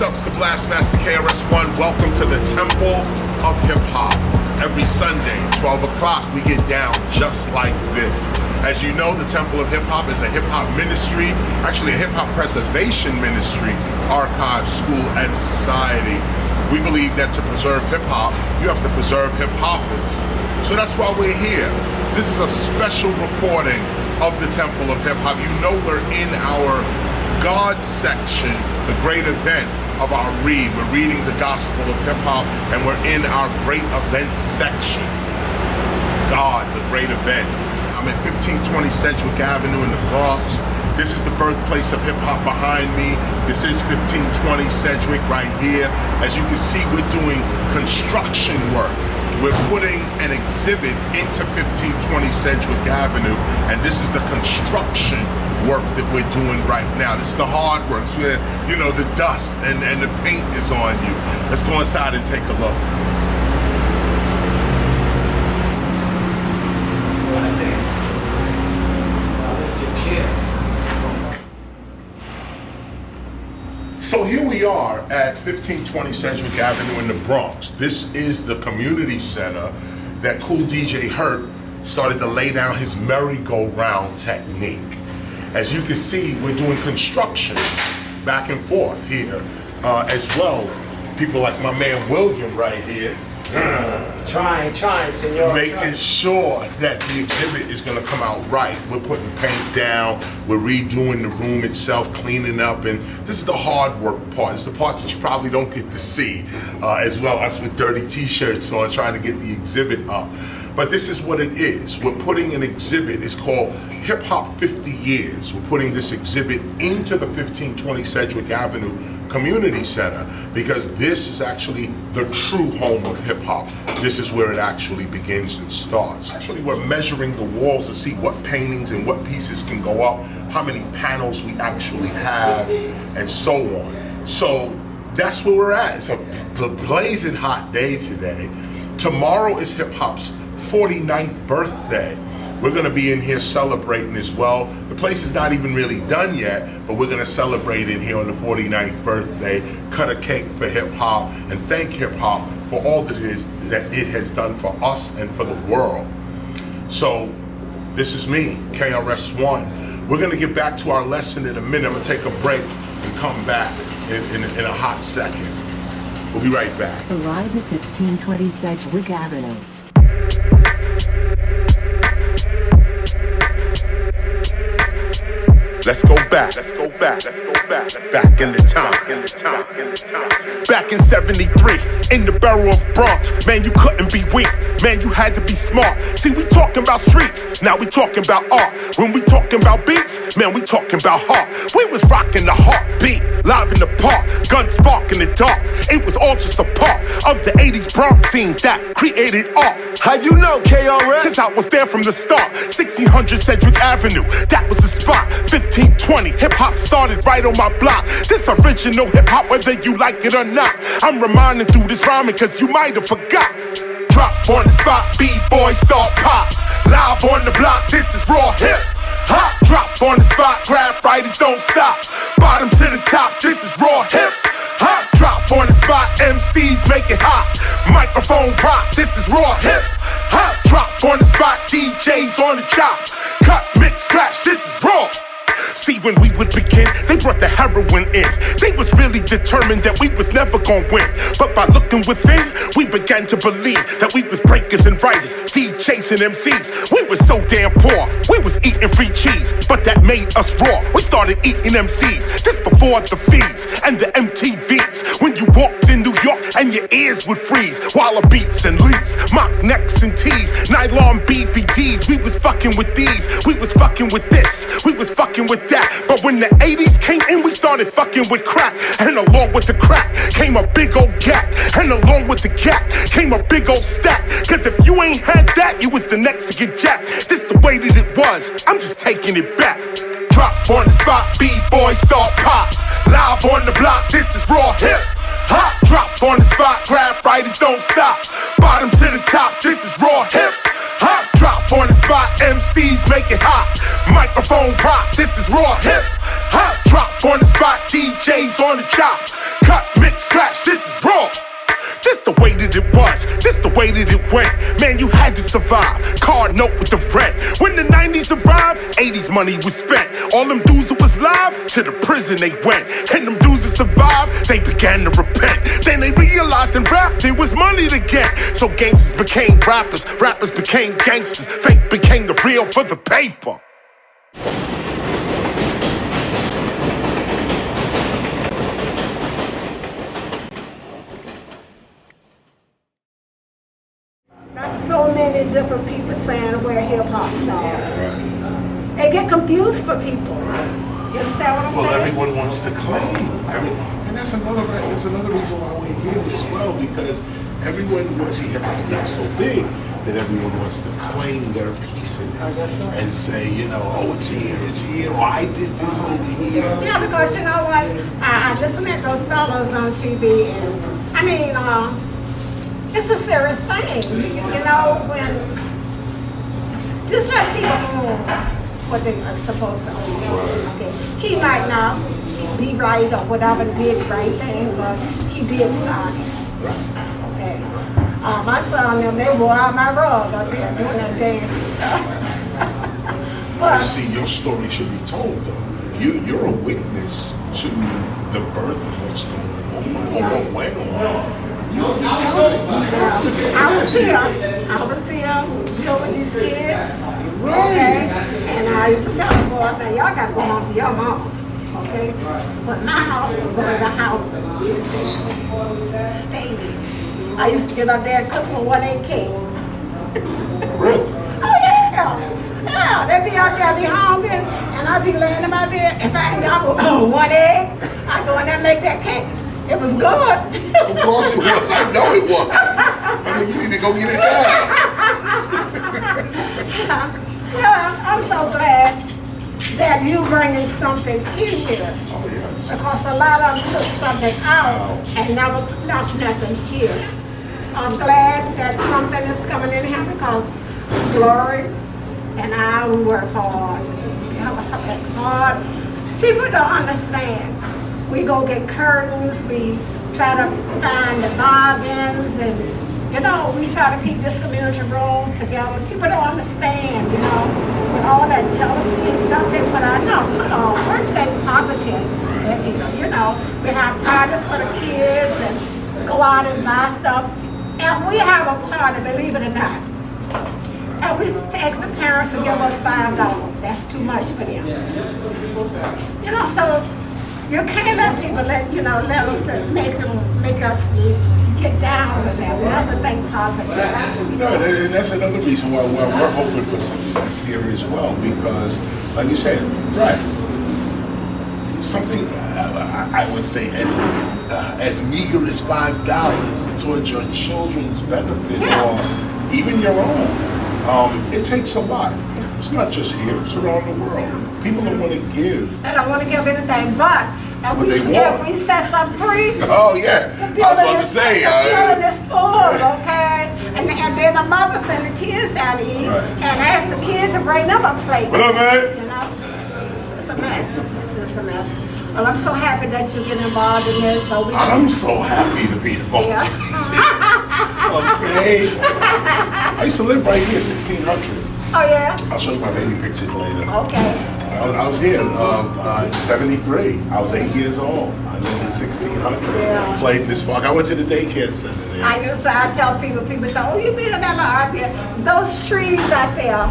What's up, it's the Blastmaster KRS-ONE. Welcome to the Temple of Hip Hop. Every Sunday, 12 o'clock, we get down just like this. As you know, the Temple of Hip Hop is a hip hop ministry, actually a hip hop preservation ministry, archive, school, and society. We believe that to preserve hip hop, you have to preserve hip hoppers. So that's why we're here. This is a special recording of the Temple of Hip Hop. You know we're in our God section, the great event of our read. We're reading the Gospel of Hip Hop, and we're in our great event section. God, the great event. I'm at 1520 Sedgwick Avenue in the Bronx. This is the birthplace of hip hop behind me. This is 1520 Sedgwick right here. As you can see, we're doing construction work. We're putting an exhibit into 1520 Sedgwick Avenue, and this is the construction work that we're doing right now. This is the hard works where, you know, the dust and the paint is on you. Let's go inside and take a look. So here we are at 1520 Sedgwick Avenue in the Bronx. This is the community center that Cool DJ Hurt started to lay down his merry-go-round technique. As you can see, we're doing construction back and forth here as well. People like my man William right here. Trying, senor. Making sure that the exhibit is gonna come out right. We're putting paint down, we're redoing the room itself, cleaning up, and this is the hard work part. It's the part that you probably don't get to see, as well as with dirty t-shirts on, trying to get the exhibit up. But this is what it is. We're putting an exhibit. It's called Hip Hop 50 Years. We're putting this exhibit into the 1520 Sedgwick Avenue Community Center because this is actually the true home of hip hop. This is where it actually begins and starts. Actually, we're measuring the walls to see what paintings and what pieces can go up, how many panels we actually have, and so on. So that's where we're at. It's a blazing hot day today. Tomorrow is hip hop's 49th birthday. We're gonna be in here celebrating as well. The place is not even really done yet, but we're gonna celebrate in here on the 49th birthday, cut a cake for hip hop, and thank hip hop for all that it has done for us and for the world. So this is me, KRS-ONE. We're gonna get back to our lesson in a minute. I'm gonna take a break and come back in a hot second. We'll be right back. Arrive at 1520 Sedgwick Avenue. Let's go back. Back in the time. Back in 73, in the borough of Bronx. Man, you couldn't be weak. Man, you had to be smart. See, we talking about streets. Now we talking about art. When we talking about beats, man, we talking about heart. We was rocking the heartbeat, live in the park, gun spark in the dark. It was all just a part of the 80s Bronx scene that created art. How you know, KRS? Cause I was there from the start. 1600 Sedgwick Avenue, that was the spot. 1520, hip-hop started right on my block. This original hip-hop, whether you like it or not. I'm reminding through this rhyming cause you might have forgot. Drop on the spot, B-boy start pop. Live on the block, this is raw hip hop. Drop on the spot, grab writers don't stop. Bottom to the top, this is raw hip hop. Drop on the spot, MCs make it hot. Microphone rock, this is raw hip hop. Drop on the spot, DJs on the chop. Cut, mix, scratch, this is raw. See, when we would begin, they brought the heroin in. They was really determined that we was never gonna win. But by looking within, we began to believe that we was breakers and writers, chasing MCs. We was so damn poor, we was eating free cheese, but that made us raw. We started eating MCs, this before the fees and the MTVs. When you walked in New York and your ears would freeze, Walla beats and leaks, mock necks and tees, nylon BVDs. We was fucking with these, we was fucking with this, we was fucking with that. But when the 80s came in, we started fucking with crack. And along with the crack came a big old gap. And along with the gap came a big old stack. Cause if you ain't had that, you was the next to get jacked. This the way that it was, I'm just taking it back. Drop on the spot, B-boy start pop. Live on the block, this is raw hip hop. Drop on the spot, grab writers don't stop. Bottom to the top, this is raw hip hop. Drop on the spot, MCs make it hot. Microphone rock, this is raw hip hop. Drop on the spot, DJs on the chop. Cut, mix, scratch, this is raw. This the way that it was, this the way that it went. Man, you had to survive, card note with the rent. When the 90s arrived, 80s money was spent. All them dudes that was live, to the prison they went. And them dudes that survived, they began to repent. Then they realized in rap, there was money to get. So gangsters became rappers, rappers became gangsters. Fake became the real for the paper. Got so many different people saying we're hip-hop stars. They get confused for people. You understand what I'm saying? Well, everyone wants to claim. And that's another reason why we're here as well, because everyone wants, see, hip-hop is now so big that everyone wants to claim their piece in it and say, you know, oh, it's here, or I did this over here. Yeah, because you know what? I listen to those fellows on TV, and I mean, it's a serious thing. You know, when just let people own what they are supposed to own. Okay. He might not be right or whatever, did the right thing, but he did start it. Okay. My son and they wore out my rug up there doing that dance and stuff. But you see, your story should be told though. You're a witness to the birth of what's going on, what went on. I was here deal with these kids, okay? And I used to tell the boys, now y'all gotta go home to your mom, okay? But my house was one of the houses, stayed. I used to get up there and cook for 1-8 cake. Really? Oh yeah, they'd be out there, be hungry, and I'd be laying in my bed. If I ain't got 1 egg, I'd go in there and make that cake. It was good. Of course it was. I know it was. I mean, you need to go get it done. Yeah, I'm so glad that you bringing something in here. Oh, yeah. Because a lot of them took something out and never left nothing here. I'm glad that something is coming in here because Glory and I, we work hard. We work hard. People don't understand. We go get curtains, we try to find the bargains, and you know, we try to keep this community room together. People don't understand, you know, with all that jealousy and stuff they put out. No, put on, we're staying positive. And, you know, we have parties for the kids and go out and buy stuff. And we have a party, believe it or not. And we text the parents and give us $5. That's too much for them. You know, so you can't let people let them make us get down with that. We have to think positive. No, and that's another reason why we're hoping for success here as well, because, like you said, right, something I would say as meager as $5 towards your children's benefit or even your own. It takes a lot. It's not just here, it's around the world. People don't want to give. They don't want to give anything, but if we set some free. Oh yeah, I was about to say. The building is full, okay? And then the mother send the kids down to eat and ask the kids to bring them a plate. What up, man? You know, it's a mess. It's a mess. Well, I'm so happy that you get involved in this. I'm so happy to be involved. Yeah. Okay. I used to live right here, 1600. Oh yeah? I'll show you my baby pictures later. Okay. I was here in 73. I was 8 years old. I lived in 1600. Yeah. Played in this park. I went to the daycare center there. I tell people say, oh, you been in that out there. Those trees out there,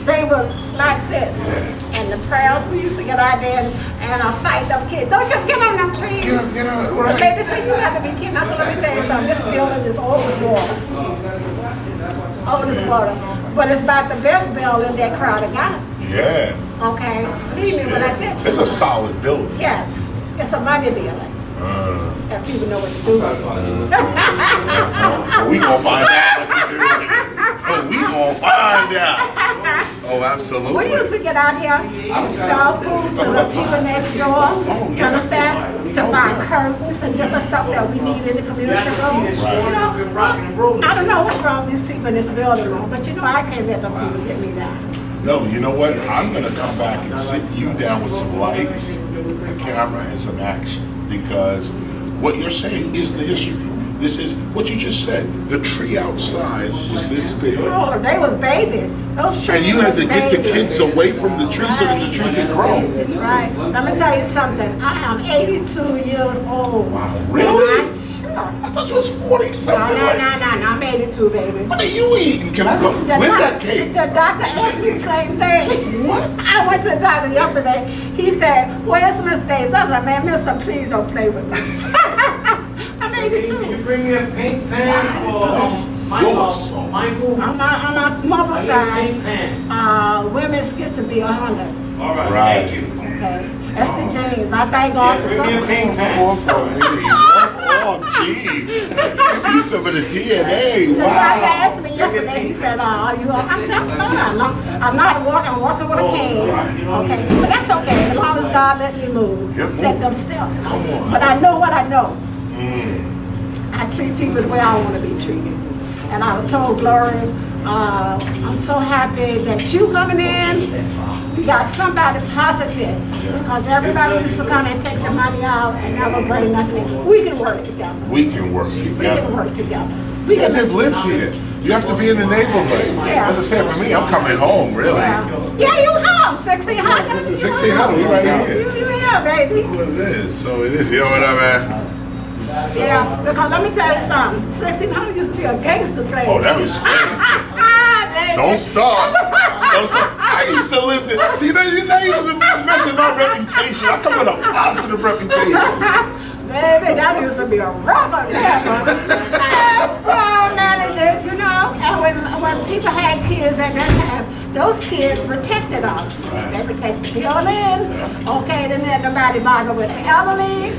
they was like this. Yes. And the prayers we used to get out there and fight them kids. Don't you get on them trees. Get on, right. The baby said, you got to be kidding. I said, let me tell you something. This building is always water. Always water. But it's about the best building that Crowder got. Yeah. Okay? Believe me when I tell you. It's a solid building. Yes. It's a money building. And people know what to do. We gonna find out what to do. We gonna find out. Oh, absolutely. We used to get out here and sell food to the people next door. You understand? To buy curtains and different stuff that we need in the community room. You know, I don't know what's wrong with these people in this building room, but you know, I can't let them people get me down. No, you know what? I'm gonna come back and sit you down with some lights, a camera, and some action. Because what you're saying is the history. This is what you just said. The tree outside was this big. Oh, they was babies. Those trees. And you had was to get the babies. kids away from the tree so that the tree could grow. That's right. Let me tell you something. I am 82 years old. Wow, really? Sure. I thought you was 40 something. No, I'm 82, baby. What are you eating? Can I go? Where's that cake? The doctor asked me the same thing. What? I went to the doctor yesterday. He said, "Where's Miss Davis?" I said, "Man, Mister, please don't play with me." I'm 82. Can you bring me a paint pen for Michael? Michael? On my mother's Paint side, pen. women's get to be 100. All right, Right. thank you. Okay, that's the genes. I thank God for Bring me a something. paint pen. More for me. Oh, jeez. Give me some of the DNA. The doctor Wow. asked me yesterday, he said, are you on? I said, I'm fine. I'm not walking, I'm walking with a cane. Okay, but that's okay, as long as God let me move. Yep. Take them steps. Come on. But I know what I know. I treat people the way I want to be treated. And I was told, Glory, I'm so happy that you coming in. We got somebody positive. Because everybody used to come and take the money out and never bring nothing in. We can work together. We can work We can together. work together. We Yeah, can they've lived here. You have to be in the neighborhood. Yeah. As I said, for me, I'm coming home, really. Yeah, you home, 1600. This is 1600, we right here. You here, baby. That's what it is. So it is. You know what I mean? Yeah, because let me tell you something. 1600 used to be a gangster place. Oh, that was crazy. Don't start. Don't start. I used to live there. See, now you've been messing my reputation. I come with a positive reputation. Baby, that used to be a rubber there. Well, managers, you know, and when people had kids at that time, those kids protected us. They protected the building. Okay, then nobody bothered with the elderly.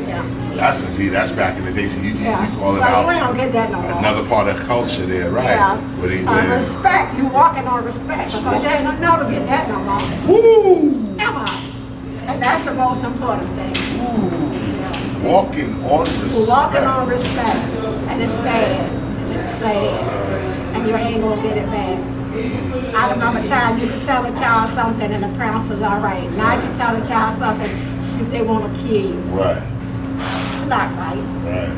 Yeah. That's back in the day. So you call it Well, we out. don't get that no more. Another part of culture there, right? Yeah. Where they Respect. You walking on respect because you ain't gonna never get that no more. Woo! Ever. And that's the most important thing. Walking on We're respect. walking on respect. And it's bad. And it's sad. And you ain't gonna get it back. I remember a time you could tell a child something and the parents was all right. Now if you tell a child something, they want to kill you. Right. It's not right. Right.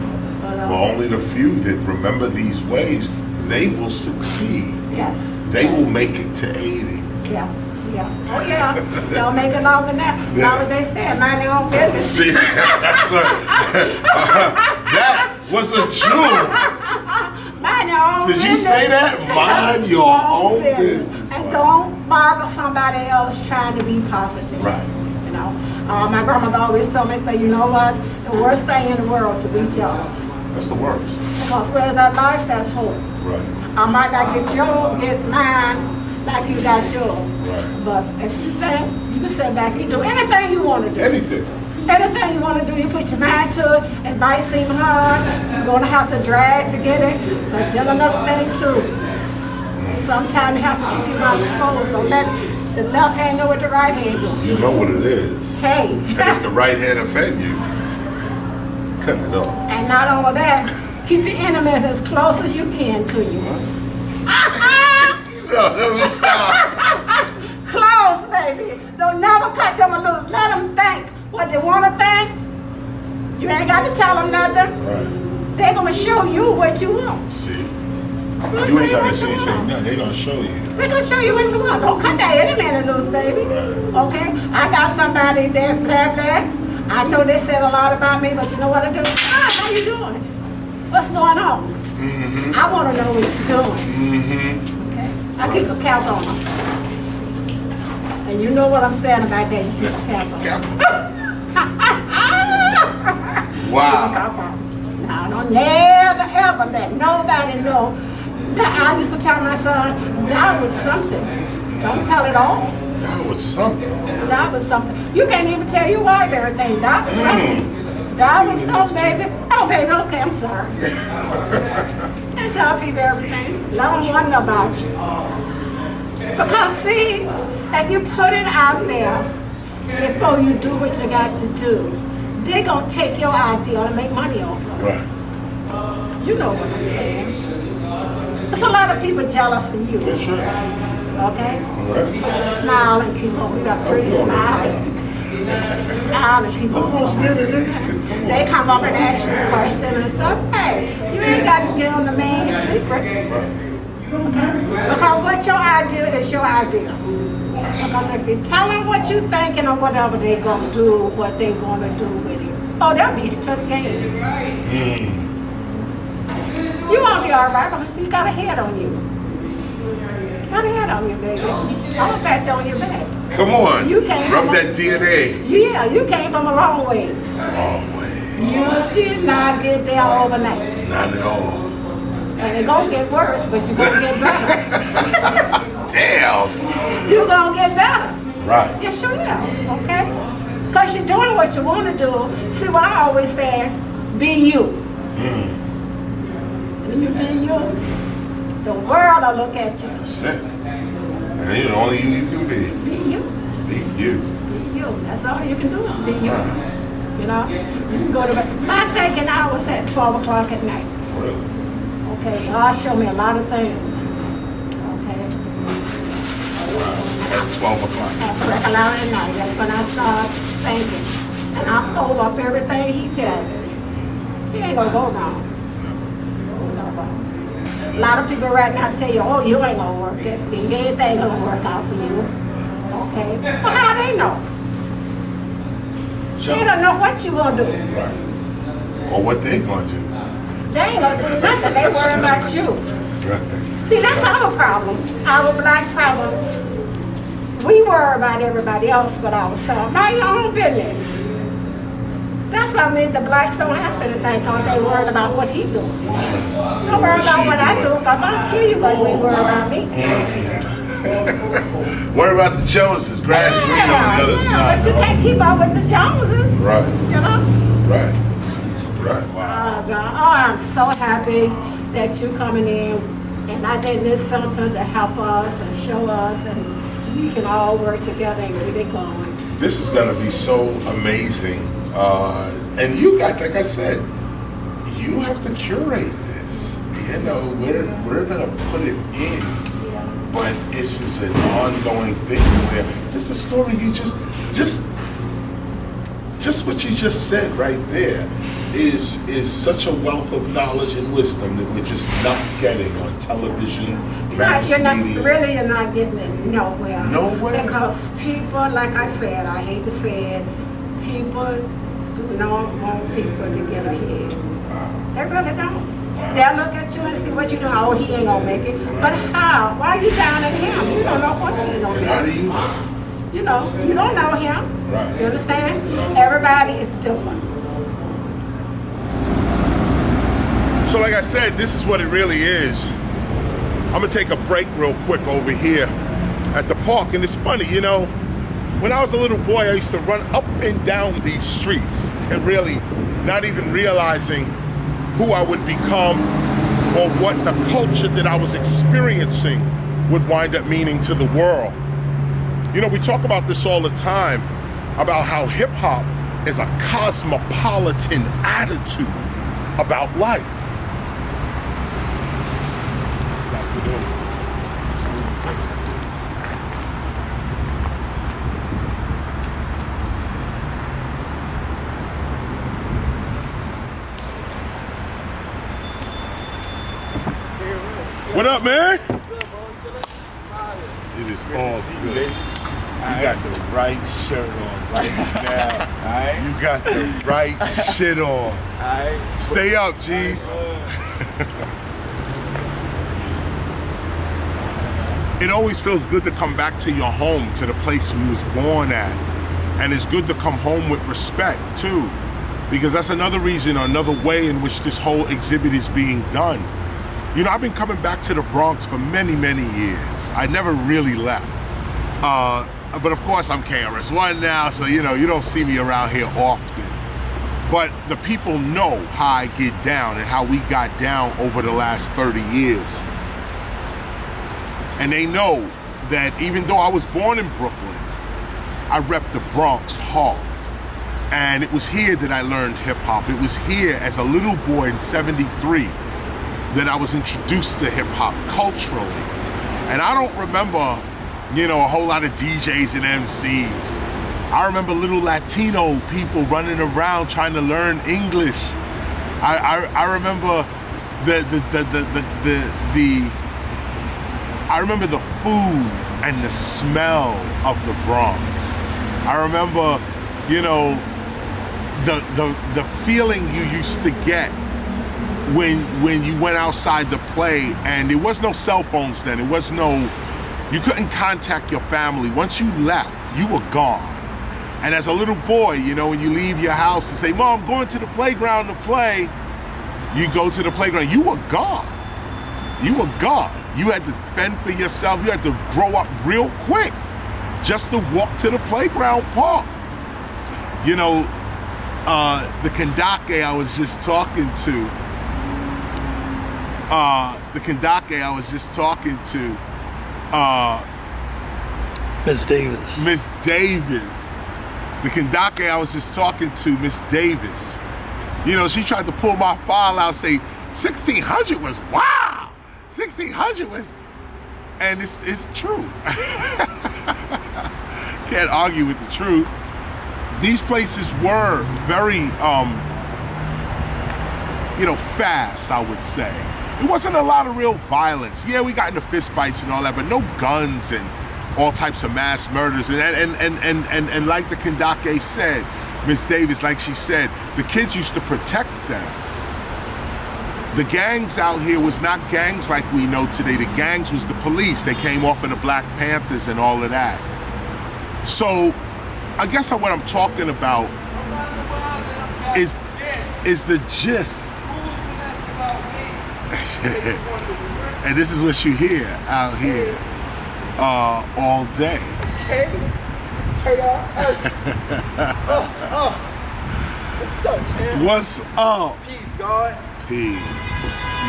But, Well, only the few that remember these ways, they will succeed. yes. They will make it to 80. Yeah. Yeah. Oh yeah. They'll make it longer than that. As long as they stand, mind their own business. See, that's that was a jewel. Mind your own Did you business. say that? Mind your own business. And don't bother somebody else trying to be positive. Right. You know, my grandmother always told me, say, you know what? The worst thing in the world to be jealous. That's the worst. Because where's that life, that's hope. Right. I might not get mine like you got yours. Right. But if you think, you can sit back and do anything you want to do. Anything. Anything you want to do, you put your mind to it. It might seem hard. You're going to have to drag to get it. But then another thing too. Sometimes you have to keep your mouth closed. Don't let the left hand know what the right hand do. You know what it is. Hey. And if the right hand offend you, cut it off. And not only that, keep your enemies as close as you can to you. No, let me stop. Close, baby. Don't never cut them loose. Let them think what they want to think. You ain't got to tell them nothing. Right. They're going to show you what you want. See. They're You ain't gonna gotta show you what say you want. nothing. They gonna show you. They're going to show you what you want. Don't cut that enemy loose, baby. Right. Okay? I got somebody there, blah. I know they said a lot about me, but you know what I do? How you doing? What's going on? Mm-hmm. I want to know what you're doing. Mm-hmm. Okay? I keep a count on them. And you know what I'm saying about that. You keep a count on them. Wow. Now, don't never ever let nobody know. I used to tell my son, that was something. Don't tell it all. That was something. That was something. You can't even tell your wife everything. That was something. That was something, baby. Oh, baby, okay, I'm sorry. And tell people everything. Let them wonder about you. Because, see, if you put it out there before you do what you got to do, they're going to take your idea and make money off of it. Right. You know what I'm saying. There's a lot of people jealous of you. That's right. Okay? Right. But you smile and keep on. You got pretty smile. Smile and keep on. Who's standing next to you? They come up and ask you a question and stuff. Hey, you ain't got to get on the main secret. Okay? Because what your idea is your idea. Because if you tell them what you thinking or whatever they're going to do, what they want to do with it, oh, they'll beat you to the game. You won't be all right because you got a head on you. Got a head on you, baby. I'm going to pat you on your back. Come on. You came Rub from that DNA. Yeah, you came from a long ways. Oh, man. You did not get there overnight. Not at all. And it's going to get worse, but you're going to get better. Damn. You're going to get better. Right. Yes, sure is, okay? Because you're doing what you want to do. See, what I always say, be you. When you be you, the world will look at you. That's it. And you know, only you can be. Be you. Be you. Be you. That's all you can do is be you. Right. You know? You can go to bed. My thinking hours at 12 o'clock at night. Really? Okay, God showed me a lot of things. Okay. At 12 o'clock. At regular at night, that's when I start thinking. And I hold up everything he tells me. He ain't gonna go wrong. A lot of people right now tell you, oh, you ain't gonna work it. Anything gonna work out for you. Okay. Well, how they know? They don't know what you gonna do. Right. Or what they gonna do. They ain't gonna do nothing. They worry about you. Right. See, that's our problem. Our black problem. We worry about everybody else but ourselves. Mind your own business. That's why the blacks don't have anything because they worried about what he doing. Don't worry about what I do because I'll kill you when we worry about me. Worry about the Joneses, grass green on the other side. But you can't keep up with the Joneses. Right. You know? Right. Right. Wow. Oh, God. Oh, I'm so happy that you're coming in and I did this center to help us and show us and we can all work together and get it going. This is going to be so amazing. And you guys, like I said, you have to curate this. You know, we're going to put it in, but it's just an ongoing thing where just the story you just what you just said right there is such a wealth of knowledge and wisdom that we're just not getting on television, mass You're media. not getting it nowhere. Nowhere. Because people, like I said, I hate to say it, people do not want people to get ahead. They really don't. They'll look at you and see what you're doing. Oh, he ain't gonna make it. But how? Why are you down at him? You don't know what he's gonna make. How do you know? You know, you don't know him. Right. You understand? Everybody is different. So like I said, this is what it really is. I'm gonna take a break real quick over here at the park. And it's funny, you know, when I was a little boy, I used to run up and down these streets and really not even realizing who I would become or what the culture that I was experiencing would wind up meaning to the world. You know, we talk about this all the time, about how hip hop is a cosmopolitan attitude about life. What up, man? It is all good. You got the right shirt on right now. You got the right shit on. Stay up, G's. It always feels good to come back to your home, to the place you was born at. And it's good to come home with respect, too. Because that's another reason, or another way in which this whole exhibit is being done. You know, I've been coming back to the Bronx for many, many years. I never really left. But of course, I'm KRS-ONE now, so you know, you don't see me around here often. But the people know how I get down and how we got down over the last 30 years. And they know that even though I was born in Brooklyn, I rep the Bronx hard. And it was here that I learned hip hop. It was here as a little boy in '73 that I was introduced to hip hop culturally. And I don't remember, you know, a whole lot of DJs and MCs. I remember little Latino people running around trying to learn English. I remember I remember the food and the smell of the Bronx. I remember, you know, the feeling you used to get when you went outside to play, and there was no cell phones then. It was no, you couldn't contact your family. Once you left, you were gone. And as a little boy, you know, when you leave your house and say, Mom, I'm going to the playground to play, you go to the playground, you were gone. You were gone. You had to fend for yourself. You had to grow up real quick just to walk to the playground park. You know, the Kandake I was just talking to, Miss Davis. Miss Davis. The Kandake I was just talking to, Miss Davis. You know, she tried to pull my file out and say, 1600 was wow. 1600 was, and it's true. Can't argue with the truth. These places were very, you know, fast, I would say. It wasn't a lot of real violence. Yeah, we got into fist fights and all that, but no guns and all types of mass murders. And like the Kandake said, Miss Davis, like she said, the kids used to protect them. The gangs out here was not gangs like we know today. The gangs was the police. They came off of the Black Panthers and all of that. So I guess what I'm talking about is the gist. And this is what you hear out here all day. What's up, man? What's up? Peace, God. Peace.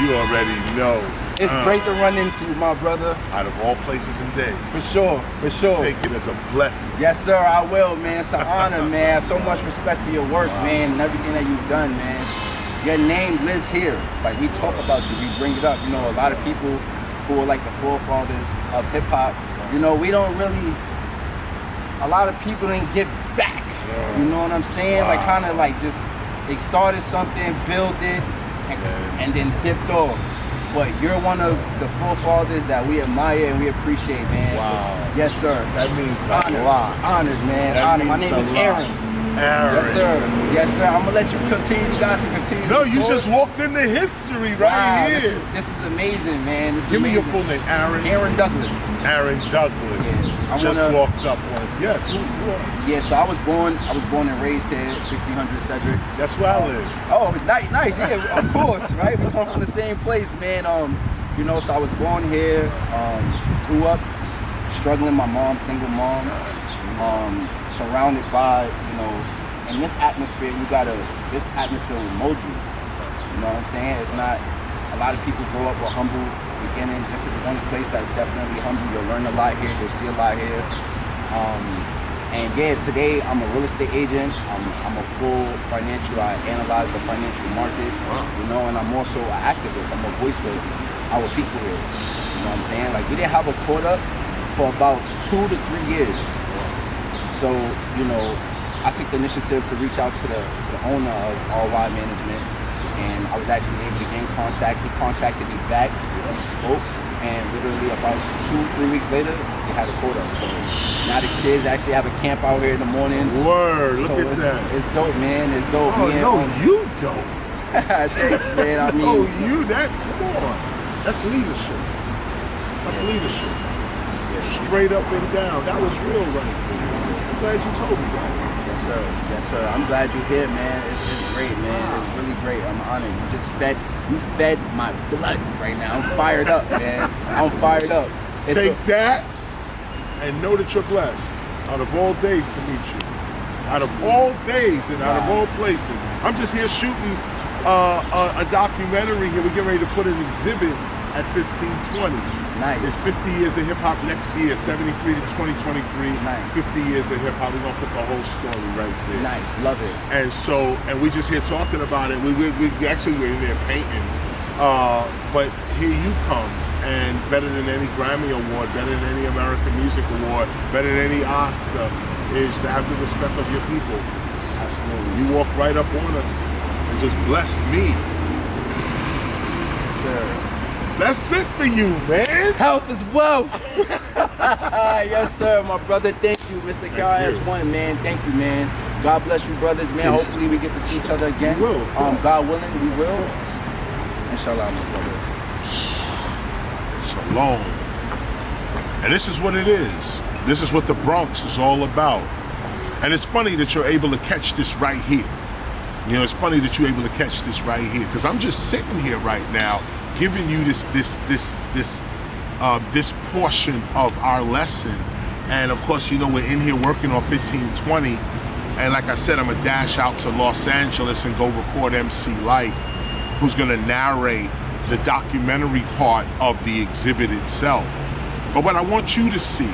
You already know. It's great to run into you, my brother. Out of all places and days. For sure, for sure. Take it as a blessing. Yes, sir, I will, man. It's an honor, man. So much respect for your work, man, and everything that you've done, man. Your name lives here. Like, we talk about you, we bring it up. You know, a lot of people who are like the forefathers of hip-hop, you know, we don't really, a lot of people didn't get back. Yeah. You know what I'm saying? Wow. Like, kind of like just, they started something, built it, and then dipped off. But you're one of the forefathers that we admire and we appreciate, man. Wow. Yes, sir. That means a lot. Honored, man. That Honored. My name is Aaron. Aaron. Yes, sir. Yes, sir. I'm gonna let you continue. You guys can continue. No, you just walked into history right here. This is amazing, man. This is Give me amazing. your full name, Aaron. Aaron Douglas. Aaron Douglas. Yeah. Just walked up once. Yes. Yeah. So I was born and raised here, 1600 Cedric. That's where I live. Oh, nice. Yeah, of course, right? We come from the same place, man. You know, so I was born here. Grew up struggling. My mom, single mom. Surrounded by, you know, in this atmosphere, this atmosphere will mold you. You know what I'm saying? It's not, a lot of people grow up with humble beginnings. This is one place that's definitely humble. You'll learn a lot here, you'll see a lot here. And yeah, today I'm a real estate agent. I'm a full financial, I analyze the financial markets, you know, and I'm also an activist. I'm a voice for our people here. You know what I'm saying? Like, we didn't have a court up for about 2 to 3 years. So, you know, I took the initiative to reach out to the owner of RY Management, and I was actually able to gain contact. He contacted me back, we spoke, and literally about 2-3 weeks later, we had a quota. So now the kids actually have a camp out here in the mornings. Word, look so at that. It's dope, man, it's dope. Oh, no, you dope. Thanks, man, I mean. Oh, you, that, come on. That's leadership. That's leadership. Straight up and down. That was real right there. I'm glad you told me that. Yes, sir. Yes, sir. I'm glad you're here, man. It's great, man. It's really great. I'm honored. You fed my blood right now. I'm fired up, man. I'm fired up. Take that and know that you're blessed. Out of all days to meet you. Out of all days and out of all places. I'm just here shooting a documentary here. We're getting ready to put an exhibit at 1520. Nice. It's 50 years of hip hop next year, 73 to 2023. Nice. 50 years of hip hop. We're gonna put the whole story right there. Nice, love it. And so, and we just here talking about it. We actually were in there painting, but here you come, And better than any Grammy Award, better than any American Music Award, better than any Oscar, is to have the respect of your people. Absolutely. You walked right up on us and just blessed me. Yes, sir. That's it for you, man. Health is wealth. Yes, sir, my brother. Thank you, Mr. KRS-ONE, man. Thank you, man. God bless you, brothers, man. Peace. Hopefully we get to see each other again. We will, of course. God willing, we will. Inshallah, my brother. Shalom. And this is what it is. This is what the Bronx is all about. And it's funny that you're able to catch this right here. You know, it's funny that you're able to catch this right here, because I'm just sitting here right now giving you this portion of our lesson. And of course, you know, we're in here working on 1520. And like I said, I'm gonna dash out to Los Angeles and go record MC Light, who's gonna narrate the documentary part of the exhibit itself. But what I want you to see,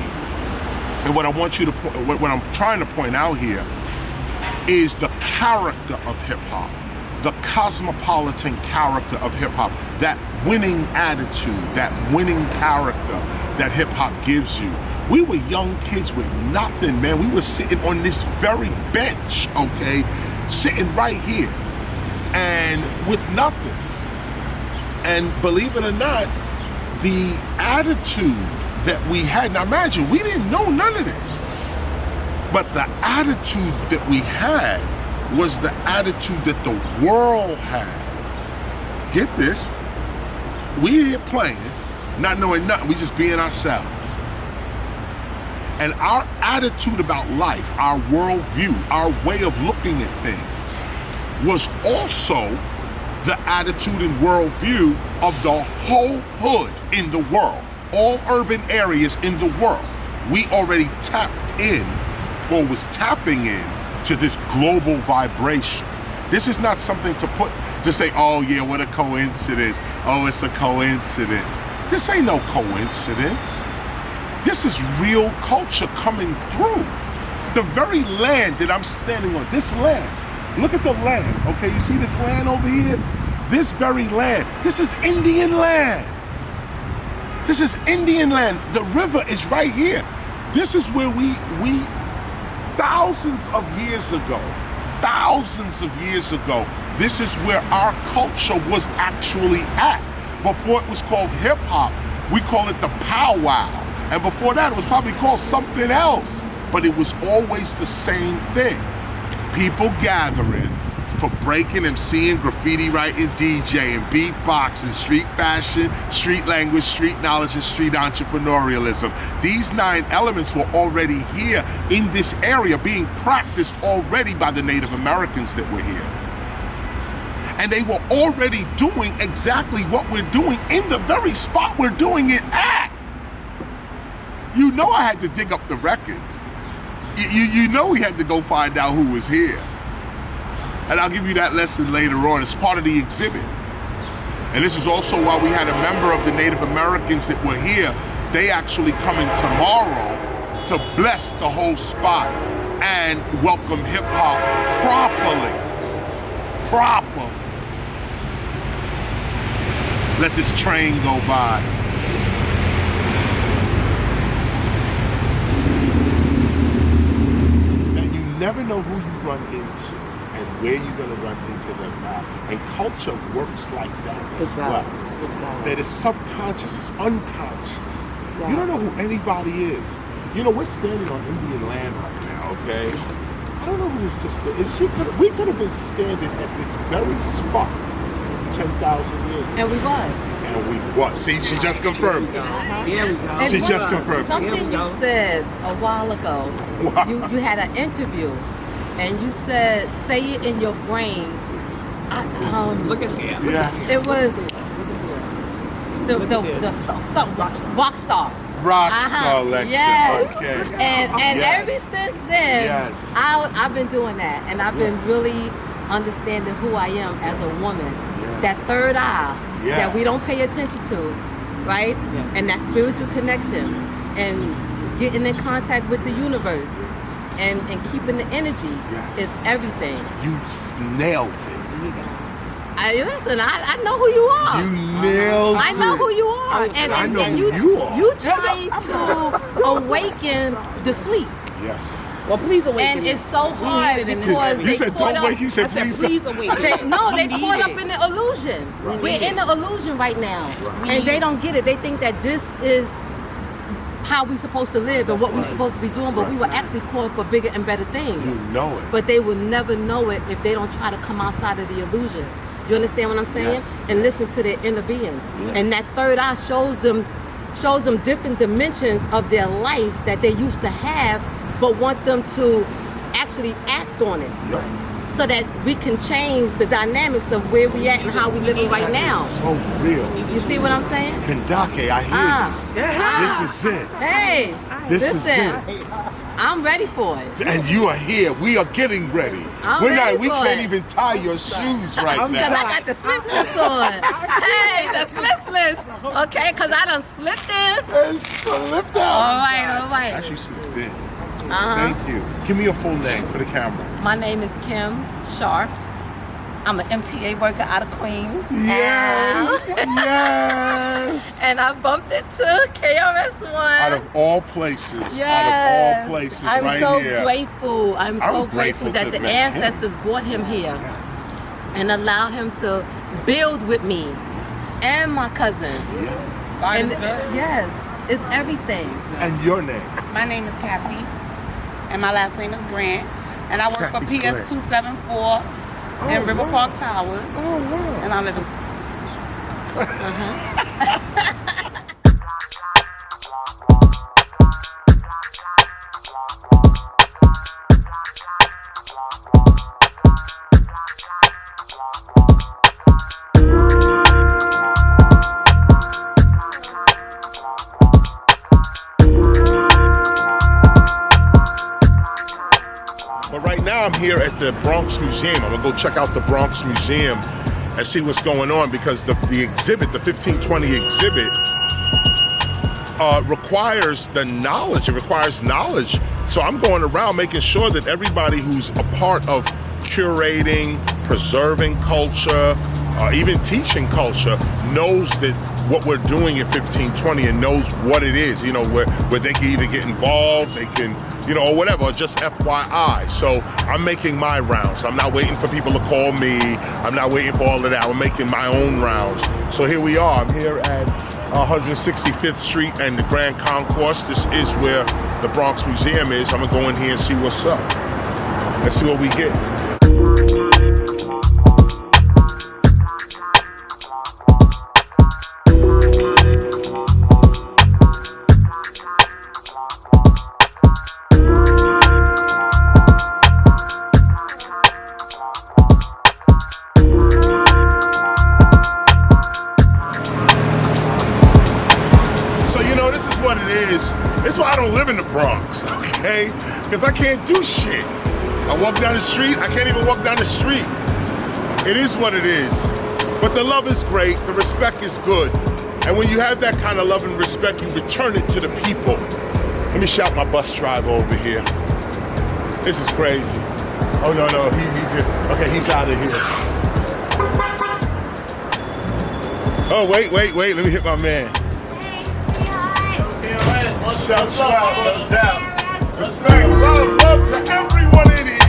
and what I want you to, what I'm trying to point out here, is the character of hip hop, the cosmopolitan character of hip hop, that winning attitude, that winning character that hip hop gives you. We were young kids with nothing, man. We were sitting on this very bench, okay, sitting right here, and with nothing. And believe it or not, the attitude that we had, now imagine, we didn't know none of this, but the attitude that we had was the attitude that the world had. Get this, we here playing, not knowing nothing, we just being ourselves. And our attitude about life, our worldview, our way of looking at things was also the attitude and worldview of the whole hood in the world, all urban areas in the world. We already tapped in, or was tapping in, to this global vibration. This is not something to say, oh yeah, what a coincidence. Oh, it's a coincidence. This ain't no coincidence. This is real culture coming through. The very land that I'm standing on, this land, look at the land, okay? You see this land over here? This very land, this is Indian land. This is Indian land. The river is right here. This is where we thousands of years ago, this is where our culture was actually at. Before it was called hip hop, we call it the powwow. And before that, it was probably called something else. But it was always the same thing. People gathering for breaking, MCing, graffiti writing, DJing, beatboxing, street fashion, street language, street knowledge, and street entrepreneurialism. These 9 elements were already here in this area, being practiced already by the Native Americans that were here. And they were already doing exactly what we're doing in the very spot we're doing it at. You know I had to dig up the records. You know we had to go find out who was here. And I'll give you that lesson later on. It's part of the exhibit. And this is also why we had a member of the Native Americans that were here. They actually coming tomorrow to bless the whole spot and welcome hip hop properly. Let this train go by. And you never know who you run into and where you're going to run into them now. And culture works like that as well. It does. That is subconscious, it's unconscious. Yes. You don't know who anybody is. You know, we're standing on Indian land right now, okay? I don't know who this sister is. We could have been standing at this very spot 10,000 years ago. And we was. See, she just confirmed. Here we go. She just confirmed. Something you said a while ago. Wow. You had an interview, and you said, "Say it in your brain." Look at here. Yes. It was the rock star. Rockstar lecture. Yes. Okay. And Yes. ever since then, Yes. I've been doing that, and I've been really understanding who I am as a woman. That third eye that we don't pay attention to, right? And that spiritual connection, and getting in contact with the universe, and keeping the energy is everything. You nailed it. Listen, I know who you are. You nailed I know it. who you are. I know and who you are. You trying to awaken the sleep. Yes. Well, please awaken. And it's so hard because You they said caught don't up. wake. You said please don't. awaken. They We caught need up it. in the illusion. We're in the illusion right now. And they don't get it. They think that this is how we're supposed to live and what we're supposed to be doing, but we were actually called for bigger and better things. You know it. But they will never know it if they don't try to come outside of the illusion. You understand what I'm saying? Yes. And listen to their inner being. And that third eye shows them different dimensions of their life that they used to have, but want them to actually act on it. So that we can change the dynamics of where we at and how we living right now. So real. You see what I'm saying? Kendake, I hear you. This is it. Hey, This is listen, it. I'm ready for it. And you are here. We are getting ready. I'm We ready for can't it. even tie your shoes right Because now. I got the slisless on. Hey, the slisless. Okay, because I done slipped in. It's slipped out. All right. Actually slipped in. Uh-huh. Thank you. Give me your full name for the camera. My name is Kim Sharp. I'm an MTA worker out of Queens. Yes. And I bumped into KRS-ONE. Out of all places. Yes. Out of all places, I'm right so here. grateful. I'm so grateful grateful that to the meet him. ancestors brought him here and allowed him to build with me and my cousin. And yes, it's everything. And your name? My name is Kathy, and my last name is Grant, and I work for Kathy Grant. PS274 in River Park Towers, Oh, wow. and I live in But right now I'm here at the Bronx Museum. I'm gonna go check out the Bronx Museum and see what's going on because the exhibit, the 1520 exhibit, requires the knowledge. It requires knowledge. So I'm going around making sure that everybody who's a part of curating, preserving culture, even teaching culture, knows that what we're doing at 1520 and knows what it is, you know, where they can either get involved, they can, you know, or whatever, or just FYI. So I'm making my rounds. I'm not waiting for people to call me. I'm not waiting for all of that. I'm making my own rounds. So here we are. I'm here at 165th Street and the Grand Concourse. This is where the Bronx Museum is. I'm gonna go in here and see what's up. Let's see what we get. That's why I don't live in the Bronx, okay? Because I can't do shit. I walk down the street, I can't even walk down the street. It is what it is. But the love is great, the respect is good. And when you have that kind of love and respect, you return it to the people. Let me shout my bus driver over here. This is crazy. Oh, no, he just, okay, he's out of here. Oh, wait, let me hit my man. Shout, no doubt. Respect, love to everyone in here.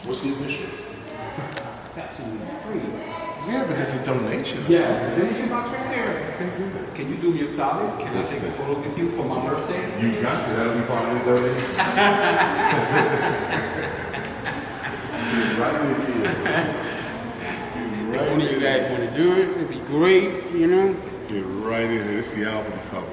What's the admission? It's absolutely free. Yeah, but there's a donation. Yeah, the donation box right there. Can you do me a solid? Can I take a photo with you for my birthday? You got to. That'll be part of the donation. Right in here. If one of you guys want to do it, it'd be great, you know? Get right in it. It's the album cover.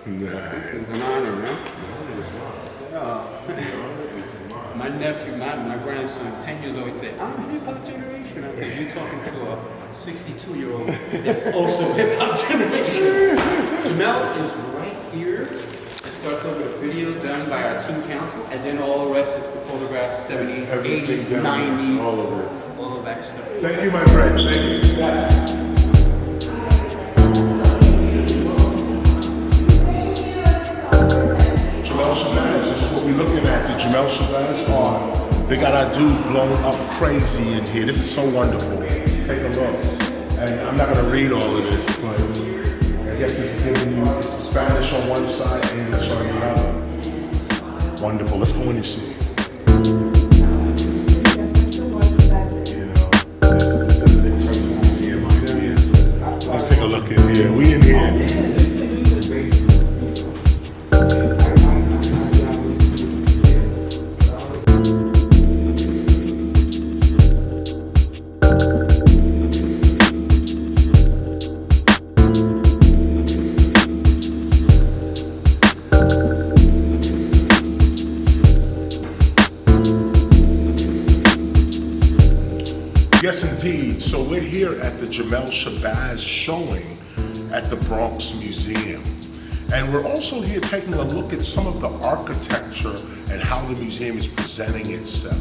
This is an honor, man. My nephew, my grandson, 10 years old, he said, I'm hip-hop generation. I said, you're talking to a 62-year-old that's also hip-hop generation. Jamel is right here. It starts over a video done by our team council, and then all the rest is the photographs, 70s, 80s, 90s, all of it. all of that stuff. Thank you, my friend. Thank you. Jamel Shabazz is what we're looking at. The Jamel Shabazz art. They got our dude blown up crazy in here. This is so wonderful. Take a look. And I'm not going to read all of this, but I guess it's giving you Spanish on one side, English on the other. Wonderful. Let's go in and see. You know, this is the Untitled Museum. Let's take a look in here. We in here. Yes, indeed. So we're here at the Jamel Shabazz showing at the Bronx Museum. And we're also here taking a look at some of the architecture and how the museum is presenting itself.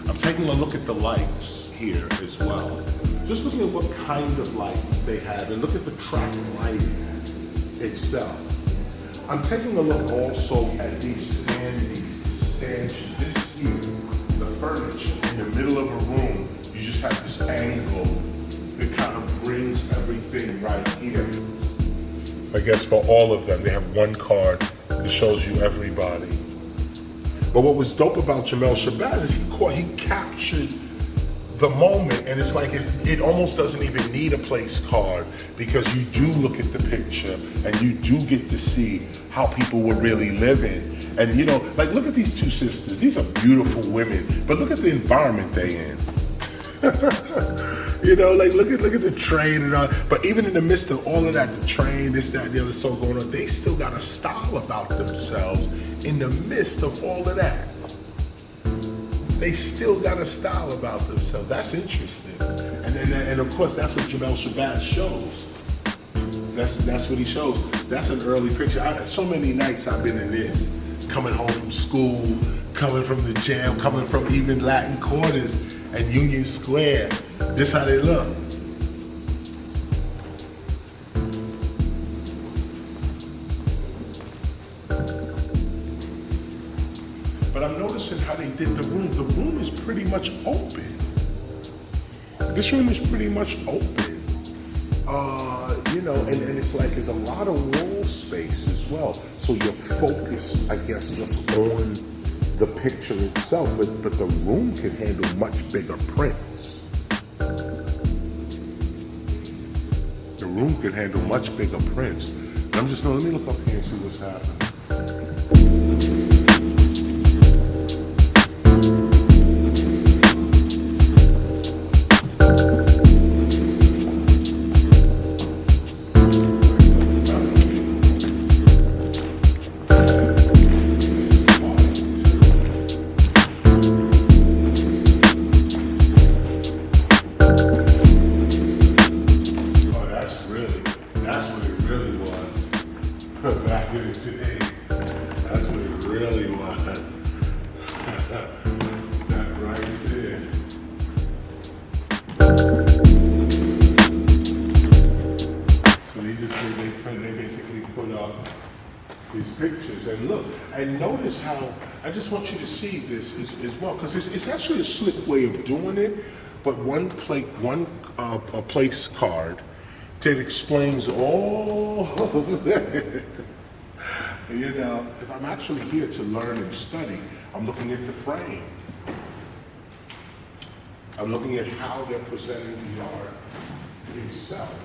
I'm taking a look at the lights here as well. Just looking at what kind of lights they have and look at the track lighting itself. I'm taking a look also at these stanchions. This here, the furniture in the middle of a room. You just have this angle that kind of brings everything right here. I guess for all of them, they have one card that shows you everybody. But what was dope about Jamel Shabazz is he captured the moment, and it's like it almost doesn't even need a place card because you do look at the picture and you do get to see how people were really living. And you know, like look at these two sisters. These are beautiful women, but look at the environment they in. You know, like look at the train and all. But even in the midst of all of that, the train, this, that, the other, so going on, they still got a style about themselves in the midst of all of that. They still got a style about themselves. That's interesting. And of course, that's what Jamel Shabazz shows. That's what he shows. That's an early picture. So many nights I've been in this, coming home from school, coming from the jam, coming from even Latin Quarters and Union Square. This how they look. But I'm noticing how they did the room. The room is pretty much open. This room is pretty much open. You know, and it's like there's a lot of wall space as well. So you're focused, I guess, just on the picture itself, but the room can handle much bigger prints. The room can handle much bigger prints. And I'm just, let me look up here and see what's happening. I just want you to see this as well, because it's actually a slick way of doing it, but one place card that explains all of this. You know, if I'm actually here to learn and study, I'm looking at the frame. I'm looking at how they're presenting the art itself.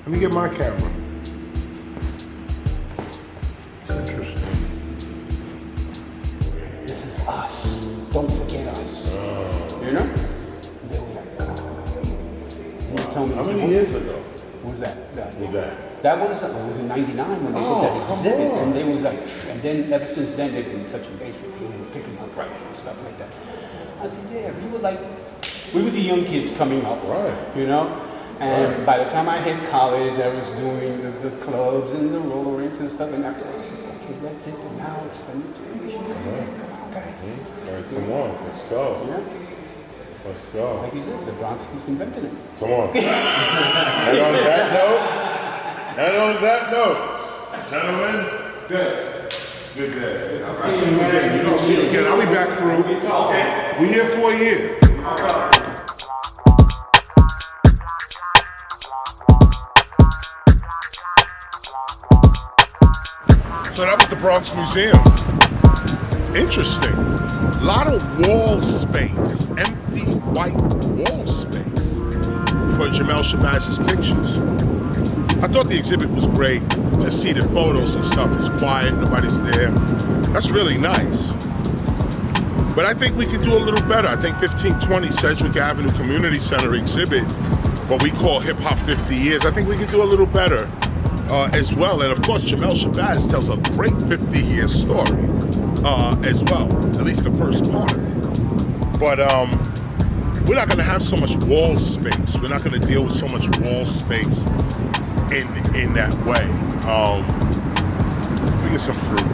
Let me get my camera. Interesting. This is us. Don't forget us. You know? And they were like, and you tell me How many years ago what was that? was that? That was in '99 when they did that exhibit, and they was like, and then ever since then they've been touching base with me and picking up right and stuff like that. I said, yeah, we were the young kids coming up, Right. You know. And by the time I hit college, I was doing the clubs and the roller rinks and stuff. And after I said, okay, that's it. And now it's the new generation. Come on, guys. All right, come on, let's go. Yeah. Let's go. Like you said, the Bronx keeps inventing it. Come on. And on that note, gentlemen, good day. I'll see you again. You don't see you again. I'll be back through. We here for a year. So that was the Bronx Museum. Interesting. A lot of wall space, empty white wall space for Jamel Shabazz's pictures. I thought the exhibit was great. To see the photos and stuff, it's quiet, nobody's there. That's really nice. But I think we can do a little better. I think 1520 Sedgwick Avenue Community Center exhibit, what we call Hip Hop 50 Years, I think we can do a little better as well. And of course, Jamel Shabazz tells a great 50-year story as well, at least the first part of it. But we're not gonna have so much wall space. We're not gonna deal with so much wall space in that way. Let me get some fruit.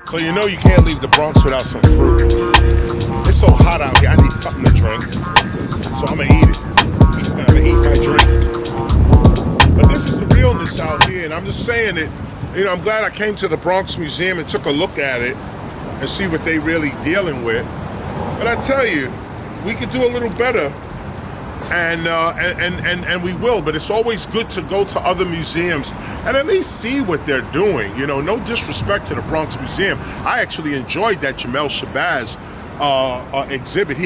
So you know you can't leave the Bronx without some fruit. It's so hot out here, I need something to drink. So I'm gonna eat it. I'm gonna eat my drink. But this is the realness out here, and I'm just saying it. You know, I'm glad I came to the Bronx Museum and took a look at it and see what they really dealing with. But I tell you, we could do a little better, and we will. But it's always good to go to other museums and at least see what they're doing. You know, no disrespect to the Bronx Museum. I actually enjoyed that Jamel Shabazz exhibit.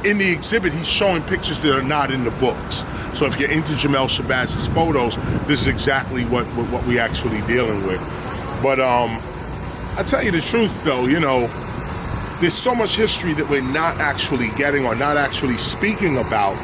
In the exhibit, he's showing pictures that are not in the books. So if you're into Jamel Shabazz's photos, this is exactly what we actually dealing with. But I tell you the truth, though, you know, there's so much history that we're not actually getting or not actually speaking about.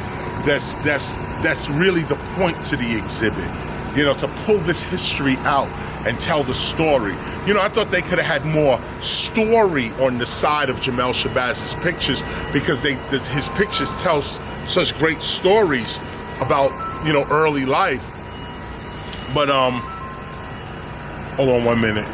That's really the point to the exhibit. You know, to pull this history out and tell the story. You know, I thought they could have had more story on the side of Jamel Shabazz's pictures, because his pictures tell such great stories about, you know, early life. But hold on 1 minute.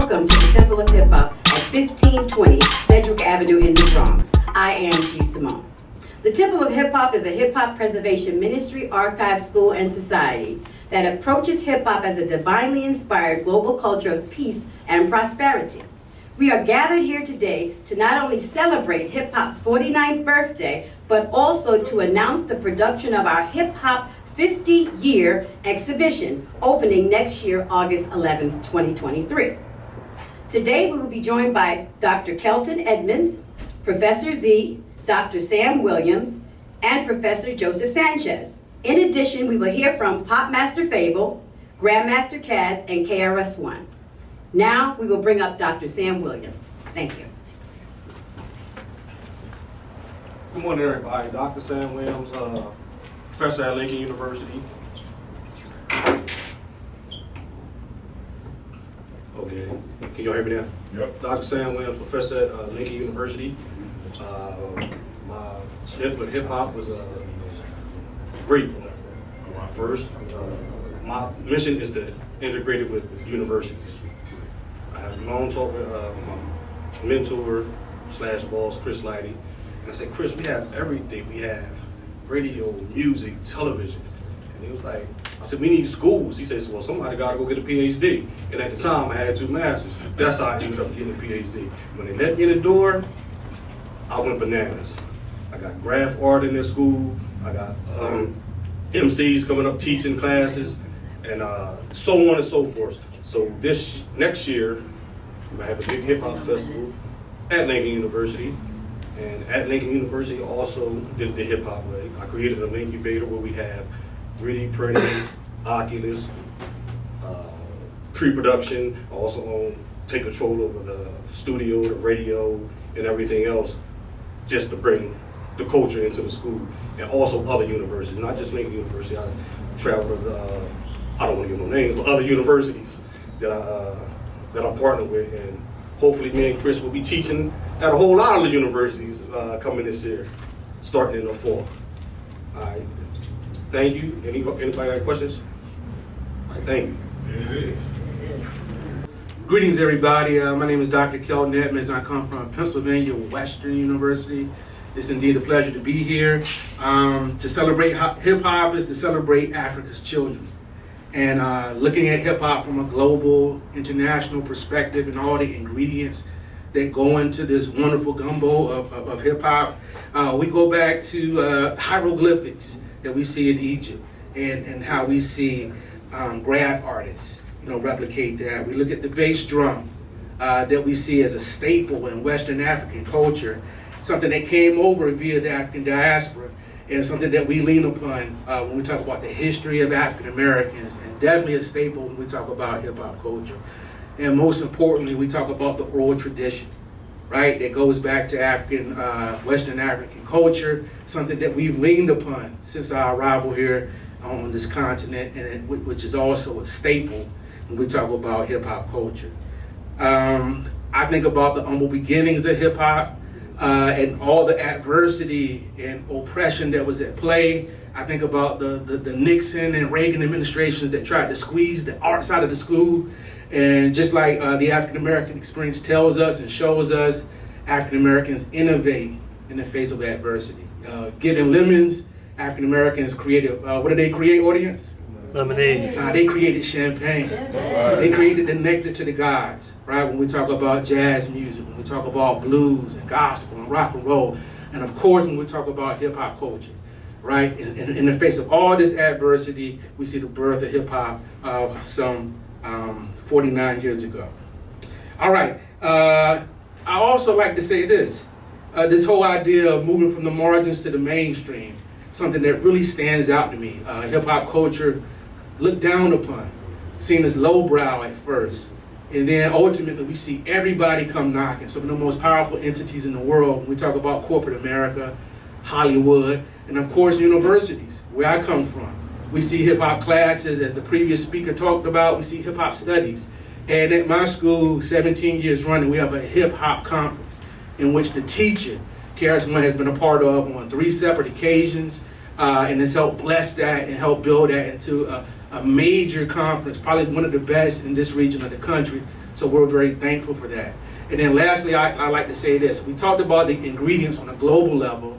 Welcome to the Temple of Hip Hop at 1520 Sedgwick Avenue in the Bronx. I am GSIMONE. The Temple of Hip Hop is a hip hop preservation ministry, archive, school, and society that approaches hip hop as a divinely inspired global culture of peace and prosperity. We are gathered here today to not only celebrate hip hop's 49th birthday, but also to announce the production of our hip hop 50-year exhibition opening next year, August 11th, 2023. Today we will be joined by Dr. Kelton Edmonds, Professor Z, Dr. Sam Williams, and Professor Joseph Sanchez. In addition, we will hear from Pop Master Fable, Grandmaster Kaz, and KRS-ONE. Now we will bring up Dr. Sam Williams. Thank you. Good morning, everybody. Dr. Sam Williams, professor at Lincoln University. Okay, can you all hear me now? Yep. Dr. Sam Williams, professor at Lincoln University. My stint with hip hop was a great one. First, my mission is to integrate it with universities. I have a long talk with my mentor / boss, Chris Lighty. And I said, Chris, we have everything. We have radio, music, television. And he was like, I said, we need schools. He says, well, somebody got to go get a PhD. And at the time, I had 2 masters. That's how I ended up getting a PhD. When they let me in the door, I went bananas. I got graph art in their school. I got MCs coming up teaching classes, and so on and so forth. So this next year, we're gonna have a big hip hop festival at Lincoln University. And at Lincoln University, I also did the hip hop way. I created an incubator where we have 3D printing, Oculus, pre-production. I also take control over the studio, the radio, and everything else, just to bring the culture into the school. And also other universities, not just Lincoln University. I traveled with, I don't want to give no names, but other universities that I partner with. And hopefully me and Chris will be teaching at a whole lot of the universities coming this year, starting in the fall. All right, thank you. Anybody got questions? All right, thank you. It is. Greetings, everybody. My name is Dr. Kelton Edmonds. I come from Pennsylvania Western University. It's indeed a pleasure to be here. To celebrate hip-hop is to celebrate Africa's children. And looking at hip-hop from a global, international perspective and all the ingredients that go into this wonderful gumbo of hip-hop, we go back to hieroglyphics that we see in Egypt and how we see graph artists, replicate that. We look at the bass drum that we see as a staple in Western African culture, something that came over via the African diaspora, and something that we lean upon when we talk about the history of African Americans, and definitely a staple when we talk about hip hop culture. And most importantly, we talk about the oral tradition, right? That goes back to African, Western African culture, something that we've leaned upon since our arrival here on this continent, and which is also a staple when we talk about hip hop culture. I think about the humble beginnings of hip hop and all the adversity and oppression that was at play. I think about the Nixon and Reagan administrations that tried to squeeze the arts out of the school. And just like the African American experience tells us and shows us, African Americans innovate in the face of adversity. Given lemons, African Americans created, what did they create, audience? Lemonade. They created champagne. They created the nectar to the gods, right? When we talk about jazz music, when we talk about blues and gospel and rock and roll, and of course when we talk about hip hop culture, right? In the face of all this adversity, we see the birth of hip hop some 49 years ago. All right, I also like to say this whole idea of moving from the margins to the mainstream, something that really stands out to me. Hip hop culture looked down upon, seen as lowbrow at first, and then ultimately we see everybody come knocking. Some of the most powerful entities in the world, when we talk about corporate America, Hollywood, and of course universities, where I come from. We see hip hop classes, as the previous speaker talked about, we see hip hop studies. And at my school, 17 years running, we have a hip hop conference in which the TEACHA, KRS-ONE, has been a part of on 3 separate occasions, and has helped bless that and help build that into a major conference, probably one of the best in this region of the country. So we're very thankful for that. And then lastly, I like to say this. We talked about the ingredients on a global level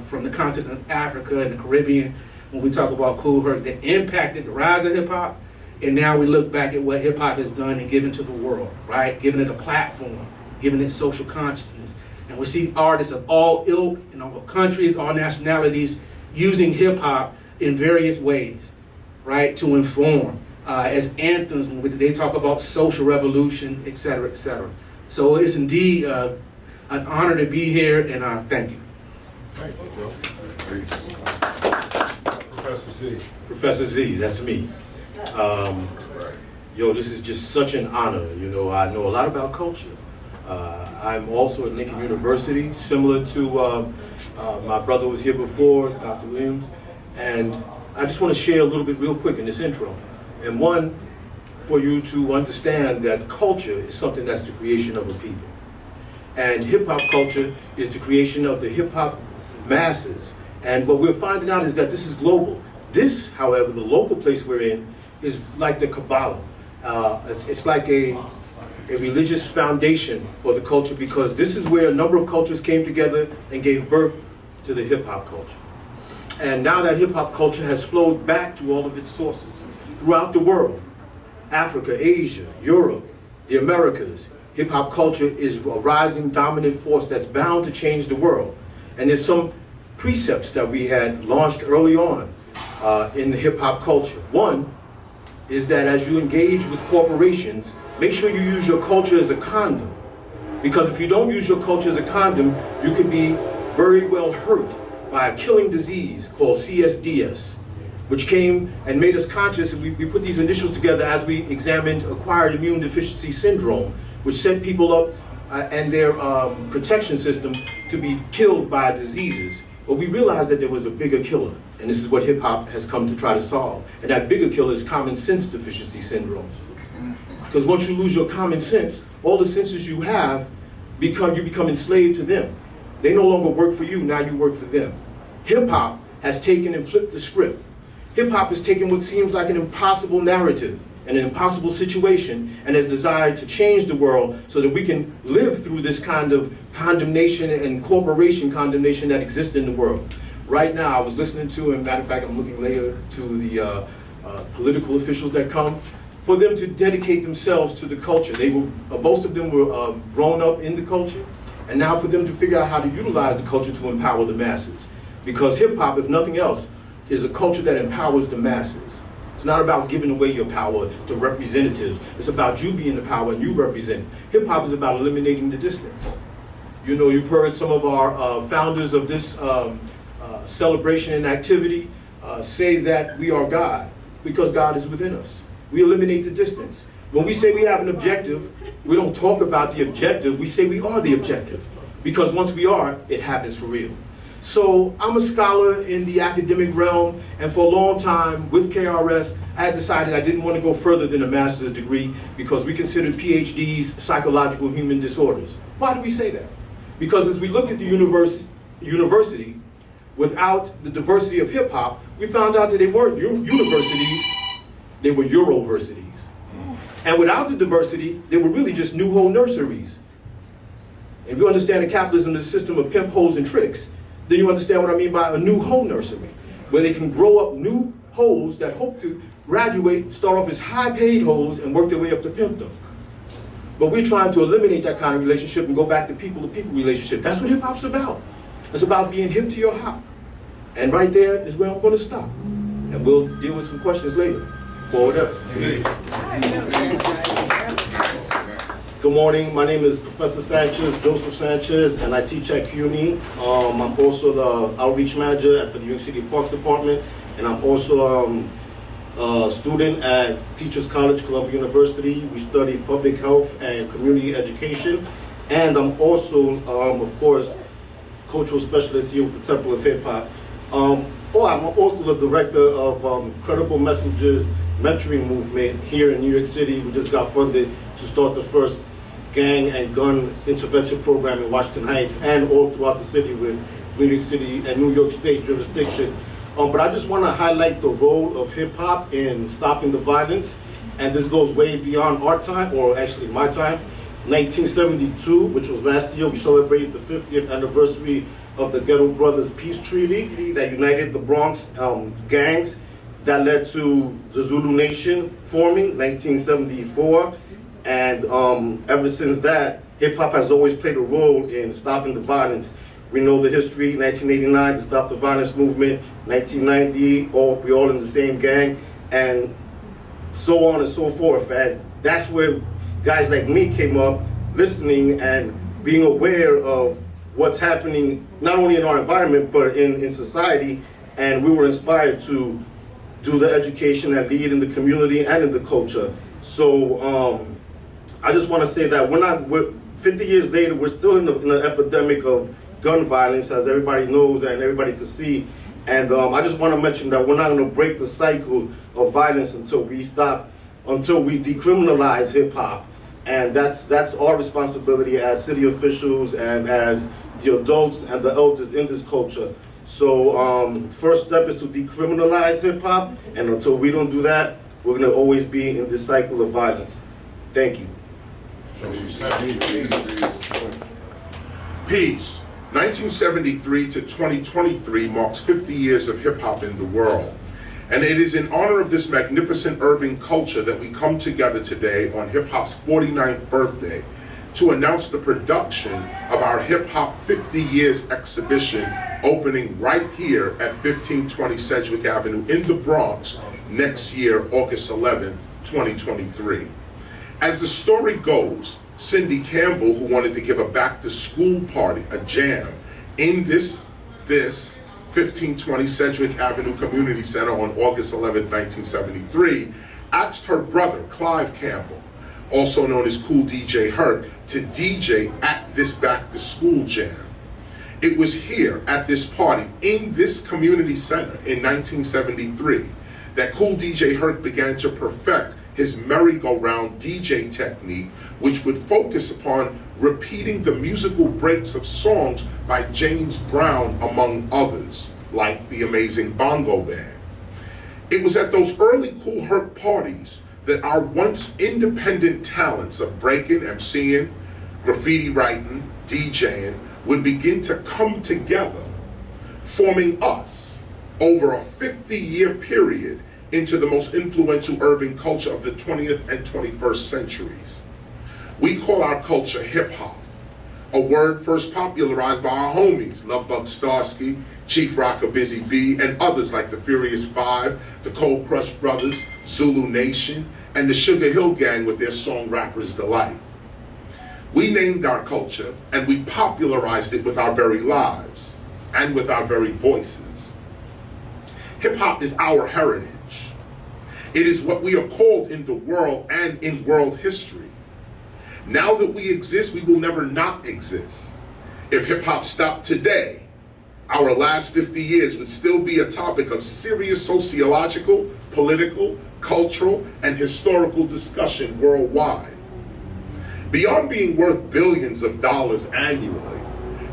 from the continent of Africa and the Caribbean when we talk about Kool Herc that impacted the rise of hip hop. And now we look back at what hip hop has done and given to the world, right? Giving it a platform, giving it social consciousness. And we see artists of all ilk and all countries, all nationalities using hip hop in various ways, right? To inform as anthems when they talk about social revolution, et cetera, et cetera. So it's indeed an honor to be here, and thank you. Thank you, bro. Thanks. Professor Z. Professor Z, that's me. Yo, this is just such an honor. You know, I know a lot about culture. I'm also at Lincoln University, similar to my brother was here before, Dr. Williams. And I just want to share a little bit real quick in this intro. And one, for you to understand that culture is something that's the creation of a people. And hip-hop culture is the creation of the hip-hop masses. And what we're finding out is that this is global. This, however, the local place we're in, is like the Kabbalah. It's like a religious foundation for the culture, because this is where a number of cultures came together and gave birth to the hip-hop culture. And now that hip-hop culture has flowed back to all of its sources throughout the world, Africa, Asia, Europe, the Americas, hip-hop culture is a rising dominant force that's bound to change the world. And there's some precepts that we had launched early on in the hip-hop culture. One is that as you engage with corporations, make sure you use your culture as a condom. Because if you don't use your culture as a condom, you could be very well hurt by a killing disease called CSDS, which came and made us conscious. We put these initials together as we examined acquired immune deficiency syndrome, which set people up and their protection system to be killed by diseases. But we realized that there was a bigger killer, and this is what hip hop has come to try to solve. And that bigger killer is common sense deficiency syndrome. Because once you lose your common sense, all the senses you have, you become enslaved to them. They no longer work for you, now you work for them. Hip hop has taken and flipped the script. Hip hop has taken what seems like an impossible narrative and an impossible situation and has desired to change the world so that we can live through this kind of condemnation and corporation condemnation that exists in the world. Right now, I was listening to, and matter of fact, I'm looking later to the political officials that come, for them to dedicate themselves to the culture. They were, most of them were grown up in the culture, and now for them to figure out how to utilize the culture to empower the masses. Because hip hop, if nothing else, is a culture that empowers the masses. It's not about giving away your power to representatives. It's about you being the power and you represent. Hip hop is about eliminating the distance. You know, you've heard some of our founders of this celebration and activity say that we are God, because God is within us. We eliminate the distance. When we say we have an objective, we don't talk about the objective, we say we are the objective. Because once we are, it happens for real. So I'm a scholar in the academic realm, and for a long time with KRS, I had decided I didn't want to go further than a master's degree because we considered PhDs psychological human disorders. Why do we say that? Because as we looked at the university, without the diversity of hip hop, we found out that they weren't universities, they were Euroversities. And without the diversity, they were really just new hole nurseries. If you understand that capitalism is a system of pimp holes and tricks, then you understand what I mean by a new hole nursery, where they can grow up new holes that hope to graduate, start off as high-paid holes, and work their way up to pimpdom. But we're trying to eliminate that kind of relationship and go back to people-to-people relationship. That's what hip-hop's about. It's about being hip to your hop. And right there is where I'm going to stop. And we'll deal with some questions later. Forward up. Good morning, my name is Professor Sanchez, Joseph Sanchez, and I teach at CUNY. I'm also the outreach manager at the New York City Parks Department, and I'm also a student at Teachers College, Columbia University. We study public health and community education, and I'm also, of course, cultural specialist here with the Temple of Hip Hop. I'm also the director of Credible Messengers mentoring movement here in New York City. We just got funded to start the first gang and gun intervention program in Washington Heights and all throughout the city with New York City and New York State jurisdiction. But I just want to highlight the role of hip hop in stopping the violence and this goes way beyond our time, or actually my time. 1972, which was last year, we celebrated the 50th anniversary of the Ghetto Brothers Peace Treaty that united the Bronx gangs that led to the Zulu Nation forming, 1974. And ever since that, hip-hop has always played a role in stopping the violence. We know the history, 1989, to stop the violence movement, 1990, we all in the same gang, and so on and so forth. And that's where guys like me came up, listening and being aware of what's happening, not only in our environment, but in society. And we were inspired to do the education and lead in the community and in the culture. So I just want to say that we're 50 years later, we're still in an epidemic of gun violence, as everybody knows and everybody can see. And I just want to mention that we're not going to break the cycle of violence until we decriminalize hip hop. And that's our responsibility as city officials and as the adults and the elders in this culture. So first step is to decriminalize hip hop, and until we don't do that, we're going to always be in this cycle of violence. Thank you. Peace. 1973 to 2023 marks 50 years of hip-hop in the world. And it is in honor of this magnificent urban culture that we come together today on hip-hop's 49th birthday to announce the production of our Hip-Hop 50 Years exhibition opening right here at 1520 Sedgwick Avenue in the Bronx next year, August 11, 2023. As the story goes, Cindy Campbell, who wanted to give a back-to-school party, a jam, in this 1520 Sedgwick Avenue Community Center on August 11, 1973, asked her brother, Clive Campbell, also known as Cool DJ Herc, to DJ at this back-to-school jam. It was here at this party in this community center in 1973 that Cool DJ Herc began to perfect his merry-go-round DJ technique, which would focus upon repeating the musical breaks of songs by James Brown, among others, like the Amazing Bongo Band. It was at those early Cool Herc parties that our once independent talents of breaking, MCing, graffiti writing, DJing would begin to come together, forming us over a 50-year period into the most influential urban culture of the 20th and 21st centuries. We call our culture hip-hop, a word first popularized by our homies, Lovebug Starsky, Chief Rocker Busy B, and others like the Furious Five, the Cold Crush Brothers, Zulu Nation, and the Sugar Hill Gang with their song Rapper's Delight. We named our culture and we popularized it with our very lives and with our very voices. Hip-hop is our heritage. It is what we are called in the world and in world history. Now that we exist, we will never not exist. If hip-hop stopped today, our last 50 years would still be a topic of serious sociological, political, cultural, and historical discussion worldwide. Beyond being worth billions of dollars annually,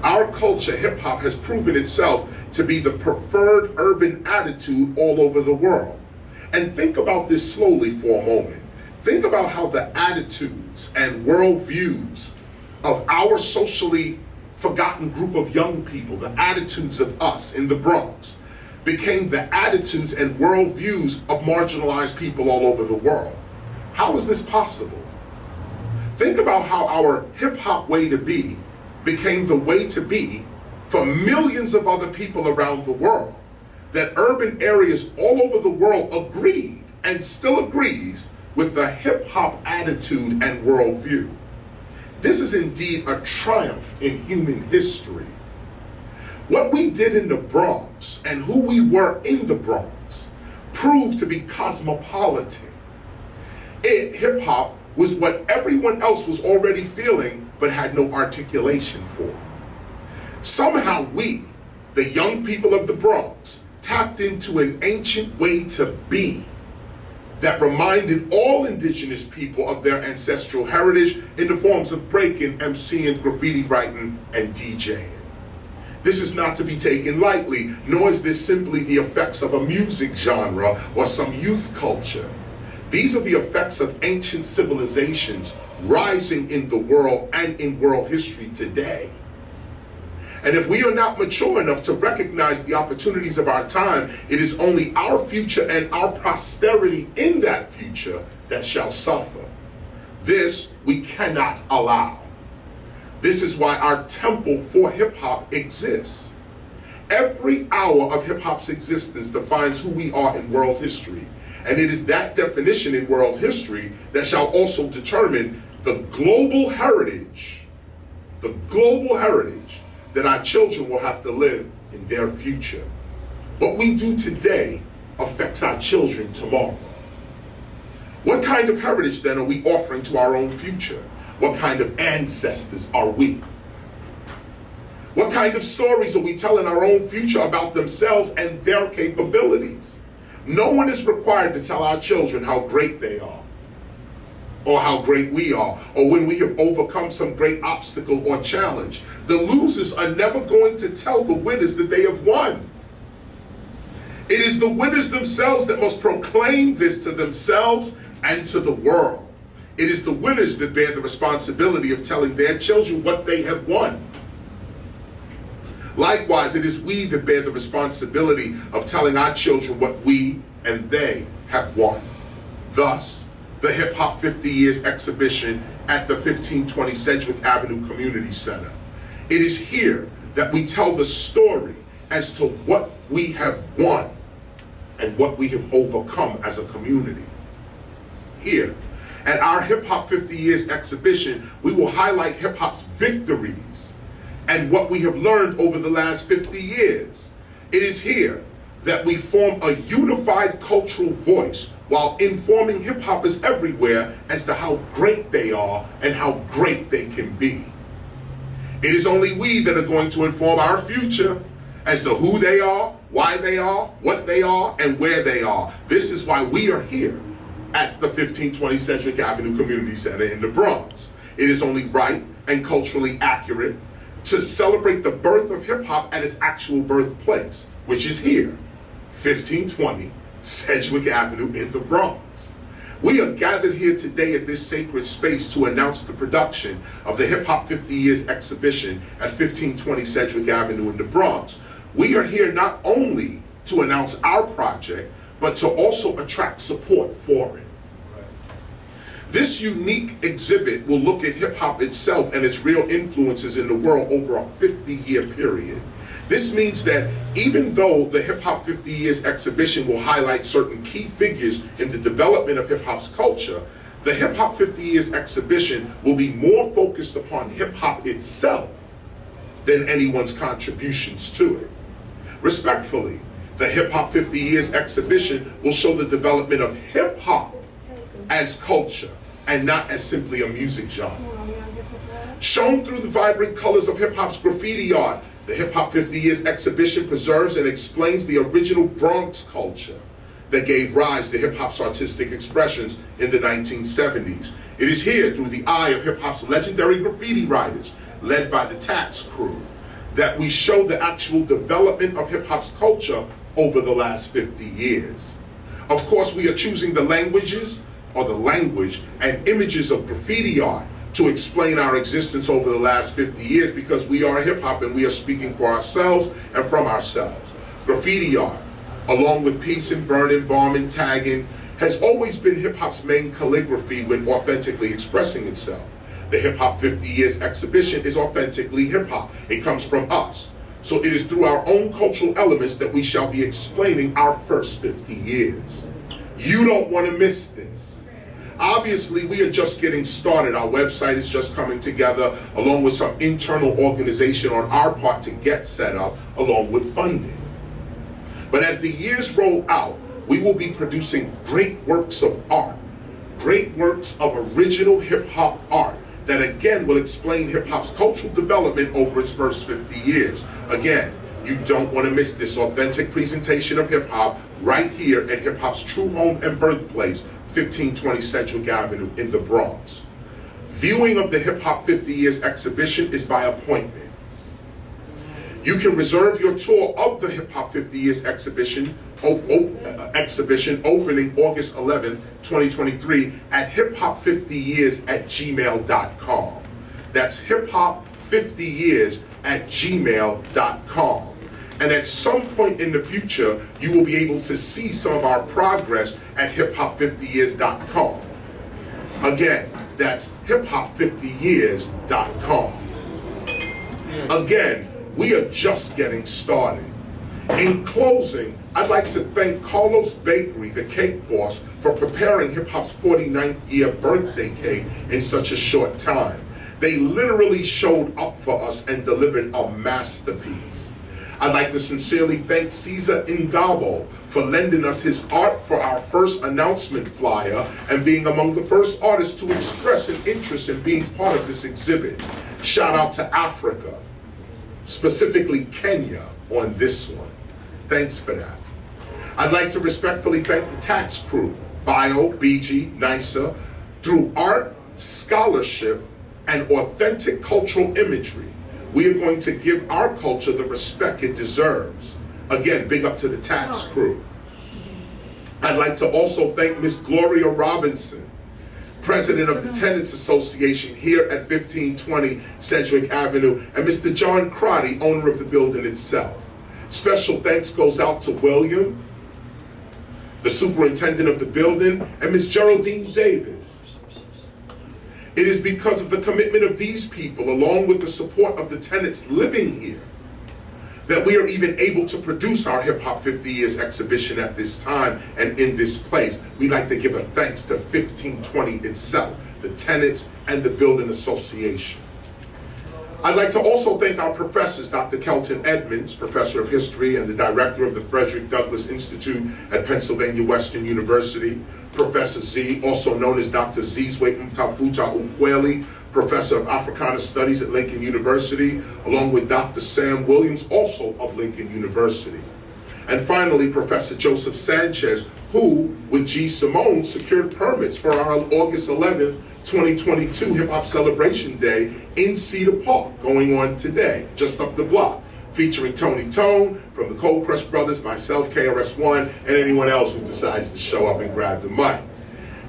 our culture, hip-hop, has proven itself to be the preferred urban attitude all over the world. And think about this slowly for a moment. Think about how the attitudes and worldviews of our socially forgotten group of young people, the attitudes of us in the Bronx, became the attitudes and worldviews of marginalized people all over the world. How is this possible? Think about how our hip-hop way to be became the way to be for millions of other people around the world. That urban areas all over the world agreed and still agrees with the hip-hop attitude and worldview. This is indeed a triumph in human history. What we did in the Bronx and who we were in the Bronx proved to be cosmopolitan. Hip-hop was what everyone else was already feeling but had no articulation for. Somehow we, the young people of the Bronx, tapped into an ancient way to be that reminded all indigenous people of their ancestral heritage in the forms of breaking, MCing, graffiti writing, and DJing. This is not to be taken lightly, nor is this simply the effects of a music genre or some youth culture. These are the effects of ancient civilizations rising in the world and in world history today. And if we are not mature enough to recognize the opportunities of our time, it is only our future and our posterity in that future that shall suffer. This we cannot allow. This is why our temple for hip hop exists. Every hour of hip hop's existence defines who we are in world history. And it is that definition in world history that shall also determine the global heritage that our children will have to live in their future. What we do today affects our children tomorrow. What kind of heritage then are we offering to our own future? What kind of ancestors are we? What kind of stories are we telling our own future about themselves and their capabilities? No one is required to tell our children how great they are, or how great we are, or when we have overcome some great obstacle or challenge. The losers are never going to tell the winners that they have won. It is the winners themselves that must proclaim this to themselves and to the world. It is the winners that bear the responsibility of telling their children what they have won. Likewise, it is we that bear the responsibility of telling our children what we and they have won. Thus, the Hip Hop 50 Years exhibition at the 1520 Sedgwick Avenue Community Center. It is here that we tell the story as to what we have won and what we have overcome as a community. Here, at our Hip Hop 50 Years exhibition, we will highlight hip hop's victories and what we have learned over the last 50 years. It is here that we form a unified cultural voice while informing hip hoppers everywhere as to how great they are and how great they can be. It is only we that are going to inform our future as to who they are, why they are, what they are, and where they are. This is why we are here at the 1520 Sedgwick Avenue Community Center in the Bronx. It is only right and culturally accurate to celebrate the birth of hip hop at its actual birthplace, which is here, 1520 Sedgwick Avenue in the Bronx. We are gathered here today at this sacred space to announce the production of the Hip Hop 50 Years exhibition at 1520 Sedgwick Avenue in the Bronx. We are here not only to announce our project, but to also attract support for it. This unique exhibit will look at hip hop itself and its real influences in the world over a 50-year period. This means that even though the Hip Hop 50 Years exhibition will highlight certain key figures in the development of hip hop's culture, the Hip Hop 50 Years exhibition will be more focused upon hip hop itself than anyone's contributions to it. Respectfully, the Hip Hop 50 Years exhibition will show the development of hip hop as culture and not as simply a music genre. Shown through the vibrant colors of hip hop's graffiti art, the Hip Hop 50 Years exhibition preserves and explains the original Bronx culture that gave rise to hip hop's artistic expressions in the 1970s. It is here through the eye of hip hop's legendary graffiti writers, led by the Tats Crew, that we show the actual development of hip hop's culture over the last 50 years. Of course, we are choosing the languages or the language and images of graffiti art to explain our existence over the last 50 years because we are hip hop and we are speaking for ourselves and from ourselves. Graffiti art, along with peace and burning, bombing, tagging, has always been hip hop's main calligraphy when authentically expressing itself. The Hip Hop 50 Years exhibition is authentically hip hop. It comes from us. So it is through our own cultural elements that we shall be explaining our first 50 years. You don't want to miss this. Obviously, we are just getting started. Our website is just coming together, along with some internal organization on our part to get set up, along with funding. But as the years roll out, we will be producing great works of art, great works of original hip-hop art that again will explain hip-hop's cultural development over its first 50 years. Again, you don't want to miss this authentic presentation of hip-hop right here at hip-hop's true home and birthplace, 1520 Sedgwick Avenue in the Bronx. Viewing of the Hip Hop 50 Years exhibition is by appointment. You can reserve your tour of the Hip Hop 50 Years exhibition exhibition opening August 11th, 2023 at hiphop50years@gmail.com. That's hiphop50years@gmail.com. And at some point in the future, you will be able to see some of our progress at hiphop50years.com. Again, that's hiphop50years.com. Again, we are just getting started. In closing, I'd like to thank Carlos Bakery, the cake boss, for preparing hip hop's 49th year birthday cake in such a short time. They literally showed up for us and delivered a masterpiece. I'd like to sincerely thank Cesar Ngabo for lending us his art for our first announcement flyer and being among the first artists to express an interest in being part of this exhibit. Shout out to Africa, specifically Kenya, on this one. Thanks for that. I'd like to respectfully thank the Tats Crew, Bio, BG, NISA, through art, scholarship, and authentic cultural imagery. We are going to give our culture the respect it deserves. Again, big up to the Tats Crew. I'd like to also thank Miss Gloria Robinson, President of the Tenants Association here at 1520 Sedgwick Avenue, and Mr. John Crotty, owner of the building itself. Special thanks goes out to William, the superintendent of the building, and Ms. Geraldine Davis. It is because of the commitment of these people, along with the support of the tenants living here, that we are even able to produce our Hip Hop 50 Years exhibition at this time and in this place. We'd like to give a thanks to 1520 itself, the tenants, and the building association. I'd like to also thank our professors, Dr. Kelton Edmonds, Professor of History and the Director of the Frederick Douglass Institute at Pennsylvania Western University, Professor Z, also known as Dr. Zizwe Mtafuta Ukweli, Professor of Africana Studies at Lincoln University, along with Dr. Sam Williams, also of Lincoln University. And finally, Professor Joseph Sanchez, who, with GSIMONE, secured permits for our August 11th, 2022 Hip Hop Celebration Day in Cedar Park, going on today, just up the block, featuring Tony Tone from the Cold Crush Brothers, myself, KRS-ONE, and anyone else who decides to show up and grab the mic.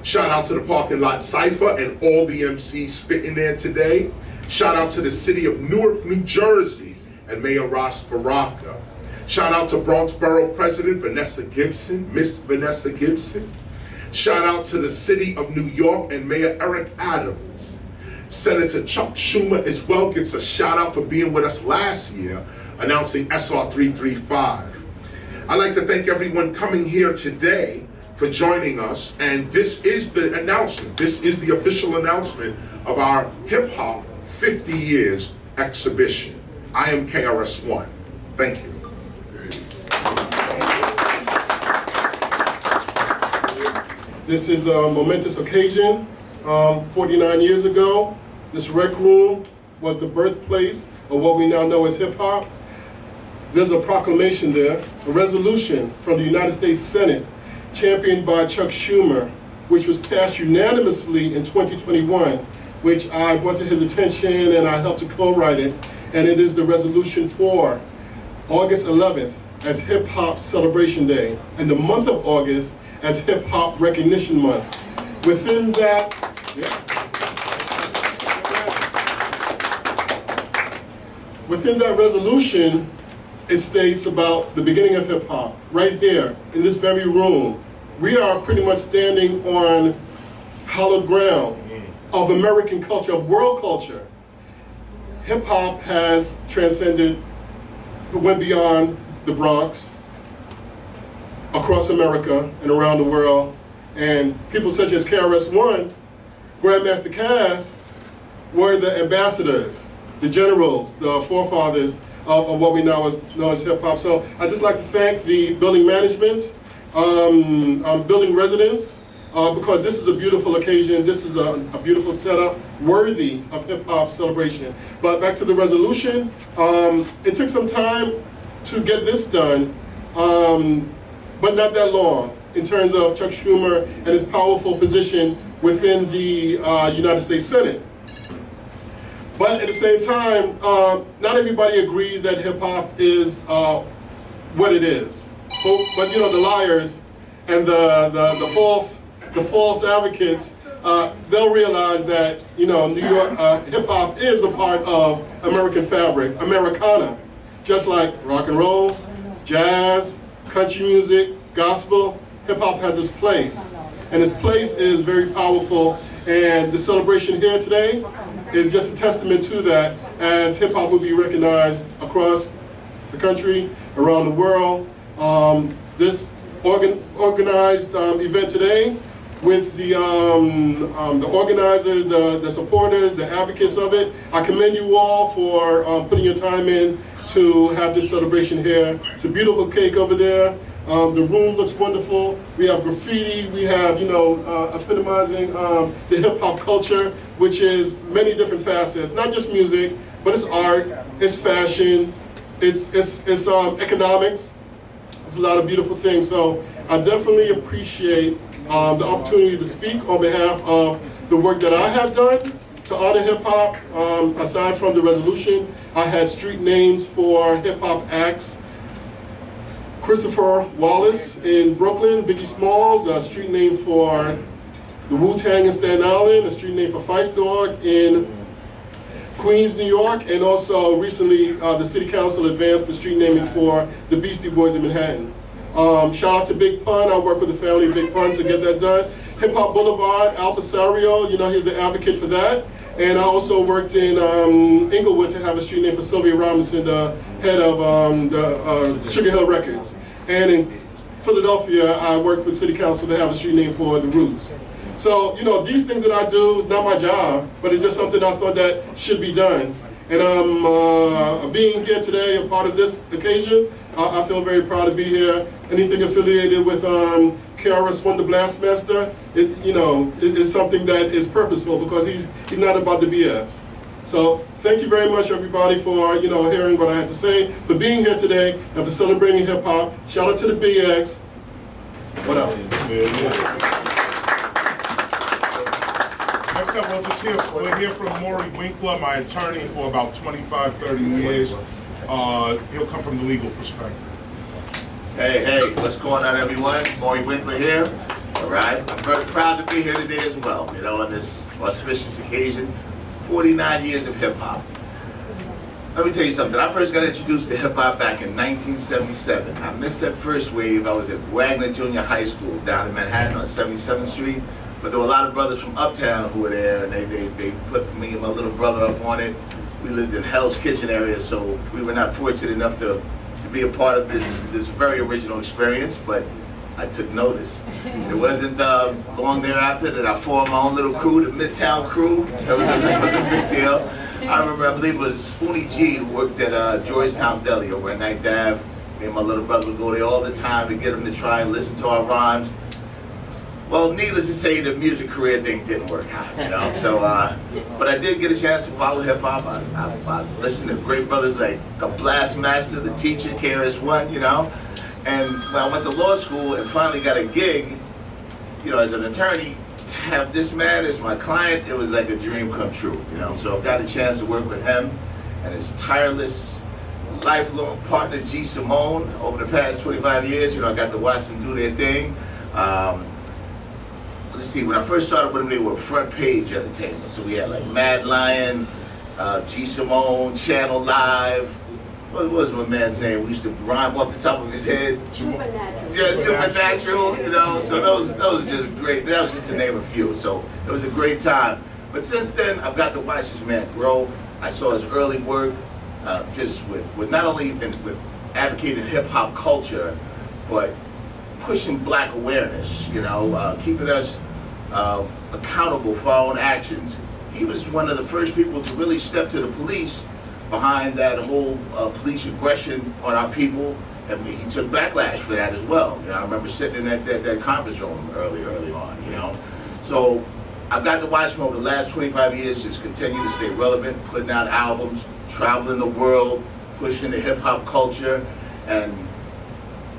Shout out to the Parking Lot Cypher and all the MCs spitting there today. Shout out to the city of Newark, New Jersey, and Mayor Ross Baraka. Shout out to Bronx Borough President Vanessa Gibson, Miss Vanessa Gibson. Shout out to the city of New York and Mayor Eric Adams. Senator Chuck Schumer as well gets a shout out for being with us last year, announcing SR 335. I'd like to thank everyone coming here today for joining us, and this is the announcement. This is the official announcement of our Hip Hop 50 Years exhibition. I am KRS-ONE. Thank you. This is a momentous occasion. 49 years ago, this rec room was the birthplace of what we now know as hip hop. There's a proclamation there, a resolution from the United States Senate, championed by Chuck Schumer, which was passed unanimously in 2021, which I brought to his attention and I helped to co-write it. And it is the resolution for August 11th as Hip Hop Celebration Day, and the month of August as Hip Hop Recognition Month. Within that, within that resolution, it states about the beginning of hip hop. Right here, in this very room, we are pretty much standing on hallowed ground of American culture, of world culture. Hip hop has transcended, went beyond the Bronx, across America and around the world, and people such as KRS-ONE, Grandmaster Caz, were the ambassadors, the generals, the forefathers of what we now know as hip hop. So I'd just like to thank the building management, building residents, because this is a beautiful occasion. This is a beautiful setup worthy of hip hop celebration. But back to the resolution, it took some time to get this done, but not that long in terms of Chuck Schumer and his powerful position within the United States Senate. But at the same time, not everybody agrees that hip hop is what it is. but you know, the liars and the false advocates, they'll realize that, you know, New York hip hop is a part of American fabric, Americana, just like rock and roll, jazz, country music, gospel. Hip hop has its place, and its place is very powerful. And the celebration here today is just a testament to that, as hip hop will be recognized across the country, around the world. This organized event today, with the organizers, the supporters, the advocates of it, I commend you all for putting your time in to have this celebration here. It's a beautiful cake over there. The room looks wonderful. We have graffiti. We have, you know, epitomizing the hip hop culture, which is many different facets, not just music, but it's art, it's fashion, it's economics. It's a lot of beautiful things. So I definitely appreciate the opportunity to speak on behalf of the work that I have done to honor hip hop. Aside from the resolution, I had street names for hip hop acts. Christopher Wallace in Brooklyn, Biggie Smalls, a street name for the Wu-Tang in Staten Island, a street name for Phife Dawg in Queens, New York, and also recently the City Council advanced the street naming for the Beastie Boys in Manhattan. Shout out to Big Pun. I work with the family of Big Pun to get that done. Hip Hop Boulevard, Al Pasario, you know, he's the advocate for that. And I also worked in Inglewood to have a street name for Sylvia Robinson, the head of the Sugar Hill Records. And in Philadelphia, I worked with City Council to have a street name for The Roots. So, you know, these things that I do is not my job, but it's just something I thought that should be done. And being here today, a part of this occasion, I feel very proud to be here. Anything affiliated with KRS-ONE, the Blastmaster, it's something that is purposeful, because he's not about the BS. So thank you very much, everybody, for hearing what I had to say, for being here today, and for celebrating hip hop. Shout out to the BX. What up? Next up, we'll hear from Maury Winkler, my attorney for about 25, 30 years. He'll come from the legal perspective. Hey, what's going on, everyone? Maury Winkler here. All right, I'm very proud to be here today as well, on this auspicious occasion, 49 years of hip hop. Let me tell you something. I first got introduced to hip hop back in 1977. I missed that first wave. I was at Wagner Junior High School down in Manhattan on 77th Street. But there were a lot of brothers from uptown who were there, and they put me and my little brother up on it. We lived in Hell's Kitchen area, so we were not fortunate enough to be a part of this very original experience, but I took notice. It wasn't long thereafter that I formed my own little crew, the Midtown Crew. That was a big deal. I believe it was Spoonie G who worked at Georgetown Deli over at 9th Ave. Me and my little brother would go there all the time to get him to try and listen to our rhymes. Well, needless to say, the music career thing didn't work out, So, but I did get a chance to follow hip hop. I listened to great brothers like the Blastmaster, the TEACHA, KRS-ONE, And when I went to law school and finally got a gig, as an attorney, to have this man as my client, it was like a dream come true, So I've got a chance to work with him and his tireless, lifelong partner, GSIMONE, over the past 25 years. I got to watch them do their thing. Let's see, when I first started with them, they were front page entertainment. So we had like Mad Lion, GSIMONE, Channel Live. What was my man's name? We used to rhyme off the top of his head. Supernatural. Yeah, Supernatural, So those are just great. That was just to name a few. So it was a great time. But since then, I've got to watch this man grow. I saw his early work, just with not only with advocating hip hop culture, but pushing black awareness, keeping us accountable for our own actions. He was one of the first people to really step to the police behind that whole police aggression on our people, and he took backlash for that as well. I remember sitting in that conference room early on, So I've got to watch him over the last 25 years just continue to stay relevant, putting out albums, traveling the world, pushing the hip hop culture, and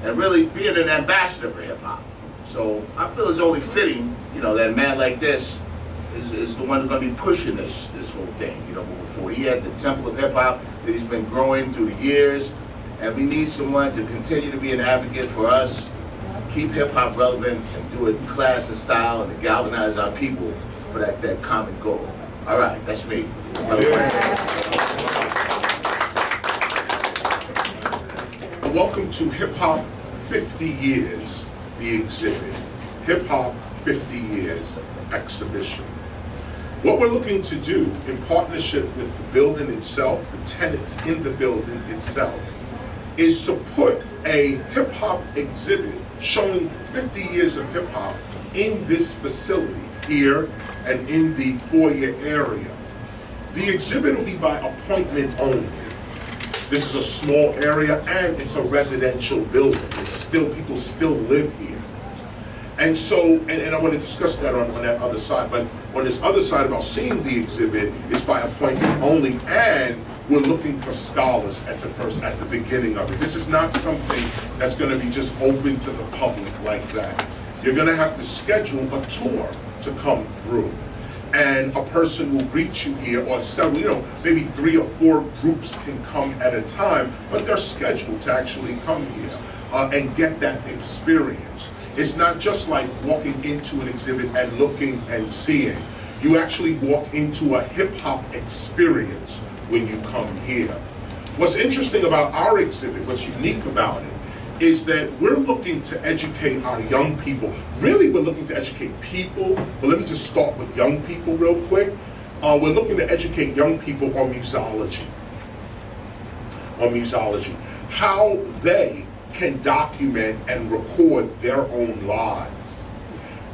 really being an ambassador for hip hop. So I feel it's only fitting, that a man like this is the one who's going to be pushing this whole thing, moving forward. He had the temple of hip hop that he's been growing through the years, and we need someone to continue to be an advocate for us, keep hip-hop relevant, and do it in class and style, and to galvanize our people for that common goal. All right, that's me. Welcome to Hip Hop 50 Years, the exhibit. Hip Hop 50 Years exhibition. What we're looking to do in partnership with the building itself, the tenants in the building itself, is to put a hip hop exhibit showing 50 years of hip hop in this facility here and in the foyer area. The exhibit will be by appointment only. This is a small area and it's a residential building. It's still, people still live here. And so, and I want to discuss that on that other side, but on this other side about seeing the exhibit is by appointment only, and we're looking for scholars at the beginning of it. This is not something that's going to be just open to the public like that. You're going to have to schedule a tour to come through. And a person will greet you here, or several, maybe 3 or 4 groups can come at a time, but they're scheduled to actually come here and get that experience. It's not just like walking into an exhibit and looking and seeing. You actually walk into a hip-hop experience when you come here. What's interesting about our exhibit, what's unique about it, is that we're looking to educate our young people. Really, we're looking to educate people, but let me just start with young people real quick. We're looking to educate young people on musology. How they can document and record their own lives.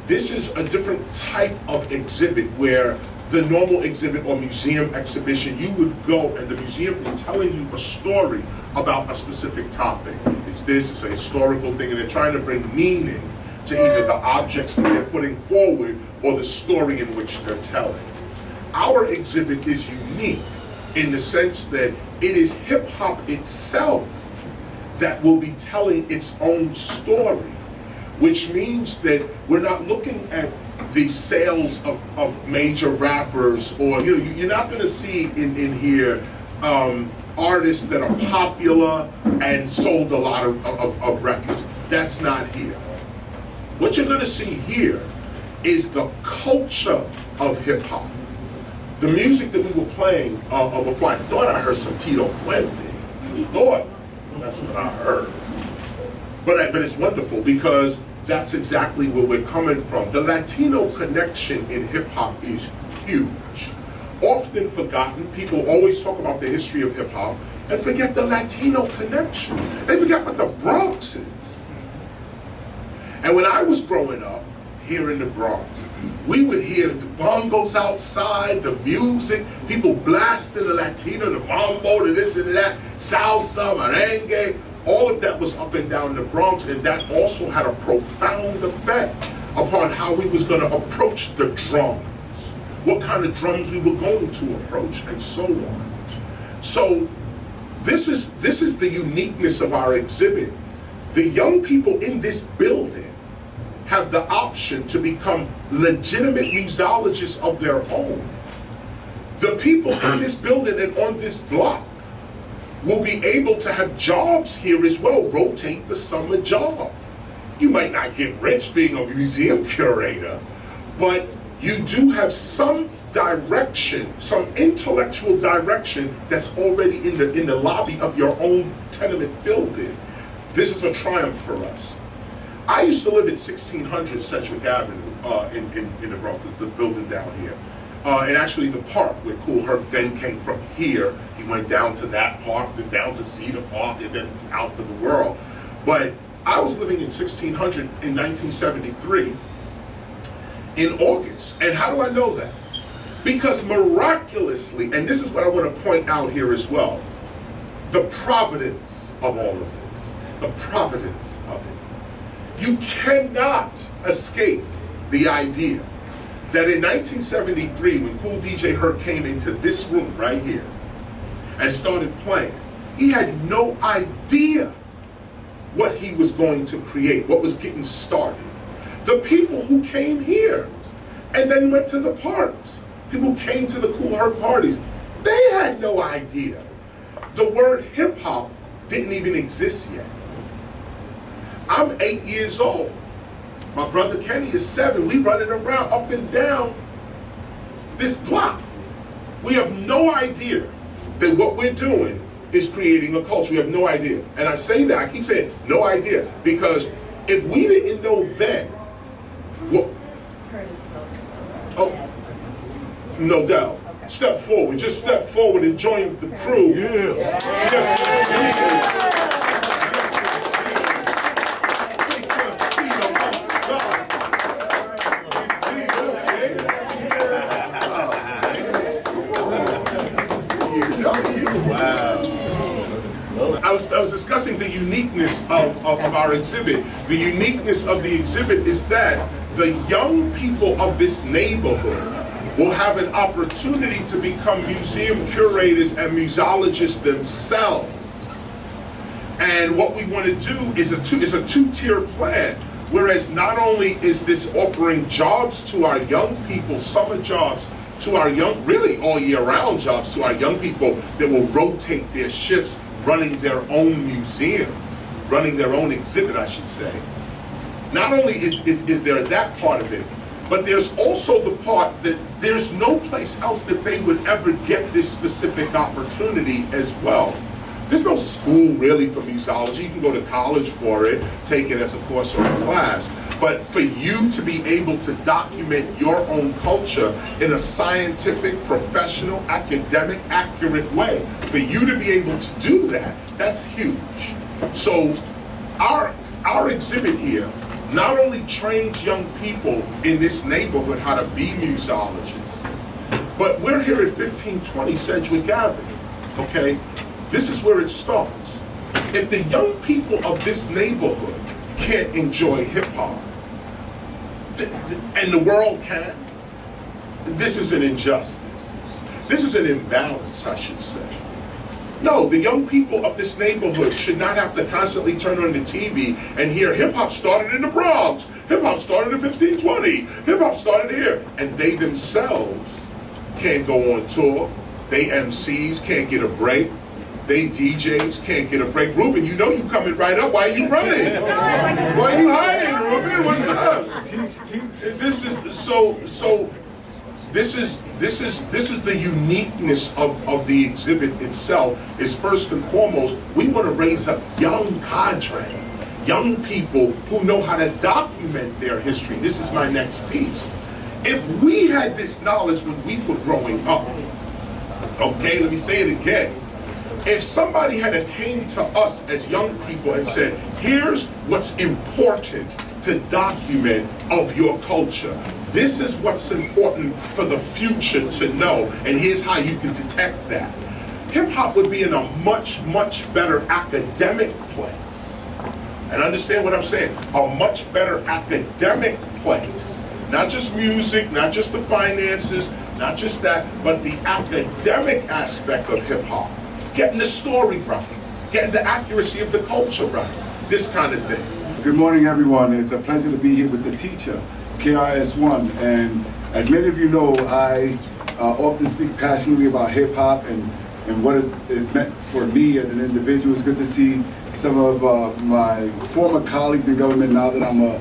This is a different type of exhibit where the normal exhibit or museum exhibition, you would go and the museum is telling you a story about a specific topic. It's a historical thing, and they're trying to bring meaning to either the objects that they're putting forward or the story in which they're telling. Our exhibit is unique in the sense that it is hip hop itself that will be telling its own story, which means that we're not looking at the sales of major rappers, or you're not going to see in here artists that are popular and sold a lot of records. That's not here. What you're going to see here is the culture of hip hop. The music that we were playing before, I thought I heard some Tito Puente. That's what I heard. But it's wonderful because that's exactly where we're coming from. The Latino connection in hip hop is huge. Often forgotten, people always talk about the history of hip hop and forget the Latino connection. They forget what the Bronx is. And when I was growing up here in the Bronx, we would hear the bongos outside, the music, people blasting the Latino, the mambo, the this and that, salsa, merengue. All of that was up and down the Bronx, and that also had a profound effect upon how we was going to approach the drums, what kind of drums we were going to approach, and so on. So this is the uniqueness of our exhibit. The young people in this building have the option to become legitimate musologists of their own. The people in this building and on this block will be able to have jobs here as well, rotate the summer job. You might not get rich being a museum curator, but you do have some direction, some intellectual direction that's already in the lobby of your own tenement building. This is a triumph for us. I used to live at 1600 Sedgwick Avenue in the Bronx, the building down here. And actually the park where Kool Herc then came from here. He went down to that park, then down to Cedar Park, and then out to the world. But I was living in 1600 in 1973 in August. And how do I know that? Because miraculously, and this is what I want to point out here as well, the providence of all of this, the providence of it. You cannot escape the idea that in 1973, when Kool DJ Herc came into this room right here and started playing, he had no idea what he was going to create, what was getting started. The people who came here and then went to the parks, people who came to the Kool Herc parties, they had no idea. The word hip hop didn't even exist yet. I'm 8 years old. My brother Kenny is 7. We running around up and down this block. We have no idea that what we're doing is creating a culture. We have no idea. And I say that, I keep saying no idea, because if we didn't know then, what? Oh, no doubt. Step forward, just step forward and join the crew. Yeah. I was discussing the uniqueness of our exhibit. The uniqueness of the exhibit is that the young people of this neighborhood will have an opportunity to become museum curators and museologists themselves. And what we want to do is a two-tier plan. Whereas not only is this offering jobs to our young people, summer jobs to our young, really all year round jobs to our young people that will rotate their shifts running their own museum, running their own exhibit, I should say. Not only is there that part of it, but there's also the part that there's no place else that they would ever get this specific opportunity as well. There's no school really for museology. You can go to college for it, take it as a course or a class. But for you to be able to document your own culture in a scientific, professional, academic, accurate way, for you to be able to do that, that's huge. So our exhibit here not only trains young people in this neighborhood how to be museologists, but we're here at 1520 Sedgwick Avenue, okay? This is where it starts. If the young people of this neighborhood can't enjoy hip hop, and the world can, this is an injustice. This is an imbalance, I should say. No, the young people of this neighborhood should not have to constantly turn on the TV and hear hip hop started in the Bronx, hip hop started in 1520, hip hop started here, and they themselves can't go on tour. They MCs can't get a break. They DJs can't get a break. Ruben, you know you coming right up. Why are you running? Why are you hiding, Ruben? What's up? This is the uniqueness of the exhibit itself. Is first and foremost, we want to raise up young cadre, young people who know how to document their history. This is my next piece. If we had this knowledge when we were growing up, okay, let me say it again. If somebody had came to us as young people and said, here's what's important to document of your culture. This is what's important for the future to know, and here's how you can detect that. Hip-hop would be in a much, much better academic place. And understand what I'm saying, a much better academic place. Not just music, not just the finances, not just that, but the academic aspect of hip-hop. Getting the story right, getting the accuracy of the culture right, this kind of thing. Good morning, everyone. It's a pleasure to be here with the teacher, KRS-ONE. And as many of you know, I often speak passionately about hip-hop and what is meant for me as an individual. It's good to see some of my former colleagues in government now that I'm a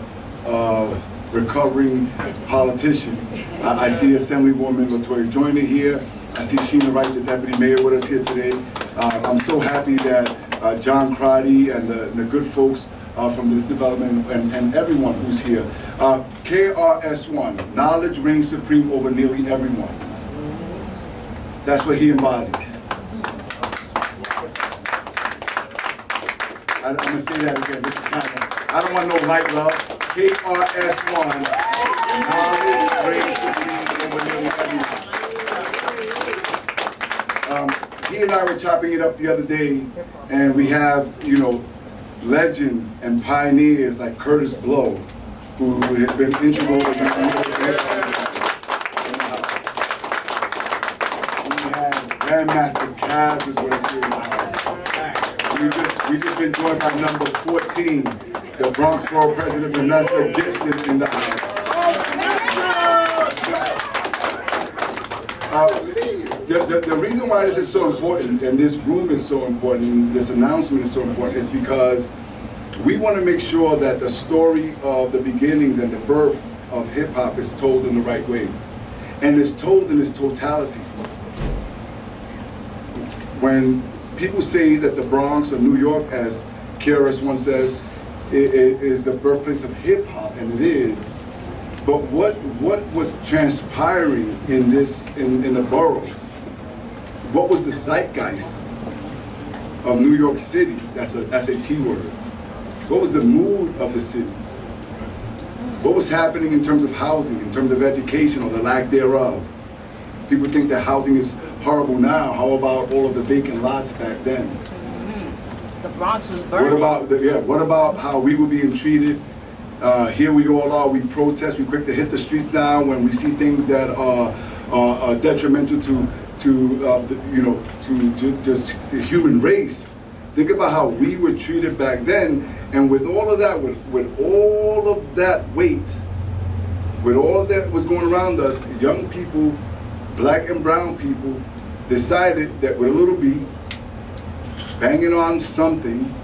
recovering politician. I see Assemblywoman Latoya Joyner here. I see Sheena Wright, the Deputy Mayor, with us here today. I'm so happy that John Crotty and the good folks from this development and everyone who's here. KRS-ONE, knowledge reigns supreme over nearly everyone. That's what he embodies. I'm going to say that again. This is kind of, I don't want no light love. KRS-ONE, knowledge reigns supreme over nearly everyone. He and I were chopping it up the other day, and we have, you know, legends and pioneers like Curtis Blow, who has been integral in this We have Grandmaster Kaz is with us here in the house. We just been joined by number 14, the Bronx Borough President Vanessa Gibson in the house. the reason why this is so important, and this room is so important, and this announcement is so important, is because we want to make sure that the story of the beginnings and the birth of hip-hop is told in the right way. And it's told in its totality. When people say that the Bronx or New York, as KRS-ONE says, it is the birthplace of hip-hop, and it is. But what was transpiring in the borough? What was the zeitgeist of New York City? That's a T word. What was the mood of the city? What was happening in terms of housing, in terms of education, or the lack thereof? People think that housing is horrible now. How about all of the vacant lots back then? The Bronx was burning. What about how we were being treated? Here we all are. We protest. We quick to hit the streets now when we see things that are detrimental to just the human race. Think about how we were treated back then, and with all of that, with all of that weight, with all of that was going around us, young people, black and brown people, decided that with a little beat, banging on something,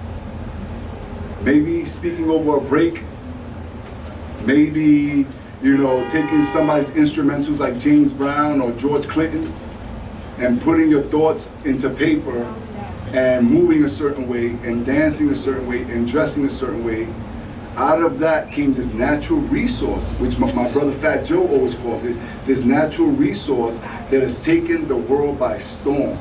maybe speaking over a break, maybe, taking somebody's instrumentals like James Brown or George Clinton and putting your thoughts into paper and moving a certain way and dancing a certain way and dressing a certain way. Out of that came this natural resource, which my brother Fat Joe always calls it, this natural resource that has taken the world by storm.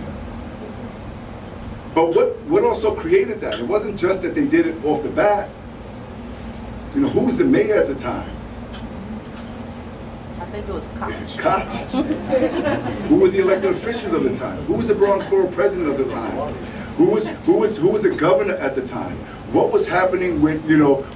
But what also created that? It wasn't just that they did it off the bat. Who was the mayor at the time? I think it was Koch. Koch. Who were the elected officials of the time? Who was the Bronx Borough president of the time? Who was the governor at the time? What was happening with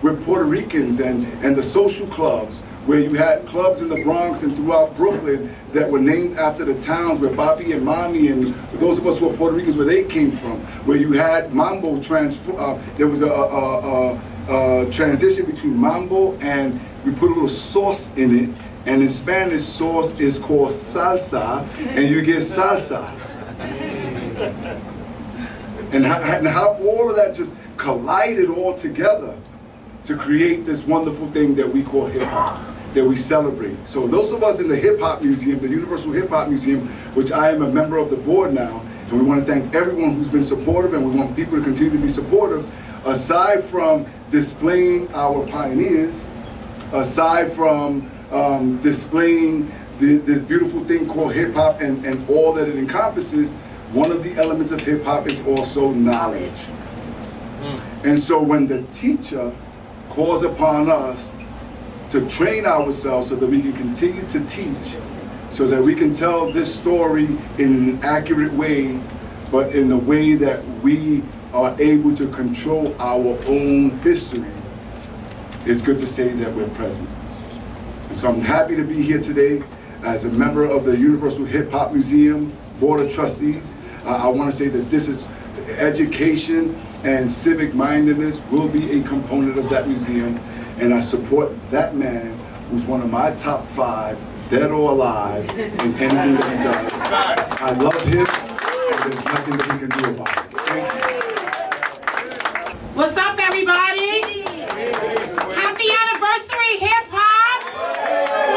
with Puerto Ricans and the social clubs, where you had clubs in the Bronx and throughout Brooklyn that were named after the towns where Papi and Mami and those of us who are Puerto Ricans, where they came from, where you had Mambo there was a transition between Mambo and we put a little sauce in it, and in Spanish sauce is called salsa, and you get salsa. And how all of that just collided all together to create this wonderful thing that we call hip-hop, that we celebrate. So those of us in the Hip-Hop Museum, the Universal Hip-Hop Museum, which I am a member of the board now, and we want to thank everyone who's been supportive, and we want people to continue to be supportive, aside from displaying our pioneers, aside from displaying this beautiful thing called hip-hop and all that it encompasses, one of the elements of hip-hop is also knowledge. And so when the teacher calls upon us to train ourselves so that we can continue to teach, so that we can tell this story in an accurate way, but in the way that we are able to control our own history, it's good to say that we're present. And so I'm happy to be here today as a member of the Universal Hip Hop Museum Board of Trustees. I want to say that this is education and civic mindedness will be a component of that museum, and I support that man who's one of my top 5, dead or alive, in anything that he does. I love him, and there's nothing that he can do about it. Thank you. What's up, everybody? Happy anniversary, hip hop!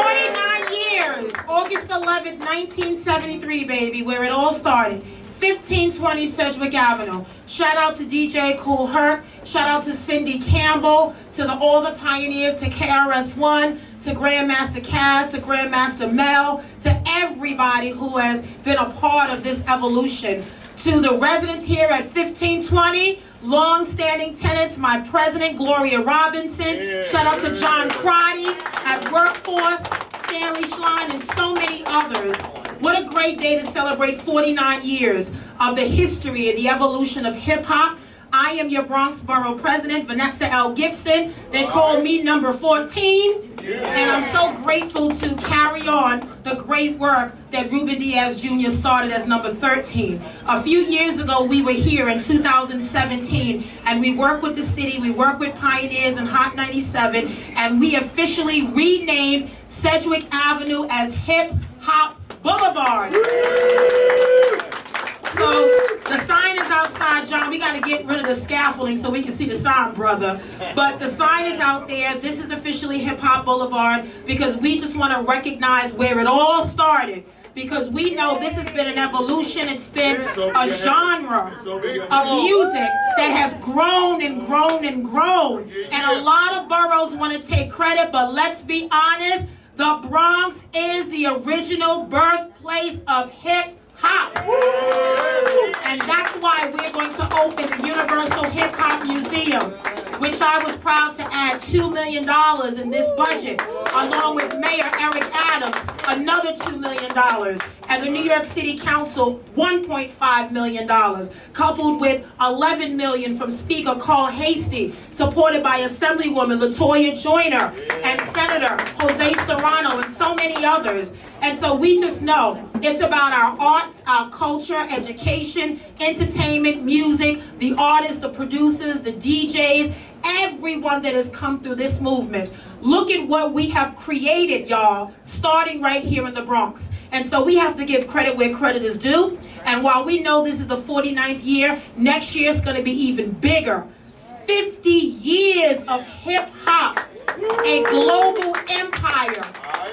49 years, August 11th, 1973, baby, where it all started. 1520 Sedgwick Avenue. Shout out to DJ Kool Herc. Shout out to Cindy Campbell, to all the pioneers, to KRS-ONE, to Grandmaster Kaz, to Grandmaster Mel, to everybody who has been a part of this evolution. To the residents here at 1520, long-standing tenants, my president, Gloria Robinson. Shout out to John Crotty at Workforce, Stanley Schlein, and so many others. What a great day to celebrate 49 years of the history and the evolution of hip-hop. I am your Bronx Borough President, Vanessa L. Gibson. They call me number 14. And I'm so grateful to carry on the great work that Ruben Diaz Jr. started as number 13. A few years ago, we were here in 2017, and we worked with the city, we worked with Pioneers and Hot 97, and we officially renamed Sedgwick Avenue as Hip Hop Boulevard. So the sign is outside, John. We got to get rid of the scaffolding so we can see the sign, brother. But the sign is out there. This is officially Hip Hop Boulevard because we just want to recognize where it all started. Because we know this has been an evolution. It's been a genre of music that has grown and grown and grown. And a lot of boroughs want to take credit, but let's be honest, the Bronx is the original birthplace of hip hop. And that's why we're going to open the Universal Hip Hop Museum, which I was proud to add $2 million in this budget, along with Mayor Eric Adams, another $2 million, and the New York City Council, $1.5 million, coupled with $11 million from Speaker Carl Hastie, supported by Assemblywoman LaToya Joyner and Senator Jose Serrano and so many others. And so we just know it's about our arts, our culture, education, entertainment, music, the artists, the producers, the DJs, everyone that has come through this movement. Look at what we have created, y'all, starting right here in the Bronx. And so we have to give credit where credit is due. And while we know this is the 49th year, next year is going to be even bigger. 50 years of hip hop, a global empire,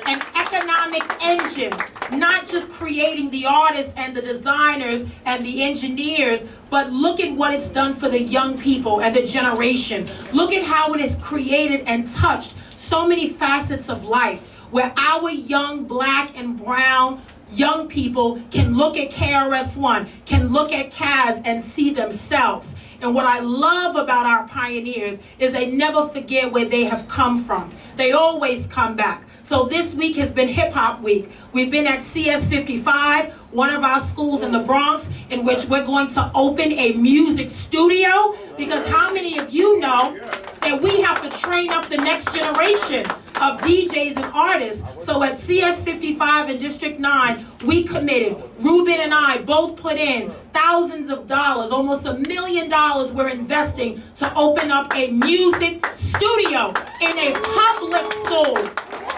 an economic engine, not just creating the artists and the designers and the engineers, but look at what it's done for the young people and the generation. Look at how it has created and touched so many facets of life, where our young black and brown young people can look at KRS-ONE, can look at Kaz and see themselves. And what I love about our pioneers is they never forget where they have come from. They always come back. So this week has been Hip Hop Week. We've been at CS 55, one of our schools in the Bronx, in which we're going to open a music studio. Because how many of you know that we have to train up the next generation of DJs and artists? So at CS 55 and District 9, we committed. Ruben and I both put in thousands of dollars, almost $1 million we're investing to open up a music studio in a public school.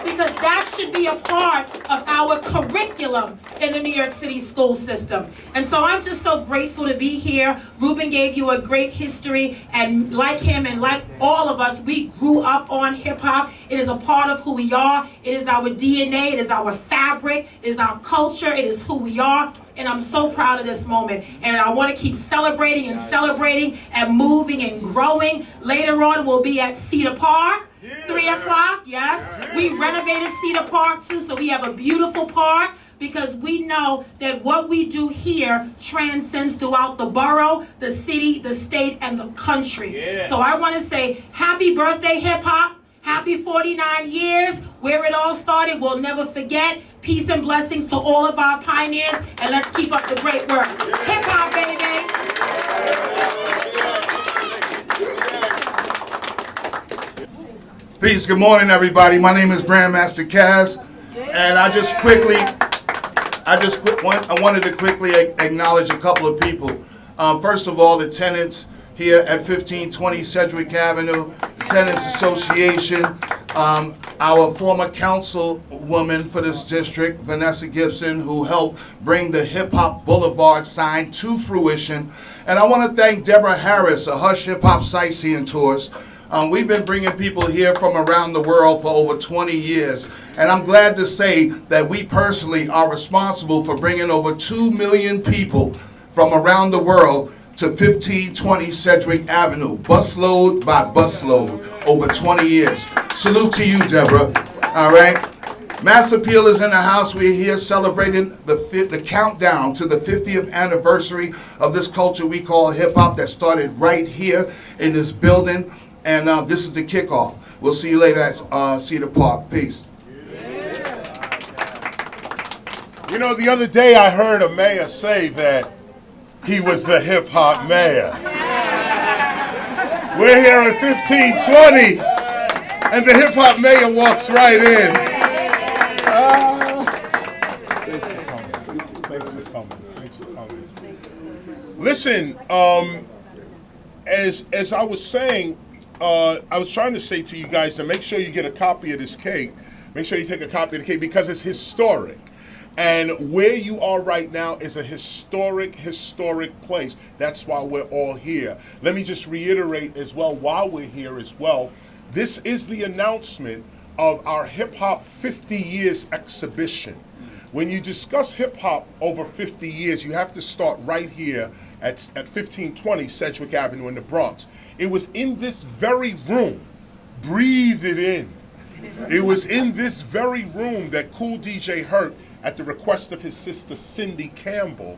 Because that should be a part of our curriculum in the New York City school system. And so I'm just so grateful to be here. Ruben gave you a great history, and like him and like all of us, we grew up on hip hop. It is a part of who we are. It is our DNA. It is our fabric. It is our culture. It is who we are. And I'm so proud of this moment. And I want to keep celebrating and moving and growing. Later on, we'll be at Cedar Park. 3 o'clock, yes. We renovated Cedar Park too, so we have a beautiful park, because we know that what we do here transcends throughout the borough, the city, the state, and the country. Yeah. So I want to say happy birthday, hip hop. Happy 49 years, where it all started. We'll never forget. Peace and blessings to all of our pioneers, and let's keep up the great work. Hip hop, baby. Peace. Good morning, everybody. My name is Grandmaster Kaz, and I wanted to quickly acknowledge a couple of people. First of all, the tenants here at 1520 Sedgwick Avenue, the Tenants Association, our former councilwoman for this district, Vanessa Gibson, who helped bring the Hip Hop Boulevard sign to fruition. And I want to thank Deborah Harris of Hush Hip Hop Sightseeing Tours. We've been bringing people here from around the world for over 20 years. And I'm glad to say that we personally are responsible for bringing over 2 million people from around the world to 1520 Sedgwick Avenue, busload by busload, over 20 years. Salute to you, Deborah. All right. Mass Appeal is in the house. We're here celebrating the countdown to the 50th anniversary of this culture we call hip-hop that started right here in this building. And this is the kickoff. We'll see you later at Cedar Park. Peace. You know, the other day I heard a mayor say that he was the hip-hop mayor. We're here at 1520, and the hip-hop mayor walks right in. Thanks for coming. Listen, as I was saying, I was trying to say to you guys to make sure you get a copy of this cake. Make sure you take a copy of the cake because it's historic. And where you are right now is a historic place. That's why we're all here. Let me just reiterate as well, while we're here as well, this is the announcement of our Hip Hop 50 Years exhibition. When you discuss hip hop over 50 years, you have to start right here at 1520 Sedgwick Avenue in the Bronx. It was in this very room, breathe it in. It was in this very room that Cool DJ Herc, at the request of his sister Cindy Campbell,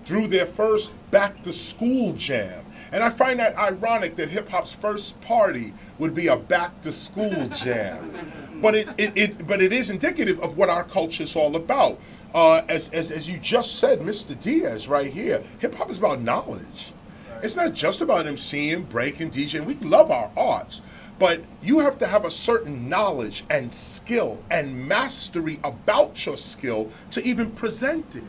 threw their first back to school jam. And I find that ironic that hip hop's first party would be a back to school jam. But it is indicative of what our culture is all about. As you just said, Mr. Diaz right here, hip hop is about knowledge. It's not just about MCing, breaking, DJing. We love our arts. But you have to have a certain knowledge and skill and mastery about your skill to even present it.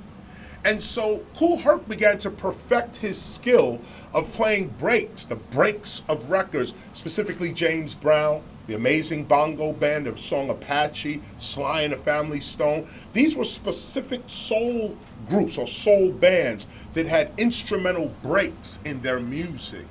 And so Kool Herc began to perfect his skill of playing breaks, the breaks of records, specifically James Brown, the Amazing Bongo Band, the song Apache, Sly and the Family Stone. These were specific soul groups or soul bands that had instrumental breaks in their music.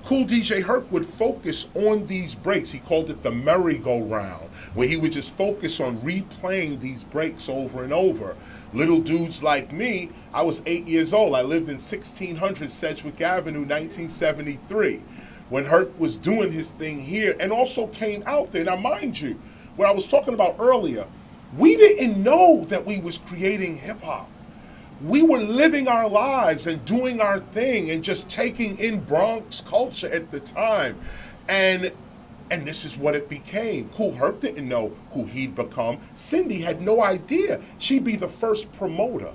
Cool DJ Herc would focus on these breaks. He called it the merry-go-round, where he would just focus on replaying these breaks over and over. Little dudes like me, I was 8 years old. I lived in 1600 Sedgwick Avenue, 1973, when Herc was doing his thing here and also came out there. Now, mind you, what I was talking about earlier, we didn't know that we was creating hip-hop. We were living our lives and doing our thing and just taking in Bronx culture at the time. And this is what it became. Kool Herc didn't know who he'd become. Cindy had no idea she'd be the first promoter.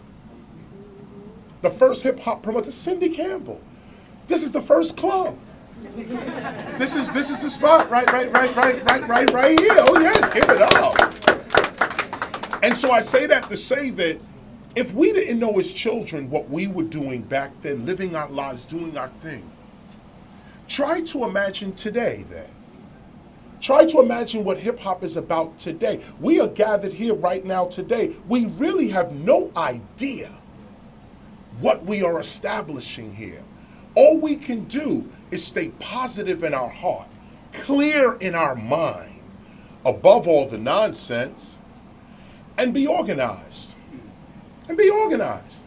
The first hip hop promoter, Cindy Campbell. This is the first club. This is the spot right here. Oh yes, give it up. And so I say that to say that if we didn't know as children what we were doing back then, living our lives, doing our thing, try to imagine today then. Try to imagine what hip hop is about today. We are gathered here right now today. We really have no idea what we are establishing here. All we can do is stay positive in our heart, clear in our mind, above all the nonsense, and be organized. And be organized.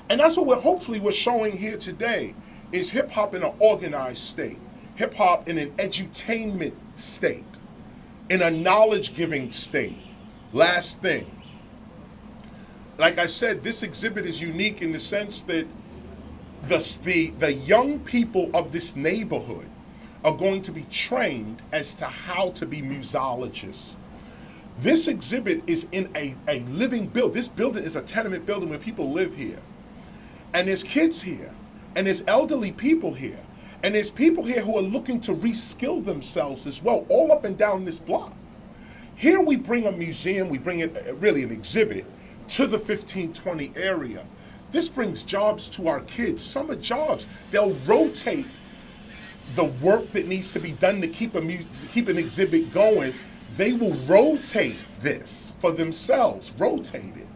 And that's what hopefully we're showing here today is hip hop in an organized state, hip hop in an edutainment state, in a knowledge giving state. Last thing, like I said, this exhibit is unique in the sense that the young people of this neighborhood are going to be trained as to how to be musologists. This exhibit is in a living building. This building is a tenement building where people live here. And there's kids here. And there's elderly people here. And there's people here who are looking to reskill themselves as well, all up and down this block. Here we bring a museum, we bring really an exhibit to the 1520 area. This brings jobs to our kids, summer jobs. They'll rotate the work that needs to be done to keep an exhibit going. They will rotate this for themselves, rotate it.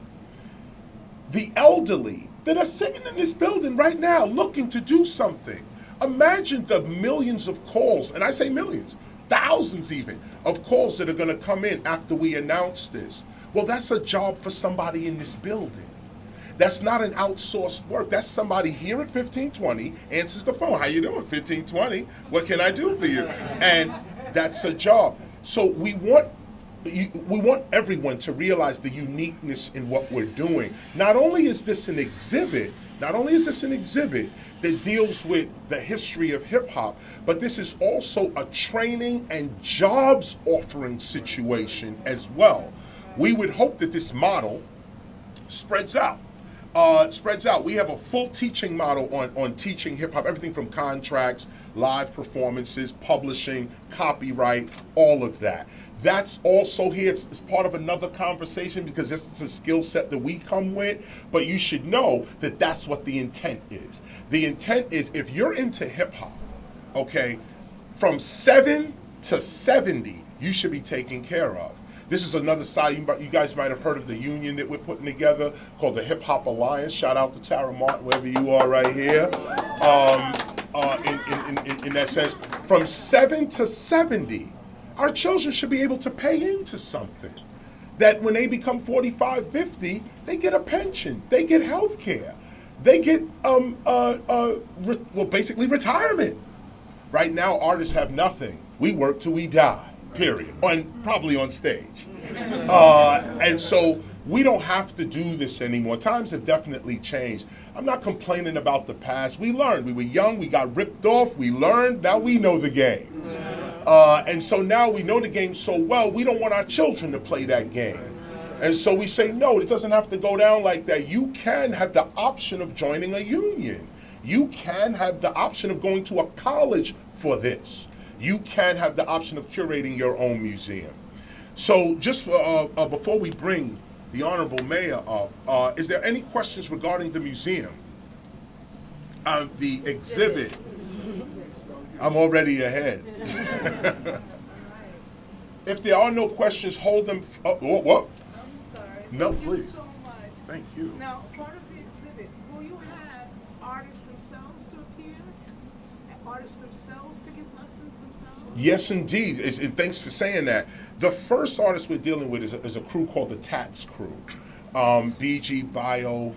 The elderly that are sitting in this building right now looking to do something. Imagine the millions of calls, and I say millions, thousands even, of calls that are gonna come in after we announce this. Well, that's a job for somebody in this building. That's not an outsourced work. That's somebody here at 1520 answers the phone. How you doing, 1520? What can I do for you? And that's a job. So we want everyone to realize the uniqueness in what we're doing. Not only is this an exhibit that deals with the history of hip hop, but this is also a training and jobs offering situation as well. We would hope that this model spreads out. We have a full teaching model on teaching hip hop, everything from contracts, live performances, publishing, copyright, all of that. That's also here. It's part of another conversation because this is a skill set that we come with, but you should know that that's what the intent is. The intent is if you're into hip hop, okay, from 7 to 70, you should be taken care of. This is another side. You guys might have heard of the union that we're putting together called the Hip Hop Alliance. Shout out to Tara Martin, wherever you are right here. In that sense, from 7 to 70, our children should be able to pay into something. That when they become 45, 50, they get a pension, they get health care, they get, basically retirement. Right now, artists have nothing. We work till we die, period, probably on stage. And so we don't have to do this anymore. Times have definitely changed. I'm not complaining about the past. We learned. We were young. We got ripped off. We learned. Now we know the game. And so now we know the game so well, we don't want our children to play that game. And so we say, no, it doesn't have to go down like that. You can have the option of joining a union. You can have the option of going to a college for this. You can have the option of curating your own museum. So just before we bring the Honorable Mayor up, is there any questions regarding the museum? The exhibit. I'm already ahead. If there are no questions, hold them. What? No, please. So much. Thank you. Now, part of the exhibit, will you have artists themselves to appear? And artists themselves to give lessons themselves? Yes, indeed. And thanks for saying that. The first artist we're dealing with is a crew called the Tats Crew. BG, Bio,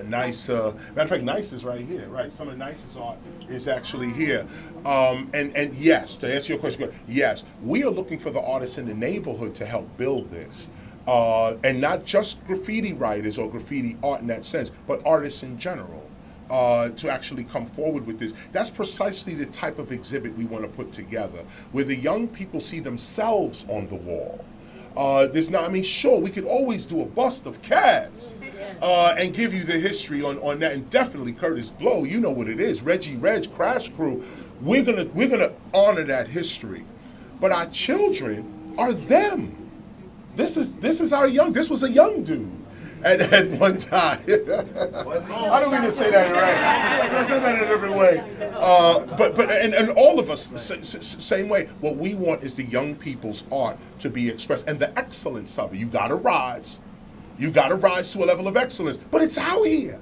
NISA. Matter of fact, NISA's right here, right? Some of NISA's art is actually here. And yes, to answer your question, yes, we are looking for the artists in the neighborhood to help build this. And not just graffiti writers or graffiti art in that sense, but artists in general. To actually come forward with this. That's precisely the type of exhibit we want to put together, where the young people see themselves on the wall. Sure, we could always do a bust of Kaz and give you the history on that, and definitely Curtis Blow, you know what it is, Reggie Reg, Crash Crew. We're gonna honor that history, but our children are them. This was a young dude. At one time. I don't mean to say that right. I say that in every way. And all of us, same way. What we want is the young people's art to be expressed and the excellence of it. You gotta rise. You gotta rise to a level of excellence. But it's out here.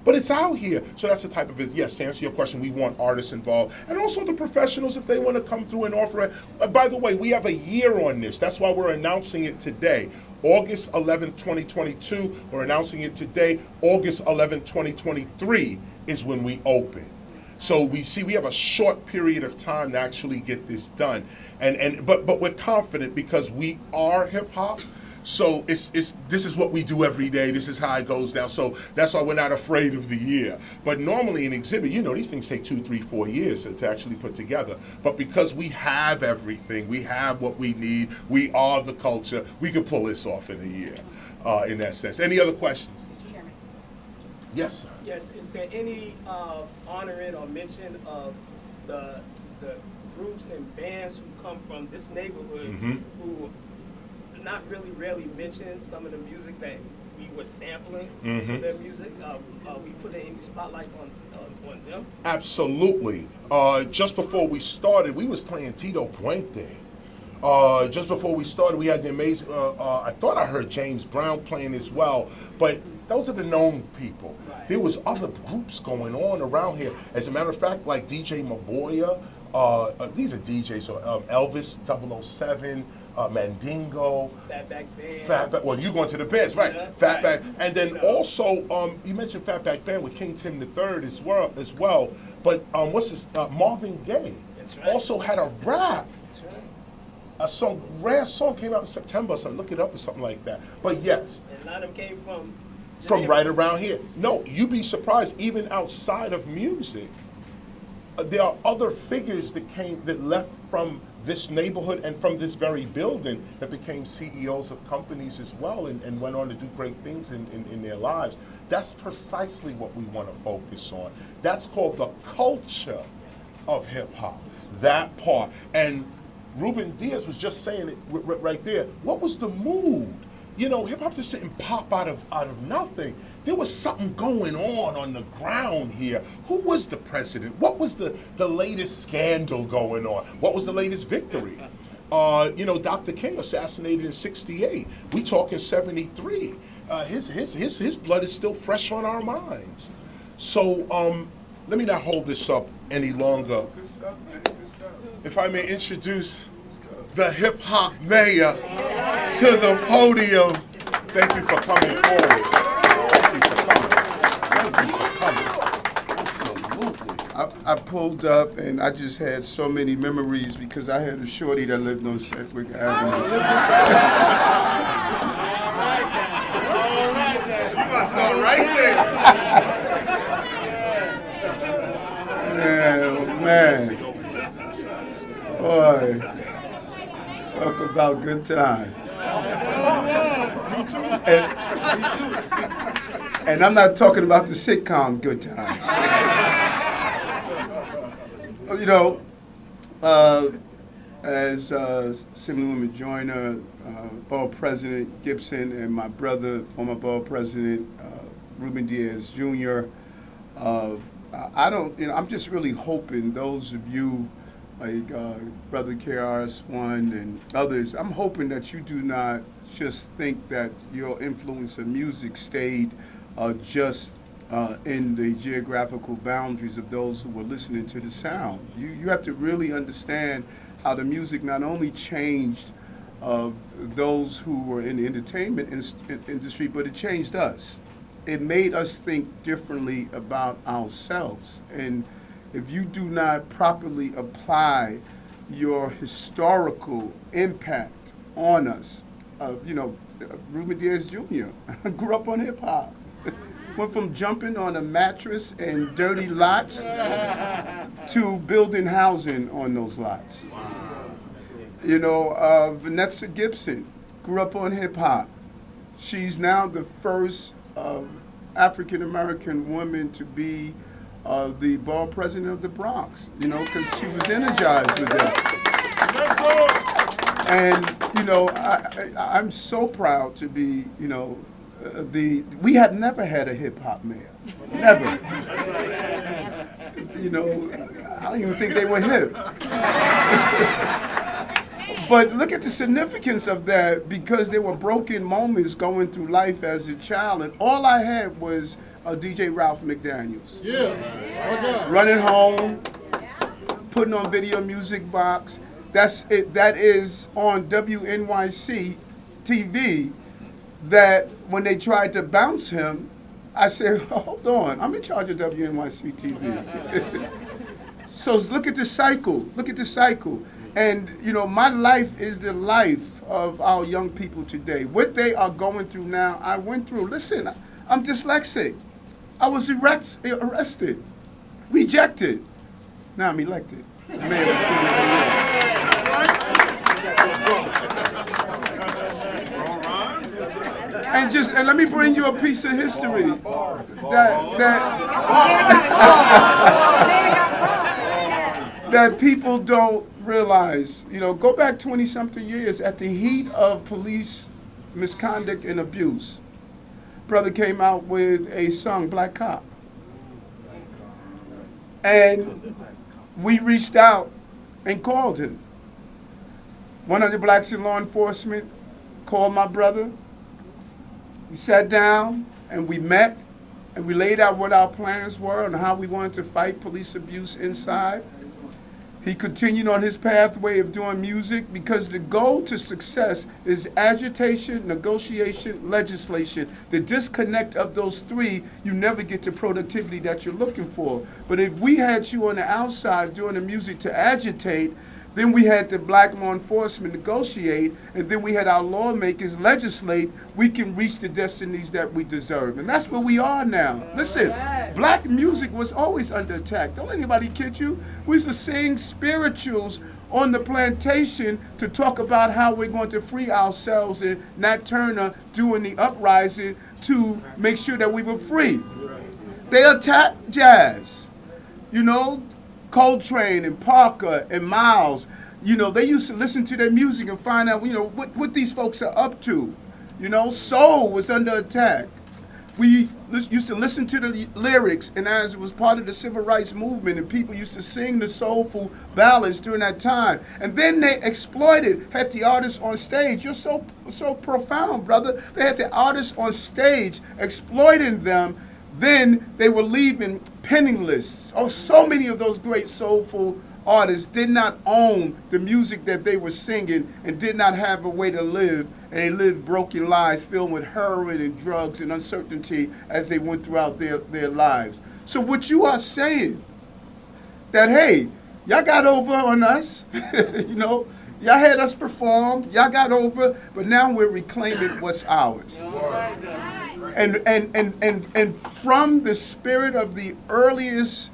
So that's the type of business. Yes, to answer your question, we want artists involved. And also the professionals, if they want to come through and offer it. By the way, we have a year on this. That's why we're announcing it today. August 11th, 2022. We're announcing it today. August 11th, 2023 is when we open. So we have a short period of time to actually get this done. But we're confident because we are hip hop. So this is what we do every day. This is how it goes down. So that's why we're not afraid of the year. But normally an exhibit, these things take 2, 3, 4 years to actually put together. But because we have everything, we have what we need, we are the culture, we can pull this off in a year, in that sense. Any other questions? Mr. Chairman. Yes, sir. Yes, is there any honoring or mention of the groups and bands who come from this neighborhood who not really rarely mention some of the music that we were sampling for their music? We put any spotlight on them? Absolutely. Just before we started, we was playing Tito Puente. Just before we started, we had the amazing, I thought I heard James Brown playing as well, but those are the known people. Right. There was other groups going on around here. As a matter of fact, like DJ Maboya, these are DJs, so Elvis 007, Mandingo, well, you going to the best, right? Yeah, Fatback, and then also you mentioned Fatback Band with King Tim III as well. But what's this? Marvin Gaye also had a rap. A rare song came out in September, so look it up or something like that. But yes, and a lot of them came from right around here. No, you'd be surprised. Even outside of music, there are other figures that left from this neighborhood and from this very building that became CEOs of companies as well and went on to do great things in their lives. That's precisely what we want to focus on. That's called the culture of hip hop, that part. And Ruben Diaz was just saying it right there. What was the mood? Hip hop just didn't pop out of nothing. There was something going on the ground here. Who was the president? What was the latest scandal going on? What was the latest victory? You know, Dr. King assassinated in '68. We talking '73. His blood is still fresh on our minds. So let me not hold this up any longer. If I may introduce the hip hop mayor to the podium. Thank you for coming forward. Thank you for coming. Absolutely. I pulled up and I just had so many memories because I had a shorty that lived on Sedgwick Avenue. You gonna start right there. Man. Boy, talk about good times. And I'm not talking about the sitcom Good Times. You know, as Assemblywoman Joyner, Borough President Gibson, and my brother, former Borough President Ruben Diaz Jr., I'm just really hoping those of you like Brother KRS-ONE and others, I'm hoping that you do not just think that your influence of music stayed just in the geographical boundaries of those who were listening to the sound. You have to really understand how the music not only changed those who were in the entertainment industry, but it changed us. It made us think differently about ourselves. And if you do not properly apply your historical impact on us, you know, Ruben Diaz Jr. grew up on hip hop. Went from jumping on a mattress in dirty lots to building housing on those lots. You know, Vanessa Gibson grew up on hip hop. She's now the first African American woman to be the borough president of the Bronx, you know, because she was energized with that. And, you know, I'm so proud to be, you know, we have never had a hip hop mayor. Never. You know, I don't even think they were hip. But look at the significance of that, because there were broken moments going through life as a child, and all I had was DJ Ralph McDaniels. Yeah. Running home, putting on Video Music Box. That's it. That is on WNYC TV. That when they tried to bounce him, I said, hold on, I'm in charge of WNYC TV. So look at the cycle. Look at the cycle. And, you know, my life is the life of our young people today. What they are going through now, I went through. Listen, I'm dyslexic. I was arrested, rejected. Now I'm elected. Man, and let me bring you a piece of history that people don't realize. You know, go back 20-something years at the heat of police misconduct and abuse. Brother came out with a song, Black Cop. And we reached out and called him. One of the blacks in law enforcement called my brother. We sat down and we met and we laid out what our plans were and how we wanted to fight police abuse inside. He continued on his pathway of doing music because the goal to success is agitation, negotiation, legislation. The disconnect of those three, you never get the productivity that you're looking for. But if we had you on the outside doing the music to agitate, then we had the black law enforcement negotiate, and then we had our lawmakers legislate, we can reach the destinies that we deserve. And that's where we are now. Listen, black music was always under attack. Don't let anybody kid you. We used to sing spirituals on the plantation to talk about how we're going to free ourselves, and Nat Turner doing the uprising to make sure that we were free. They attacked jazz, you know, Coltrane and Parker and Miles. You know, they used to listen to their music and find out, you know, what these folks are up to. You know, soul was under attack. we used to listen to the lyrics, and as it was part of the civil rights movement, and people used to sing the soulful ballads during that time. And then they had the artists on stage. You're so profound, brother. They had the artists on stage exploiting them. Then they were leaving penniless. Oh, so many of those great soulful artists did not own the music that they were singing and did not have a way to live. And they lived broken lives filled with heroin and drugs and uncertainty as they went throughout their lives. So what you are saying, that, hey, y'all got over on us, you know, y'all had us perform, y'all got over, but now we're reclaiming what's ours. And from the spirit of the earliest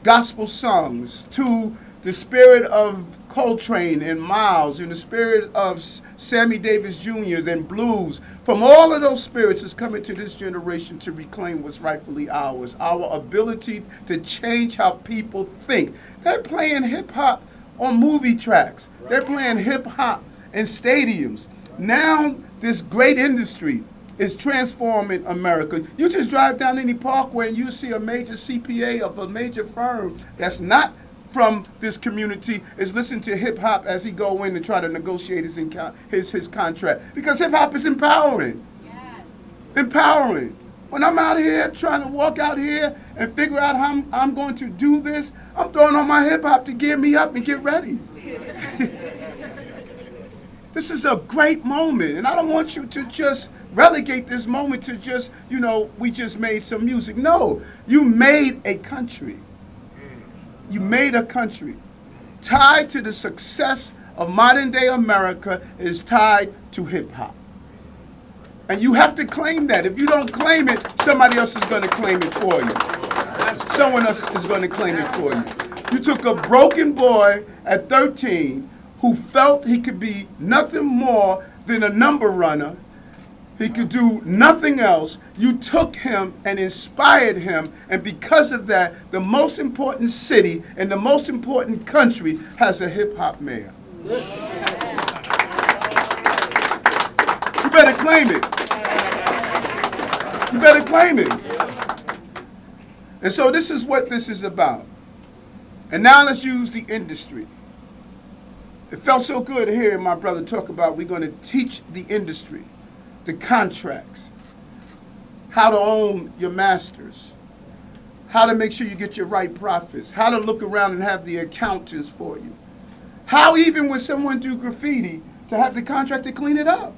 gospel songs to the spirit of Coltrane and Miles and the spirit of Sammy Davis Jr. and blues, from all of those spirits is coming to this generation to reclaim what's rightfully ours, our ability to change how people think. They're playing hip-hop on movie tracks. They're playing hip-hop in stadiums. Now this great industry is transforming America. You just drive down any parkway and you see a major CPA of a major firm that's not from this community is listening to hip-hop as he go in and try to negotiate his contract. Because hip-hop is empowering. Yes. Empowering. When I'm out here trying to walk out here and figure out how I'm going to do this, I'm throwing on my hip-hop to gear me up and get ready. This is a great moment, and I don't want you to just relegate this moment to just, you know, we just made some music. No, you made a country. You made a country. Tied to the success of modern day America is tied to hip hop. And you have to claim that. If you don't claim it, somebody else is going to claim it for you. Someone else is going to claim it for you. You took a broken boy at 13 who felt he could be nothing more than a number runner. He could do nothing else. You took him and inspired him, and because of that, the most important city and the most important country has a hip-hop mayor. You better claim it. You better claim it. And so this is what this is about. And now let's use the industry. It felt so good to hear my brother talk about we're going to teach the industry, the contracts, how to own your masters, how to make sure you get your right profits, how to look around and have the accountants for you, how even when someone do graffiti to have the contract to clean it up.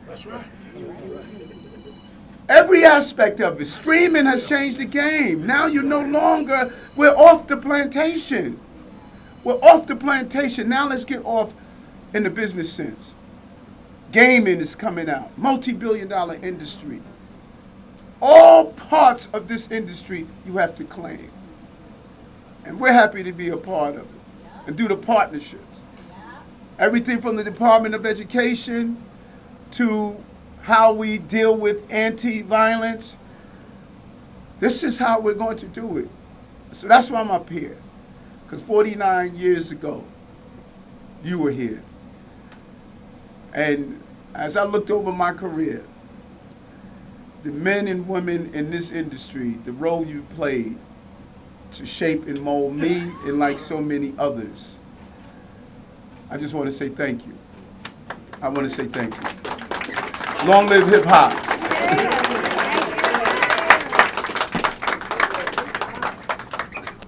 That's right. Every aspect of it. Streaming has changed the game. Now you're no longer, we're off the plantation. We're off the plantation. Now let's get off in the business sense. Gaming is coming out. Multi-billion-dollar industry. All parts of this industry you have to claim. And we're happy to be a part of it and do the partnerships. Everything from the Department of Education to how we deal with anti-violence. This is how we're going to do it. So that's why I'm up here. Because 49 years ago, you were here. And as I looked over my career, the men and women in this industry, the role you've played to shape and mold me and like so many others, I just want to say thank you. I want to say thank you. Long live hip hop.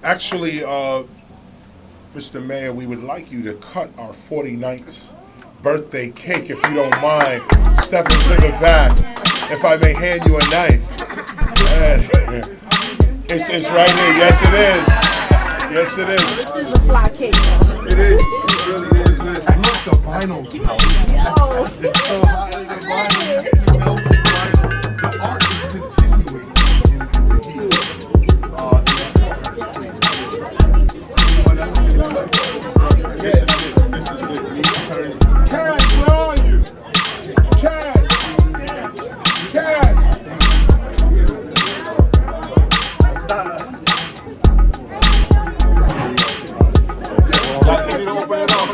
Actually, Mr. Mayor, we would like you to cut our 49th birthday cake, if you don't mind. Step into the back, if I may hand you a knife. It's right here. Yes, it is. Yes, it is. This is a fly cake. It is. It really is. Look, the vinyl smell. It's so hot in the vinyl. It melts the vinyl. The art is continuing. This is it. Cash, where are you? Cash. Cash. We need to open it up.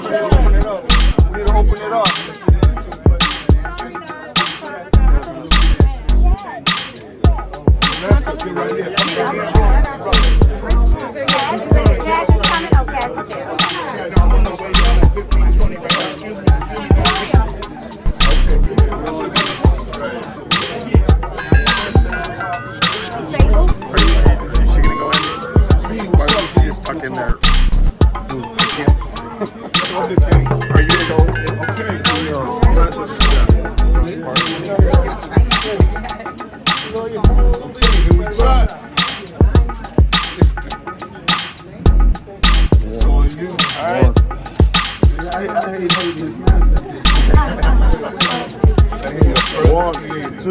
We need to open it up. Yeah.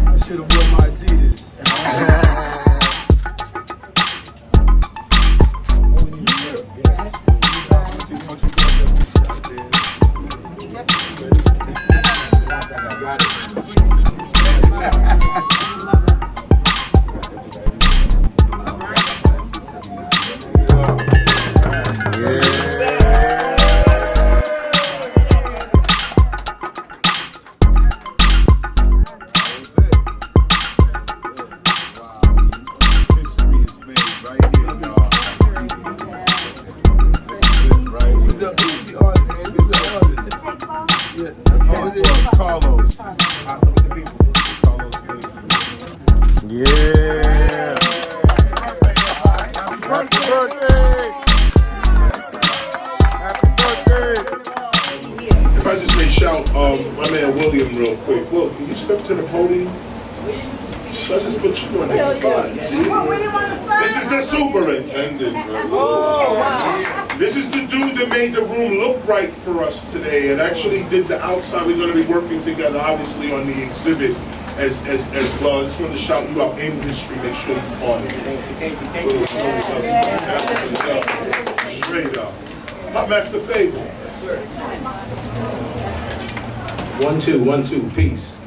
I should have worn my Adidas. If I just may shout, my man William real quick. Will, can you step to the podium? I just put you on the spot. This is the superintendent, bro. Oh, wow. This is the dude that made the room look right for us today and actually did the outside. We're going to be working together, obviously, on the exhibit as well. I just want to shout you out in history. Make sure you call it. Straight up. Hot Master Fable. 1 2 1 2 peace.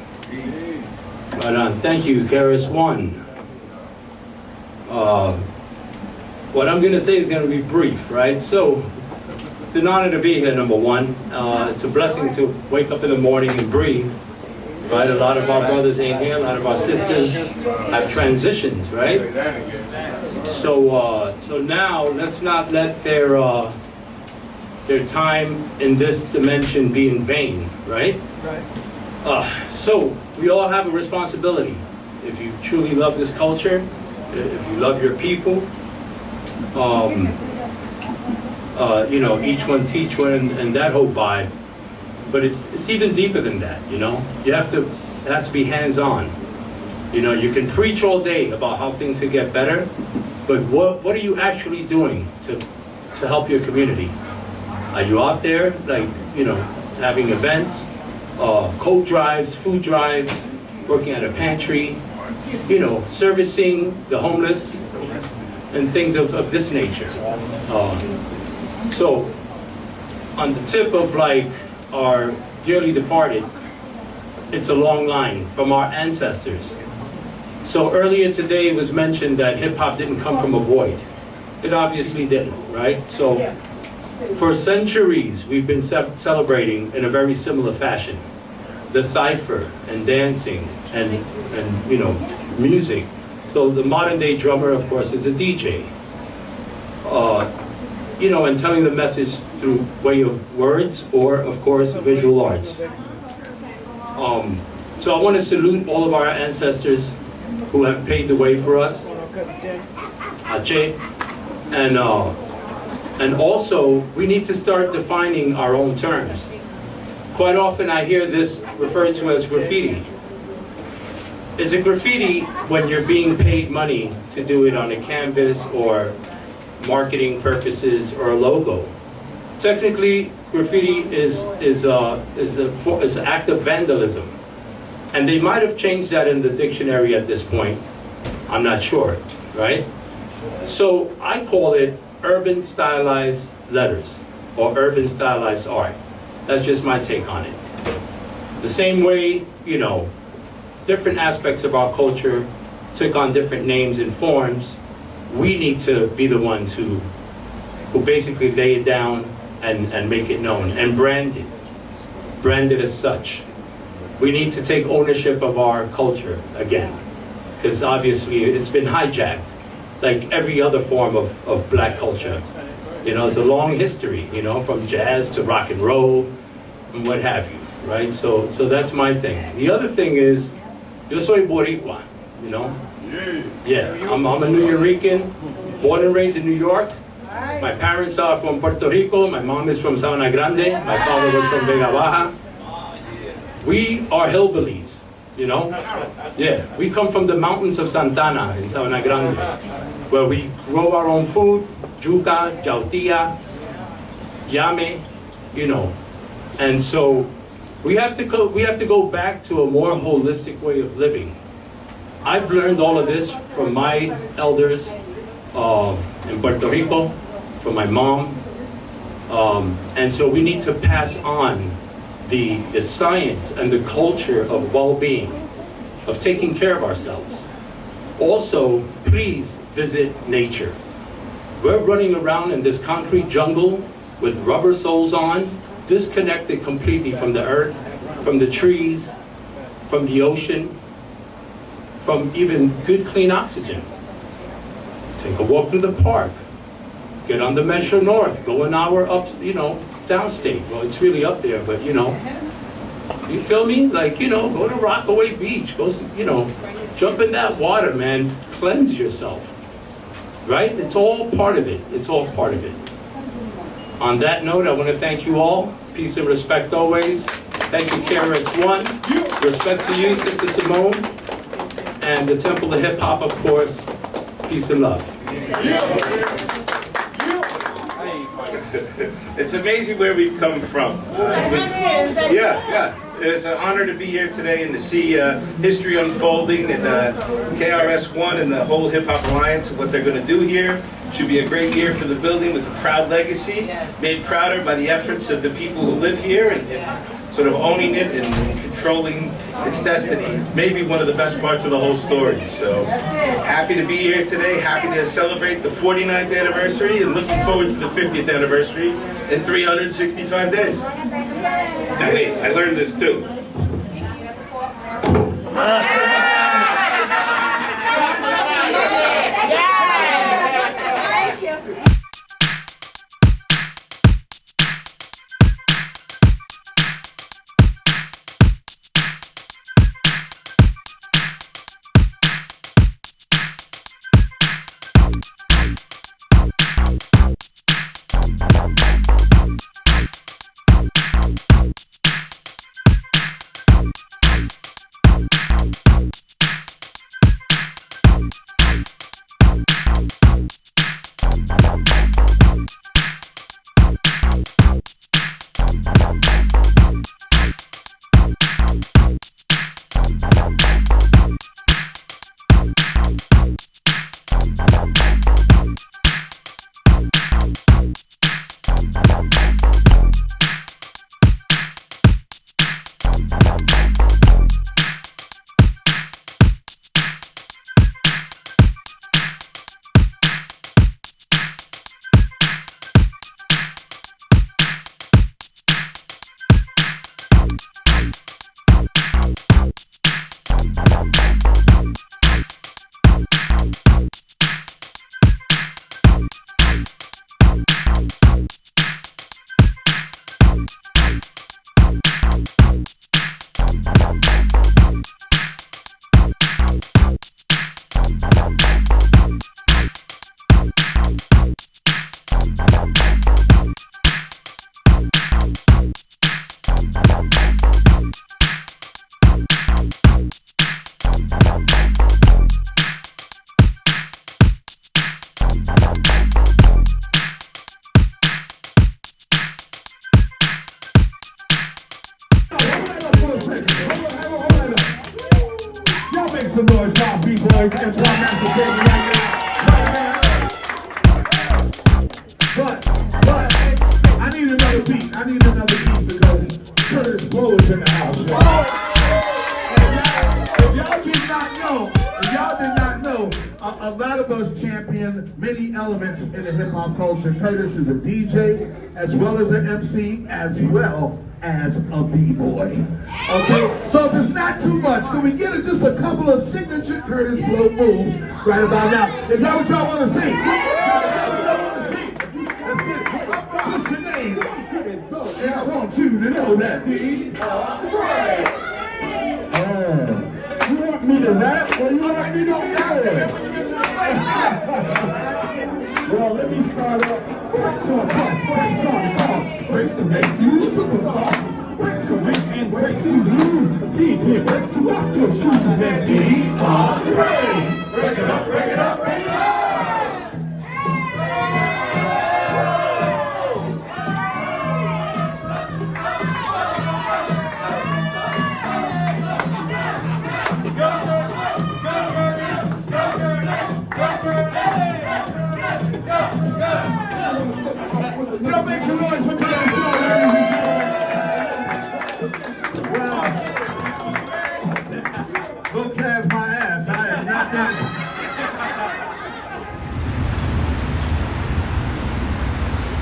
Right on. Thank you, KRS-ONE. What I'm going to say is going to be brief, right? So, it's an honor to be here, number one. It's a blessing to wake up in the morning and breathe, right? A lot of our brothers ain't here, a lot of our sisters have transitioned, right? So now, let's not let their time in this dimension be in vain, right? So we all have a responsibility. If you truly love this culture, if you love your people, you know, each one teach one and that whole vibe. But it's even deeper than that, you know? It has to be hands-on. You know, you can preach all day about how things could get better, but what are you actually doing to help your community? Are you out there, like, you know, having events, coat drives, food drives, working at a pantry, you know, servicing the homeless, and things of this nature. So, on the tip of, like, our dearly departed, it's a long line from our ancestors. So earlier today it was mentioned that hip-hop didn't come from a void. It obviously didn't, right? So, for centuries, we've been celebrating in a very similar fashion. The cipher and dancing and you know, music. So the modern day drummer, of course, is a DJ. You know, and telling the message through way of words or, of course, visual arts. So I want to salute all of our ancestors who have paved the way for us. Ache. And also, we need to start defining our own terms. Quite often I hear this referred to as graffiti. Is it graffiti when you're being paid money to do it on a canvas or marketing purposes or a logo? Technically, graffiti is an act of vandalism. And they might have changed that in the dictionary at this point. I'm not sure, right? So I call it urban stylized letters or urban stylized art. That's just my take on it. The same way, you know, different aspects of our culture took on different names and forms, we need to be the ones who basically lay it down and make it known and brand it as such. We need to take ownership of our culture again, because obviously it's been hijacked like every other form of black culture. You know, it's a long history, you know, from jazz to rock and roll and what have you, right? So that's my thing. The other thing is, yo soy Boricua, you know? Yeah, I'm a New Yorican, born and raised in New York. My parents are from Puerto Rico. My mom is from Sabana Grande. My father was from Vega Baja. We are hillbillies. You know? Yeah, we come from the mountains of Santana in Sabana Grande, where we grow our own food, yuca, yautía, llame, you know. And so we have to go back to a more holistic way of living. I've learned all of this from my elders in Puerto Rico, from my mom, and so we need to pass on the science and the culture of well-being, of taking care of ourselves. Also, please visit nature. We're running around in this concrete jungle with rubber soles on, disconnected completely from the earth, from the trees, from the ocean, from even good clean oxygen. Take a walk through the park, get on the Metro North, go an hour up, you know, downstate. Well, it's really up there, but you know, you feel me? Like, you know, go to Rockaway Beach, go, you know, jump in that water, man, cleanse yourself, right? It's all part of it. It's all part of it. On that note, I want to thank you all. Peace and respect always. Thank you, KRS-ONE. Respect to you, Sister Simone. And the Temple of Hip Hop, of course. Peace and love. It's amazing where we've come from. It's an honor to be here today and to see history unfolding and KRS-ONE and the whole Hip Hop Alliance and what they're going to do here. Should be a great year for the building with a proud legacy, made prouder by the efforts of the people who live here and sort of owning it and controlling its destiny. Maybe one of the best parts of the whole story. So happy to be here today, happy to celebrate the 49th anniversary and looking forward to the 50th anniversary in 365 days. Now wait, I learned this too. some noise, my B-boys and Grandmaster Baby right now. But, I need another beat. I need another beat because Curtis Blow is in the house. If y'all did not know, a lot of us champion many elements in the hip-hop culture. Curtis is a DJ, as well as an MC, as well as a B-boy. Okay, so if it's not too much, can we get just a couple of signature Curtis Blow moves right about now? Is that what y'all want to see? Is that what y'all want to see? Let's get it. What's your name? And I want you to know that. You want me to rap or you want me to rap? Well, let me start up. Break some breaks to make you a superstar. Break some breaks and breaks and blues. DJ breaks you off your shoes and these are the rain. Break it up, break it up, break it up. Yo, make some noise for today's show, ladies and gentlemen. Wow. Go cast my ass. I am not dancing.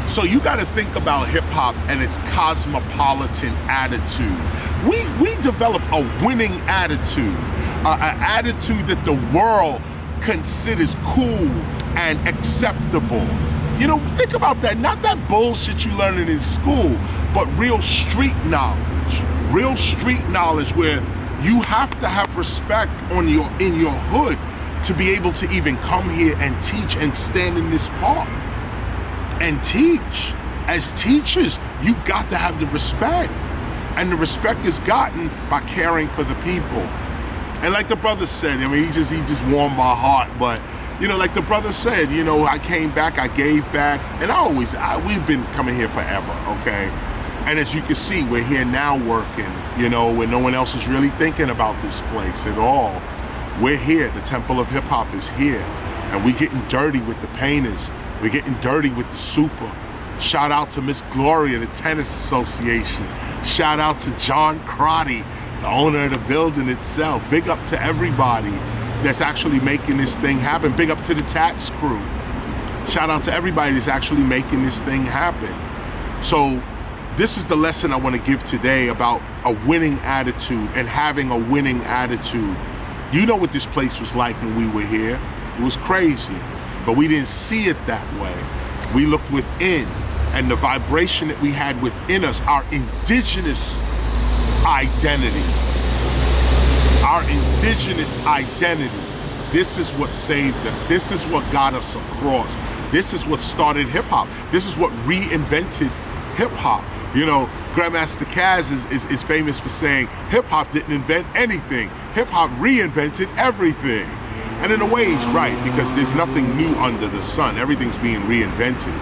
So you got to think about hip hop and its cosmopolitan attitude. We developed a winning attitude, an attitude that the world considers cool and acceptable. You know, think about that. Not that bullshit you learning in school, but real street knowledge. Real street knowledge where you have to have respect in your hood to be able to even come here and teach and stand in this park and teach. As teachers, you got to have the respect. And the respect is gotten by caring for the people. And like the brother said, I mean, he just warmed my heart, but you know, like the brother said, you know, I came back, I gave back, and we've been coming here forever, okay? And as you can see, we're here now working, you know, when no one else is really thinking about this place at all. We're here, the Temple of Hip Hop is here, and we're getting dirty with the painters. We're getting dirty with the super. Shout out to Miss Gloria, the Tennis Association. Shout out to John Crotty, the owner of the building itself. Big up to everybody that's actually making this thing happen. Big up to the Tats Crew. Shout out to everybody that's actually making this thing happen. So this is the lesson I want to give today about a winning attitude and having a winning attitude. You know what this place was like when we were here. It was crazy, but we didn't see it that way. We looked within, and the vibration that we had within us, our indigenous identity. Our indigenous identity. This is what saved us. This is what got us across. This is what started hip hop. This is what reinvented hip hop. You know, Grandmaster Caz is famous for saying hip hop didn't invent anything. Hip hop reinvented everything. And in a way he's right, because there's nothing new under the sun. Everything's being reinvented.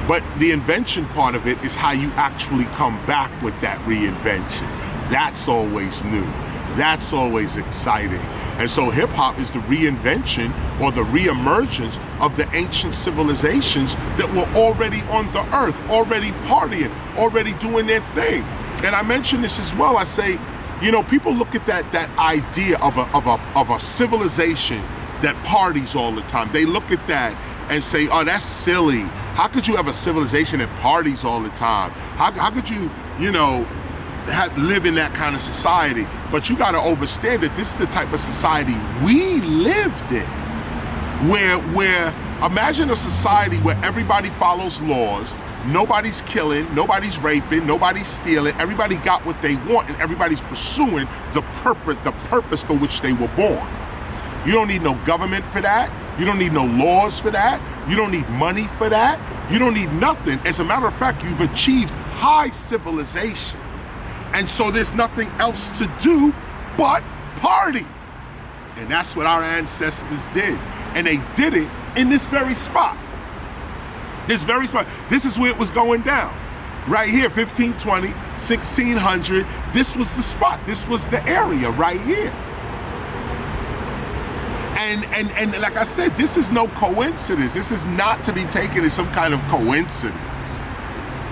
But the invention part of it is how you actually come back with that reinvention. That's always new. That's always exciting. And so hip hop is the reinvention or the reemergence of the ancient civilizations that were already on the earth, already partying, already doing their thing. And I mentioned this as well. I say, you know, people look at that idea of a civilization that parties all the time. They look at that and say, oh, that's silly. How could you have a civilization that parties all the time? How could you, you know, live in that kind of society? But you got to understand that this is the type of society we lived in, where imagine a society where everybody follows laws, nobody's killing, nobody's raping, nobody's stealing, everybody got what they want, and everybody's pursuing the purpose for which they were born. You don't need no government for that. You don't need no laws for that. You don't need money for that. You don't need nothing. As a matter of fact, you've achieved high civilization. And so there's nothing else to do but party. And that's what our ancestors did. And they did it in this very spot. This very spot. This is where it was going down. Right here, 1520, 1600. This was the spot. This was the area right here. And like I said, this is no coincidence. This is not to be taken as some kind of coincidence.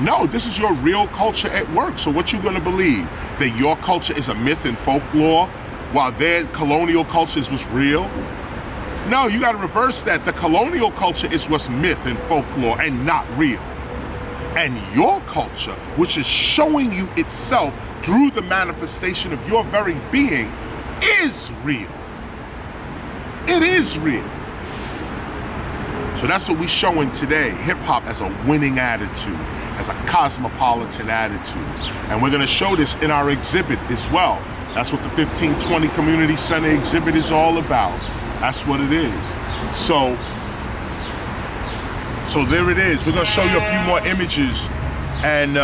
No, this is your real culture at work. So what you gonna believe? That your culture is a myth and folklore while their colonial cultures was real? No, you gotta reverse that. The colonial culture is what's myth and folklore and not real. And your culture, which is showing you itself through the manifestation of your very being, is real. It is real. So that's what we're showing today. Hip hop as a winning attitude, as a cosmopolitan attitude. And we're gonna show this in our exhibit as well. That's what the 1520 Community Center exhibit is all about. That's what it is. So there it is. We're gonna show you a few more images and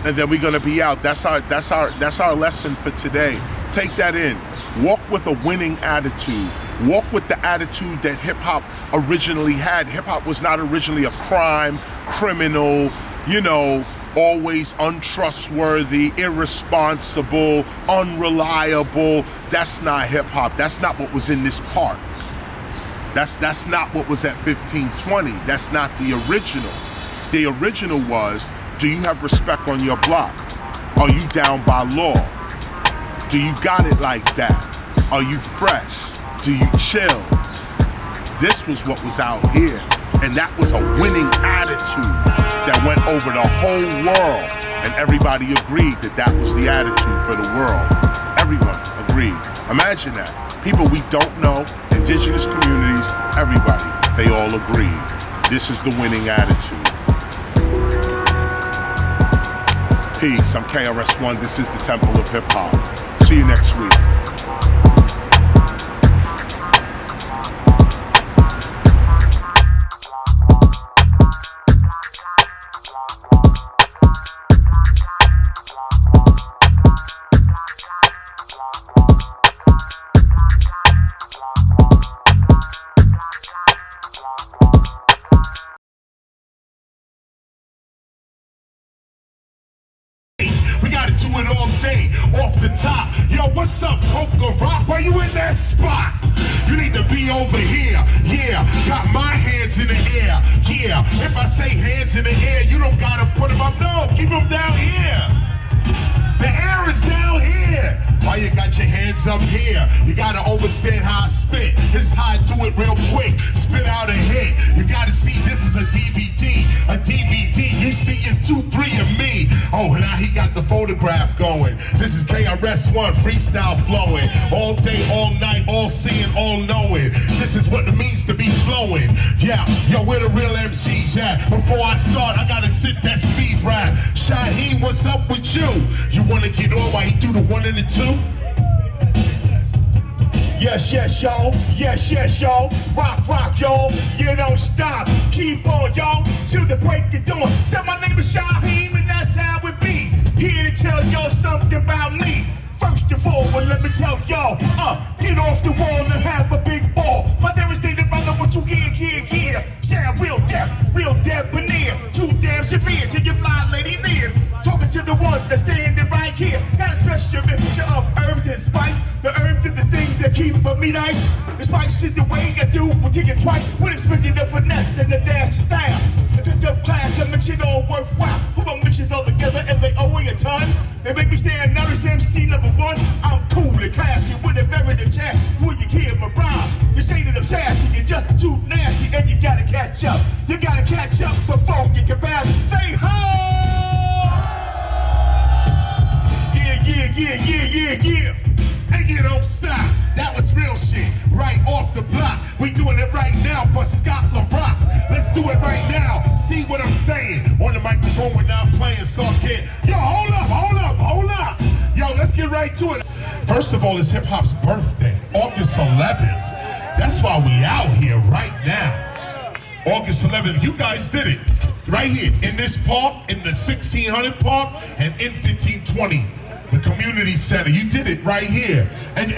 then we're gonna be out. That's our lesson for today. Take that in. Walk with a winning attitude. Walk with the attitude that hip hop originally had. Hip hop was not originally a crime, criminal, you know, always untrustworthy, irresponsible, unreliable. That's not hip hop. That's not what was in this park. That's not what was at 1520. That's not the original. The original was, do you have respect on your block? Are you down by law? Do you got it like that? Are you fresh? Do you chill? This was what was out here. And that was a winning attitude that went over the whole world. And everybody agreed that that was the attitude for the world. Everyone agreed. Imagine that. People we don't know, indigenous communities, everybody, they all agreed. This is the winning attitude. Peace, I'm KRS-ONE. This is the Temple of Hip Hop. See you next week. Off the top, yo, what's up, Poker Rock? Why you in that spot? You need to be over here. Yeah, got my hands in the air. Yeah, if I say hands in the air, you don't gotta put them up. No, keep them down here. The air is down here. Why you got your hands up here? You gotta understand how I spit. This is how I do it real quick. Spit out a hit. You gotta see this is a DVD. A DVD. You seeing 2, 3 of me. Oh, now he got the photograph going. This is KRS-ONE, freestyle flowing. All day, all night, all seeing, all knowing. This is what it means to be flowing. Yeah, yo, where the real MCs at? Before I start, I gotta sit that speed rap. Shaheem, what's up with you? You wanna get on while he do the 1 and the 2? Yes, yes, y'all. Yes, yes, y'all. Rock, rock, y'all. You don't stop. Keep on, y'all. Till the break of dawn. Say my name is Shaheem, and that's how it be. Here to tell y'all something about me. First of all, well, let me tell y'all. Get off the wall and have a big ball. My devastating brother, what you hear. Sound real debonair. Too damn severe till you fly ladies' ears. Talking to the ones that's standing right here. Got a special mixture of herbs and spice. The herbs are the things that keep me nice. The spice is the way I do, we'll take it twice. With a spinning the finesse and the dash to style. It's a tough class that makes it all worthwhile. Who gon' mix it all together and they owe me a ton? They make me stand out as MC #1. I'm cool and classy with a very good chat. When you hear my rhyme, you say that I'm sassy, you're just too nasty and you gotta catch up. You gotta catch up before you can bounce. Say ho! Yeah. And you don't stop. That was real shit. Right off the block. We doing it right now for Scotland Rock. Let's do it right now. See what I'm saying? On the microphone, we're not playing. Start getting. Yo, hold up. Yo, let's get right to it. First of all, it's hip hop's birthday, August 11th. That's why we out here right now. August 11th. You guys did it right here in this park, in the 1600 park, and in 1520. The community center, you did it right here. And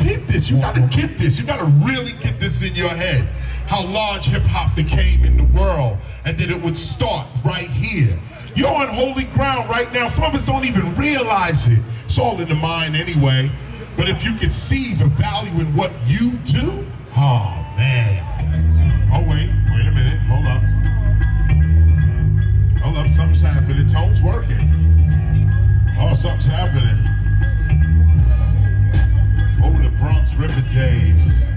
peep this, you gotta get this. You gotta really get this in your head. How large hip hop became in the world and that it would start right here. You're on holy ground right now. Some of us don't even realize it. It's all in the mind anyway. But if you could see the value in what you do, oh man. Oh wait a minute, hold up, something's happening, the tone's working. Oh, something's happening. Oh, the Bronx River days.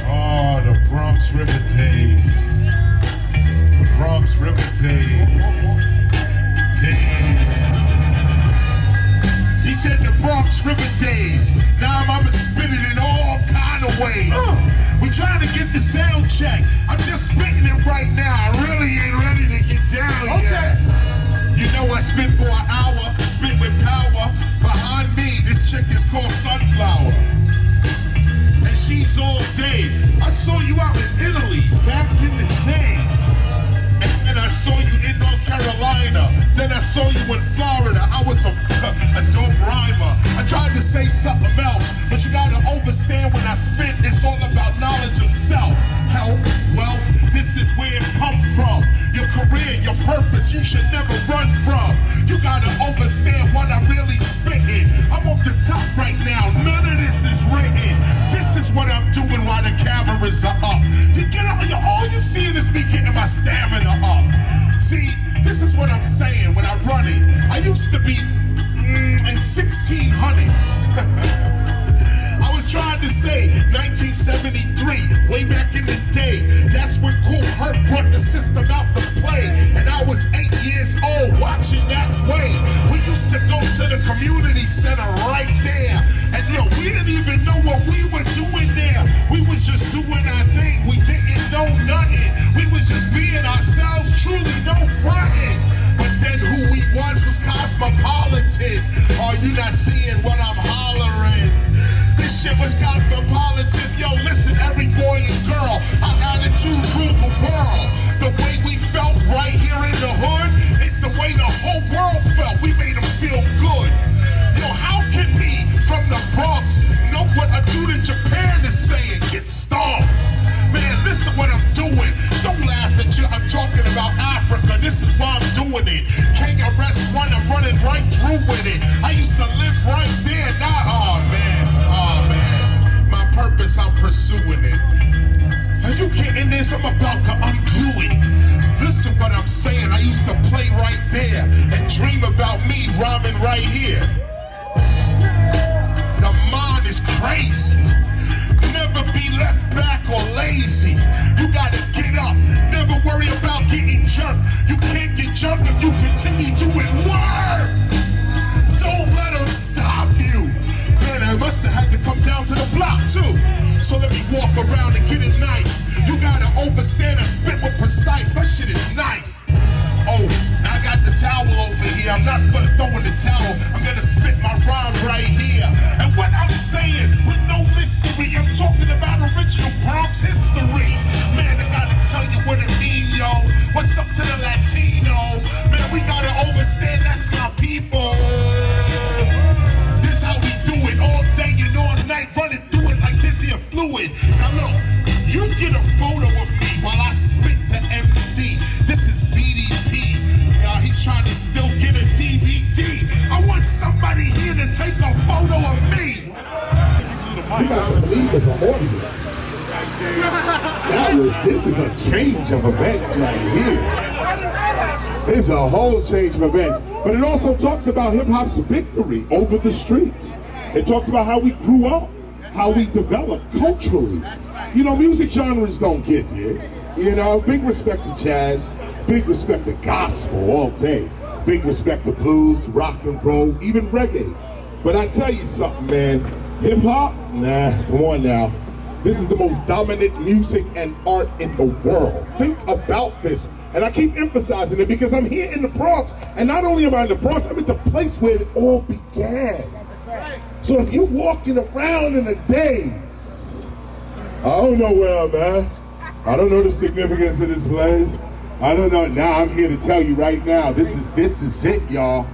Oh, the Bronx River days. The Bronx River days. Damn. He said the Bronx River days. Now I'ma spin it in all kind of ways. We trying to get the sound check. I'm just spitting it right now. I really ain't ready to get down yet. You know I spit for an hour, spit with power. Behind me, this chick is called Sunflower. And she's all day. I saw you out in Italy back in the day. And then I saw you in North Carolina. Then I saw you in Florida, I was a dope rhymer. I tried to say something else, but you gotta understand when I spit, it's all about knowledge of self. Health, wealth, this is where it comes from. Your career, your purpose, you should never run from. You gotta understand what I'm really spitting. I'm off the top right now, none of this is written. This is what I'm doing while the cameras are up. You get up, all you seeing is me getting my stamina up. See, this is what I'm saying when I'm running. I used to be in 1600. I was trying to say 1973, way back in the day. That's when Cool Herc brought the system out to play. And I was 8 years old watching that way. We used to go to the community center right there. And yo, we didn't even know what we were doing there. We was just doing our thing. We didn't know nothing. We was just being ourselves, truly no fronting. But then who we was cosmopolitan. Are you not seeing what I'm hollering? This shit was cosmopolitan. Yo, listen, every boy and girl, our attitude ruled the world. The way we felt right here in the hood is the way the whole world felt. We made them feel good. Yo, how can me from the Bronx know what a dude in Japan is saying? Get stomped. Man, listen what I'm doing. Don't laugh at you. I'm talking about Africa. This is why I'm doing it. KRS-ONE, I'm running right through with it. I used to live right there. Now, oh man. My purpose, I'm pursuing it. Are you getting this? I'm about to unglue it. Listen what I'm saying. I used to play right there and dream about me rhyming right here. The mind is crazy. Never be left back or lazy. You gotta get up. Never worry about getting jumped. You can't get jumped if you continue doing work. Don't let them stop you. Man, I must have had to come down to the block too. So let me walk around and get it nice. You gotta understand and spit with precise. My shit is nice. Oh, I got the towel over here. I'm not gonna throw in the towel. I'm gonna spit my rhyme right here. And what I'm saying with no mystery, I'm talking about original Bronx history. Man, I gotta tell you what it mean, yo. What's up to the Latino? Man, we gotta understand that's my people. This how we do it all day and all night. Running through it like this here fluid. Now look, you get a photo of me while I spit the MC. This is BDP. He's trying to still get a DVD. I want somebody here to take a photo of me. We got the police as an audience. This is a change of events right here. It's a whole change of events. But it also talks about hip-hop's victory over the streets. It talks about how we grew up, how we developed culturally. You know, music genres don't get this. You know, big respect to jazz, big respect to gospel all day. Big respect to blues, rock and roll, even reggae. But I tell you something, man, hip hop, nah, come on now. This is the most dominant music and art in the world. Think about this. And I keep emphasizing it because I'm here in the Bronx, and not only am I in the Bronx, I'm at the place where it all began. So if you're walking around in the days, I don't know where I'm at. I don't know the significance of this place. I don't know. Now I'm here to tell you right now, this is it, y'all.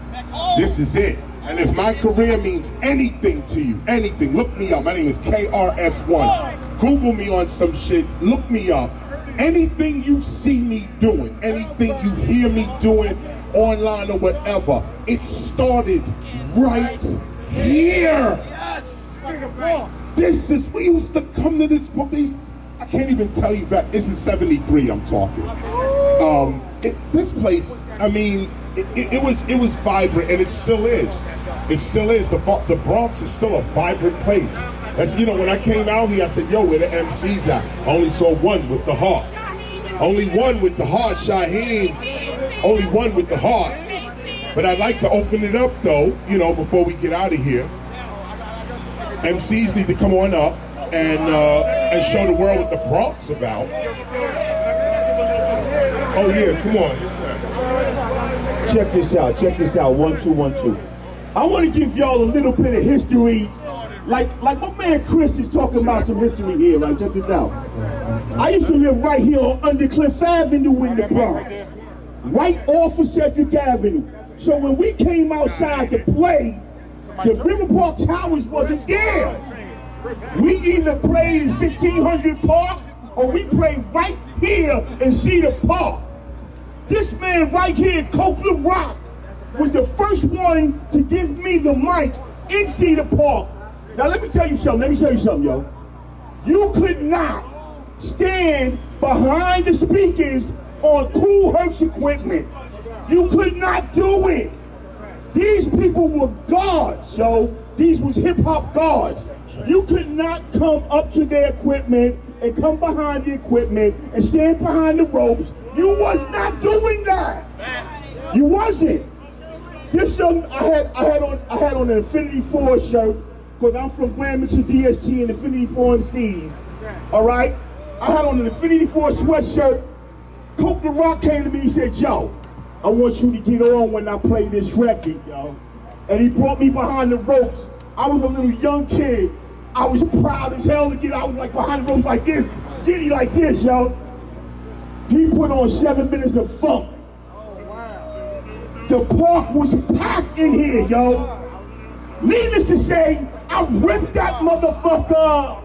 This is it. And if my career means anything to you, anything, look me up. My name is KRS-ONE. Google me on some shit, look me up. Anything you see me doing, anything you hear me doing online or whatever, it started right here. This is, we used to come to this book, I can't even tell you back, this is 73 I'm talking. This place, I mean, it was vibrant, and it still is. It still is. The Bronx is still a vibrant place. That's, you know, when I came out here, I said, yo, where the MCs at? I only saw one with the heart. Only one with the heart, Shaheem. Only one with the heart. But I'd like to open it up, though, you know, before we get out of here. MCs need to come on up and show the world what the Bronx about. Oh, yeah, come on. Check this out, 1, 2, 1, 2. I want to give y'all a little bit of history, like my man Chris is talking about some history here, right? Check this out. I used to live right here on Undercliff Avenue in the Bronx, right off of Cedric Avenue. So when we came outside to play, the River Park Towers wasn't there. We either played in 1600 Park or we played right here in Cedar Park. This man right here, Copeland Rock, was the first one to give me the mic in Cedar Park. Now let me tell you something, yo. You could not stand behind the speakers on Kool Herc's equipment. You could not do it. These people were guards, yo. These was hip-hop guards. You could not come up to their equipment and come behind the equipment and stand behind the ropes. You was not doing that. You wasn't. This young, I had on an Infinity 4 shirt, because I'm from Grand Mixer DST and Infinity 4 MCs. All right? I had on an Infinity 4 sweatshirt. Coke the Rock came to me and said, yo, I want you to get on when I play this record, yo. And he brought me behind the ropes. I was a little young kid. I was proud as hell to get, I was like behind the ropes like this, giddy like this, yo. He put on 7 minutes of funk. The park was packed in here, yo. Needless to say, I ripped that motherfucker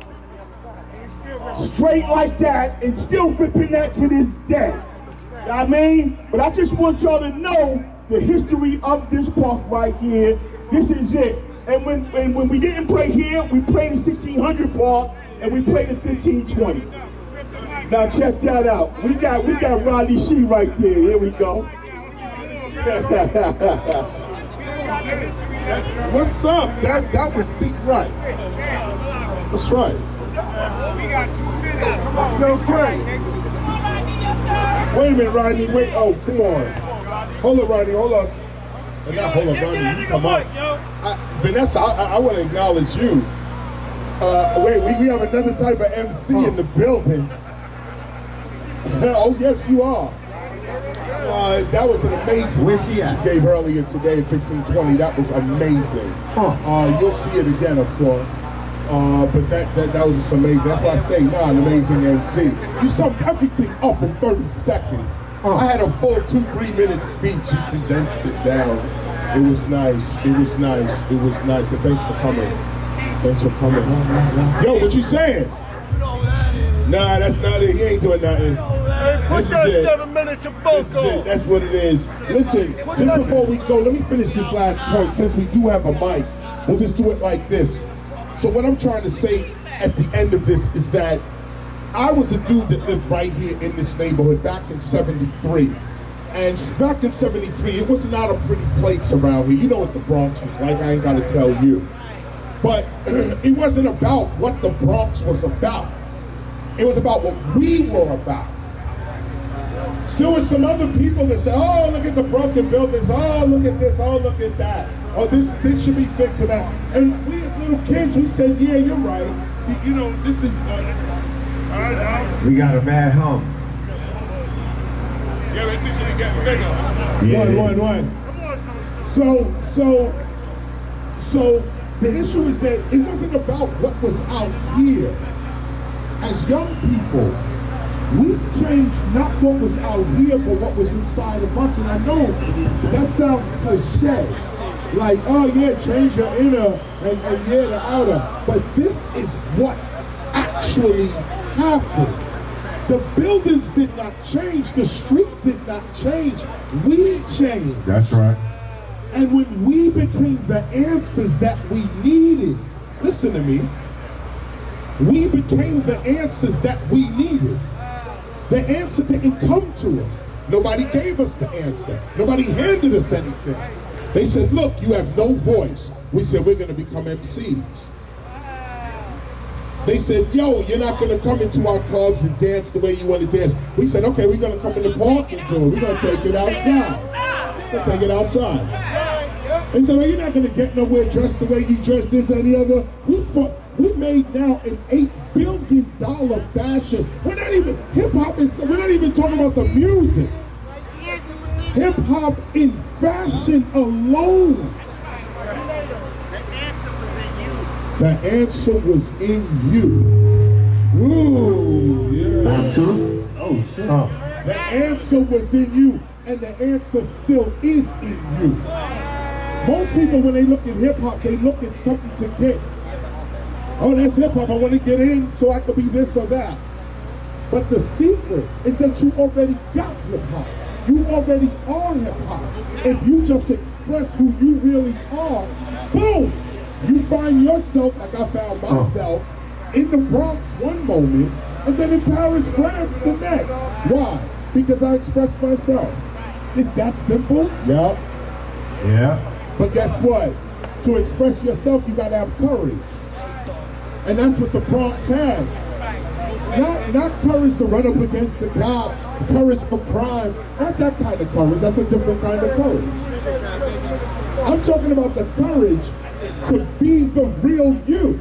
straight like that and still ripping that to this day. You know what I mean? But I just want y'all to know the history of this park right here. This is it. And when we didn't play here, we played in 1600 Park and we played in 1520. Now check that out. We got Rodney C right there. Here we go. What's up? That was deep right. That's right. Okay. Wait a minute, Rodney. Wait. Oh, come on. Hold up, Rodney. Hold up. Not hold up, Rodney. You come up. Vanessa, I want to acknowledge you. Wait, we have another type of MC in the building. Oh, yes, you are. That was an amazing speech you gave earlier today at 1520. That was amazing. You'll see it again, of course. But that was just amazing. That's why I say, an amazing MC. You summed everything up in 30 seconds. I had a full 2-3 minute speech. You condensed it down. It was nice. It was nice. It was nice. And thanks for coming. Thanks for coming. Yo, what you saying? Nah, that's not it. He ain't doing nothing. Put that 7 minutes of both on. That's what it is. Listen, just before we go, let me finish this last point. Since we do have a mic, we'll just do it like this. So what I'm trying to say at the end of this is that I was a dude that lived right here in this neighborhood back in '73. And back in '73, it was not a pretty place around here. You know what the Bronx was like, I ain't gotta tell you. But it wasn't about what the Bronx was about. It was about what we were about. Still with some other people that say, oh, look at the broken buildings, oh, look at this, oh, look at that. Oh, this should be fixed and that. And we as little kids, we said, yeah, you're right. You know, this is, we got a bad hump. Yeah, this is gonna get bigger. Yeah. One. So the issue is that it wasn't about what was out here. As young people, we've changed not what was out here, but what was inside of us. And I know that sounds cliche. Like, oh yeah, change your inner and yeah, the outer. But this is what actually happened. The buildings did not change. The street did not change. We changed. That's right. And when we became the answers that we needed, listen to me, we became the answers that we needed. The answer didn't come to us. Nobody gave us the answer. Nobody handed us anything. They said, look, you have no voice. We said, we're going to become MCs. They said, yo, you're not going to come into our clubs and dance the way you want to dance. We said, okay, we're going to come in the park and do it. We're going to take it outside. We're going to take it outside. They said, well, you're not going to get nowhere dressed the way you dress this and the other. We made now an $8 billion fashion. We're not even, hip-hop is, we're not even talking about the music. Hip-hop in fashion alone. The answer was in you. Ooh, yeah. Oh, shit. The answer was in you. and the answer still is in you. Most people, when they look at hip-hop, they look at something to get. Oh, that's hip-hop, I want to get in so I could be this or that. But the secret is that you already got hip-hop. You already are hip-hop. If you just express who you really are, boom! You find yourself, like I found myself, in the Bronx one moment, and then in Paris, France the next. Why? Because I expressed myself. It's that simple? Yeah. Yeah. But guess what? To express yourself, you gotta have courage. And that's what the Bronx had. Not courage to run up against the cop, courage for crime. Not that kind of courage, that's a different kind of courage. I'm talking about the courage to be the real you.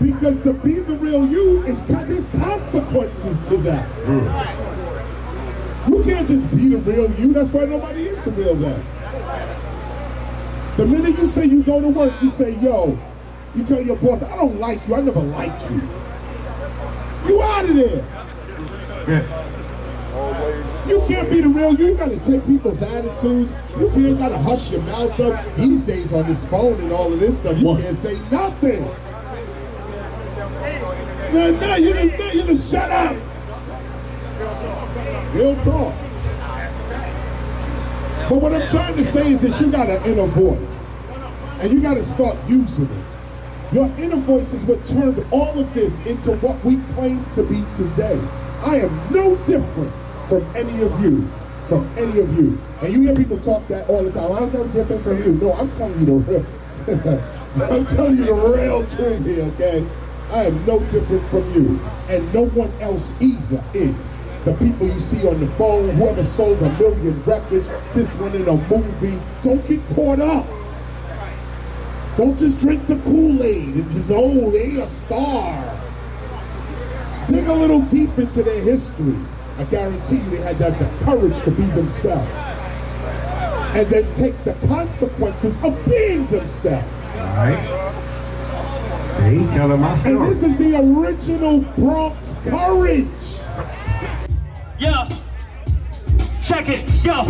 Because to be the real you, there's consequences to that. You can't just be the real you, that's why nobody is the real them. The minute you say you go to work, you say, yo, you tell your boss, I don't like you, I never liked you. You out of there. Yeah. You can't be the real you. You gotta take people's attitudes. You can't gotta hush your mouth up. These days on this phone and all of this stuff, you can't say nothing. No, you just shut up. Real talk. But what I'm trying to say is that you got an inner voice. And you gotta start using it. Your inner voice is what turned all of this into what we claim to be today. I am no different from any of you. And you hear people talk that all the time. I'm no different from you. No, I'm telling you the real I'm telling you the real truth here, okay? I am no different from you. And no one else either is. The people you see on the phone, whoever sold 1 million records, this one in a movie, don't get caught up. Don't just drink the Kool-Aid and just, oh, they a star. Dig a little deep into their history. I guarantee you they had to have the courage to be themselves. And then take the consequences of being themselves. All right. Hey, tell them my story. And this is the original Bronx courage. Yeah. Check it, yo,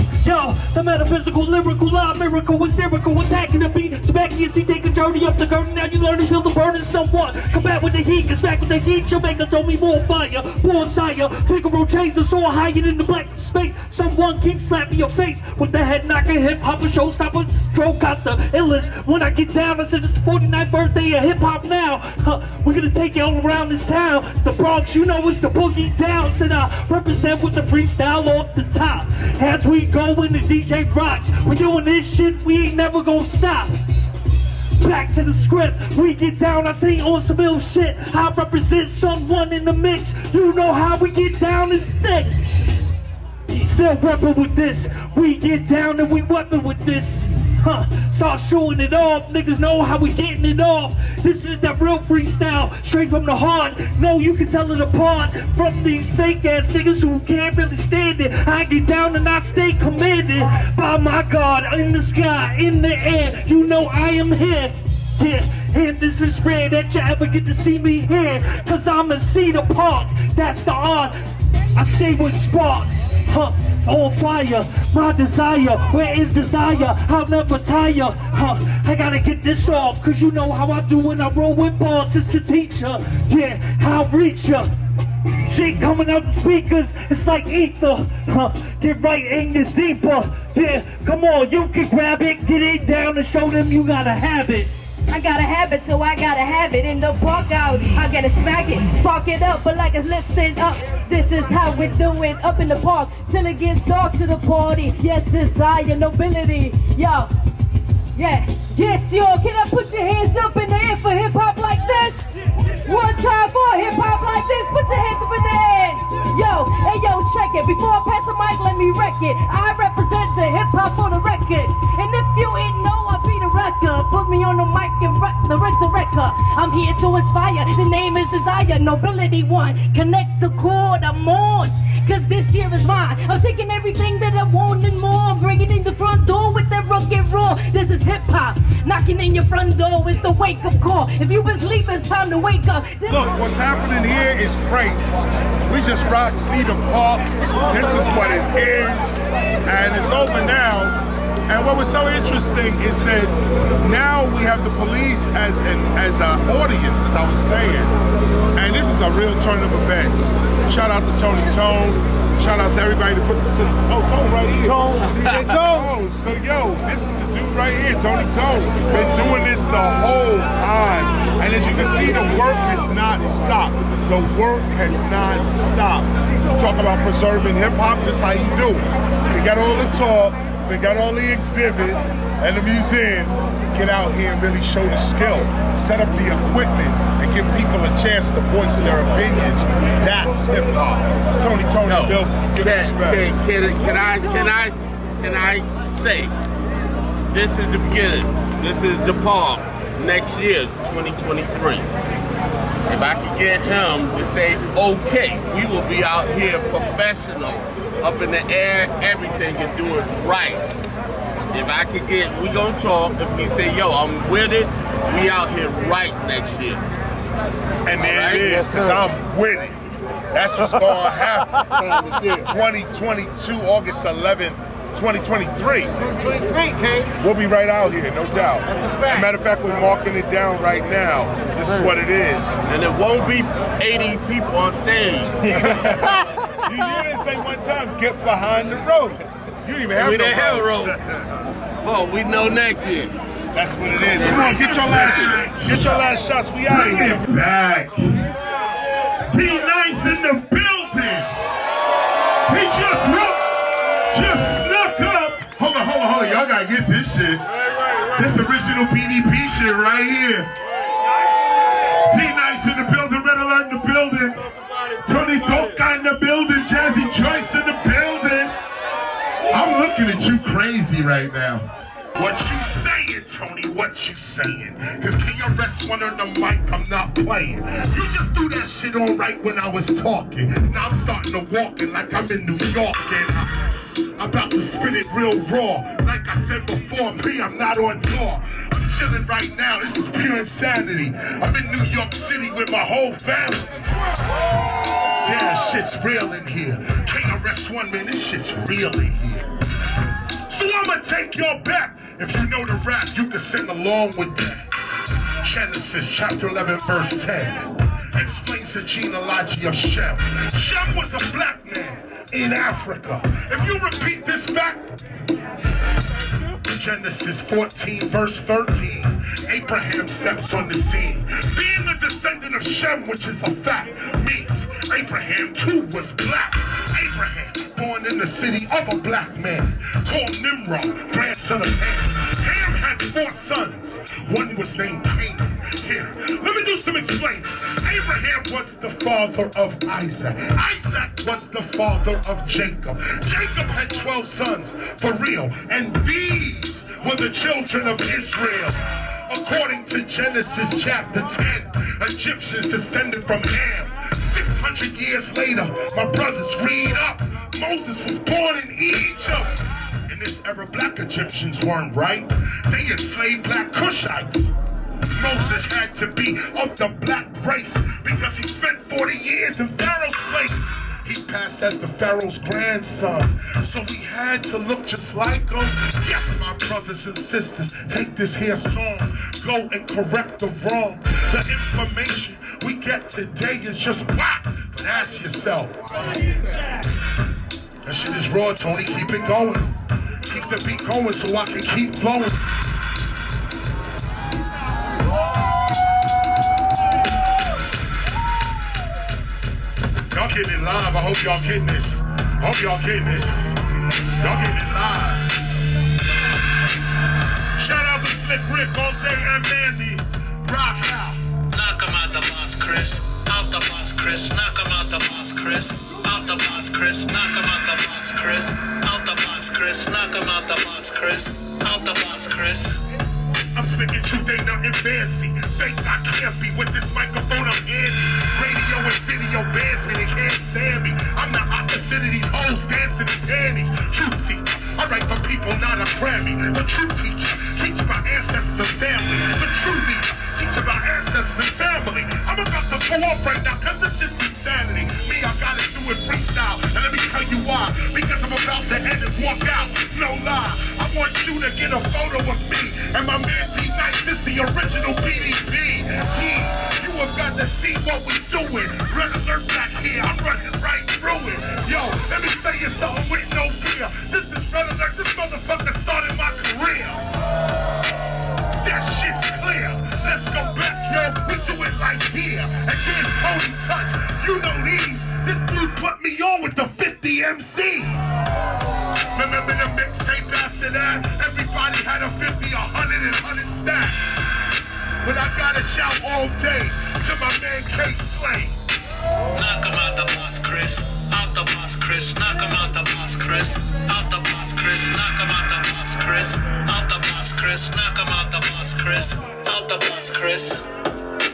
the metaphysical, lyrical, live, miracle, hysterical, attacking the beat, smacking your seat, take a journey up the curtain, now you learn to feel the burning somewhat, come back with the heat, cause back with the heat, your maker told me more fire, more sire, figure chains are so higher than the black space, someone keeps slapping your face, with the head knocker, hip-hopper, showstopper, stroke out the illest, when I get down, I said it's the 49th birthday of hip-hop now, we're gonna take it all around this town, the Bronx, you know it's the boogie down, said I represent with the freestyle off the top. As we go in the DJ rocks, we're doing this shit, we ain't never gonna stop. Back to the script, we get down, I sing on some ill shit. I represent someone in the mix, you know how we get down this thick. Still reppin' with this, we get down and we weapon with this. Start shooting it off, niggas know how we getting it off. This is that real freestyle, straight from the heart. No, you can tell it apart from these fake ass niggas who can't really stand it. I get down and I stay commanded by my God in the sky, in the air. You know I am here. Yeah, and this is rare that you ever get to see me here. Cause I'm in Cedar Park, that's the art. I stay with sparks, it's on fire, my desire, where is desire, I'll never tire, I gotta get this off, cause you know how I do when I roll with boss, it's the teacher, yeah, I'll reach ya, shit coming out the speakers, it's like ether, get right in your deeper, yeah, come on, you can grab it, get it down and show them you gotta have it. I gotta have it, so I gotta have it in the park out. I gotta smack it, spark it up, but like it's lifted up. This is how we're doing up in the park till it gets dark to the party. Yes, desire, nobility, yo. Yeah, yes, yo. Can I put your hands up in the air for hip hop like this? One time for hip hop like this. Put your hands up in the air. Yo, hey yo, check it. Before I pass the mic, let me wreck it. I represent the hip hop on the record. And if you ain't know, I be the record. Put me on the mic and wreck the record. I'm here to inspire. The name is Desire, Nobility One. Connect the chord, I'm on. cause this year is mine. I'm taking everything that I want and more. I'm bringing in the front door with that rugged roar. This is hip hop. Knocking in your front door is the wake up call. If you been sleeping, it's time to wake up. Look, what's happening here is crazy. We just rocked Cedar Park. This is what it is. And it's over now. And what was so interesting is that now we have the police as an audience, as I was saying. And this is a real turn of events. Shout out to Tony Tone. Shout out to everybody that put the system. Oh, Tone right here. Tone, DJ Tone. Oh, so yo, this is the dude right here, Tony Tone. Been doing this the whole time. And as you can see, the work has not stopped. The work has not stopped. You talk about preserving hip hop, this is how you do it. We got all the talk, we got all the exhibits and the museums. Get out here and really show the skill. Set up the equipment and give people a chance to voice their opinions. That's hip hop. Tony Bill, give respect. Can I say, this is the beginning. This is the park. Next year, 2023. If I could get him to say, okay, we will be out here professional, up in the air, everything, and do it right. If I could get, we gonna talk. If he say, yo, I'm with it, we out here right next year. And there it is, because I'm with it. That's what's gonna happen. 2022, August 11th, 2023. 2023, K. We'll be right out here, no doubt. That's a fact. As a matter of fact, we're marking it down right now. This is what it is. And it won't be 80 people on stage. You didn't say one time, get behind the ropes. You didn't even have We no didn't have ropes. Well, we know next year. That's what it is. Come on, get your last shots. We out of here. Back. D-Nice in the building. He just snuck up. Hold on. Y'all gotta get this shit. This original PDP shit right here. D-Nice in the building. Red Alert in the building. Tony Toca in the building. Jazzy Joyce in the building. I'm looking at you crazy right now. What you saying, Tony? What you saying? Cause KRS-ONE on the mic, I'm not playing. You just do that shit all right when I was talking. Now I'm starting to walk it like I'm in New York and I'm about to spit it real raw. Like I said before, me, I'm not on tour. I'm chilling right now, this is pure insanity. I'm in New York City with my whole family. Damn, shit's real in here. KRS-ONE, man, this shit's real in here. So I'ma take your back. If you know the rap, you can sing along with that. Genesis chapter 11 verse 10 explains the genealogy of Shem. Shem was a black man in Africa. If you repeat this fact, Genesis 14 verse 13, Abraham steps on the scene. Being a descendant of Shem, which is a fact, means Abraham too was black. Abraham, born in the city of a black man called Nimrod, grandson of Ham. Ham had 4 sons. One was named Canaan. Here, let me do some explaining. Abraham was the father of Isaac. Isaac was the father of Jacob. Jacob had 12 sons, for real, and these were the children of Israel. According to Genesis chapter 10, Egyptians descended from Ham. 600 years later, my brothers, read up. Moses was born in Egypt. In this era, black Egyptians weren't right. They enslaved black Cushites. Moses had to be of the black race because he spent 40 years in Pharaoh's place. He passed as the Pharaoh's grandson, so he had to look just like him. Yes, my brothers and sisters, take this here song, go and correct the wrong. The information we get today is just whack, but ask yourself. That shit is raw, Tony, keep it going. Keep the beat going so I can keep flowing. Y'all getting it live. I hope y'all getting this. I hope y'all getting this. Y'all getting it live. Shout out to Slick Rick all day and Mandy. Rock out. Knock him out the box, Chris. Out the box, Chris. Knock him out the box, Chris. Out the box, Chris. Knock him out the box, Chris. Out the box, Chris. Knock him out the box, Chris. Out the box, Chris. I'm spitting truth, ain't nothing fancy. Fake, I can't be with this microphone I'm in. Radio and video bands me, they can't stand me. I'm the opposite Consider these hoes dancing in panties. Truth seeker, I write for people, not a Grammy. The true teacher, teach about ancestors and family. The true leader, teach about ancestors and family. I'm about to go off right now, cause this shit's insanity. Me, I gotta do it freestyle, and let me tell you why. Because I'm about to end and walk out, no lie. I want you to get a photo of me and my man D-Nice, this the original BDP. You have got to see what we doing. Red alert back here, I'm running right through it. Yo, let me tell you something with no fear. This is Red alert, this motherfucker started my career. That shit's clear. Let's go back, yo. We do it like here. And there's Tony Touch. You know these. This dude put me on with the 50 MCs. Remember the mixtape after that? Everybody had a 50, 100, and 100 stack. But I gotta shout all day to my man K Slay. Knock him out the box, Chris. Out the box, Chris. Knock him out the box, Chris. Out the box, Chris. Knock him out the box, Chris. Out the box, Chris. Knock him out the box, Chris. Out the box, Chris.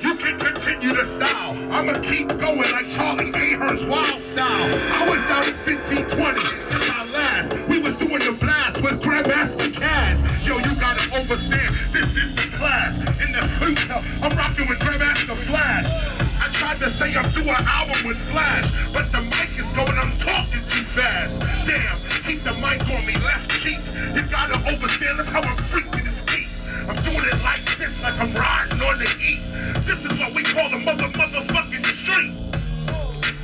You can continue the style. I'ma keep going like Charlie Ahern's wild style. I was out in 1520. It's my last. We was doing the blast with Grandmaster Kaz. Yo, you gotta understand. This is the class. In the future, I'm rocking with Grandmaster Flash. I tried to say I'm doing an album with Flash, but the mic is going, I'm talking too fast. Damn, keep the mic on me, left cheek. You gotta understand, look how I'm freaking this beat. I'm doing it like this, like I'm riding on the heat. This is what we call the motherfucking street.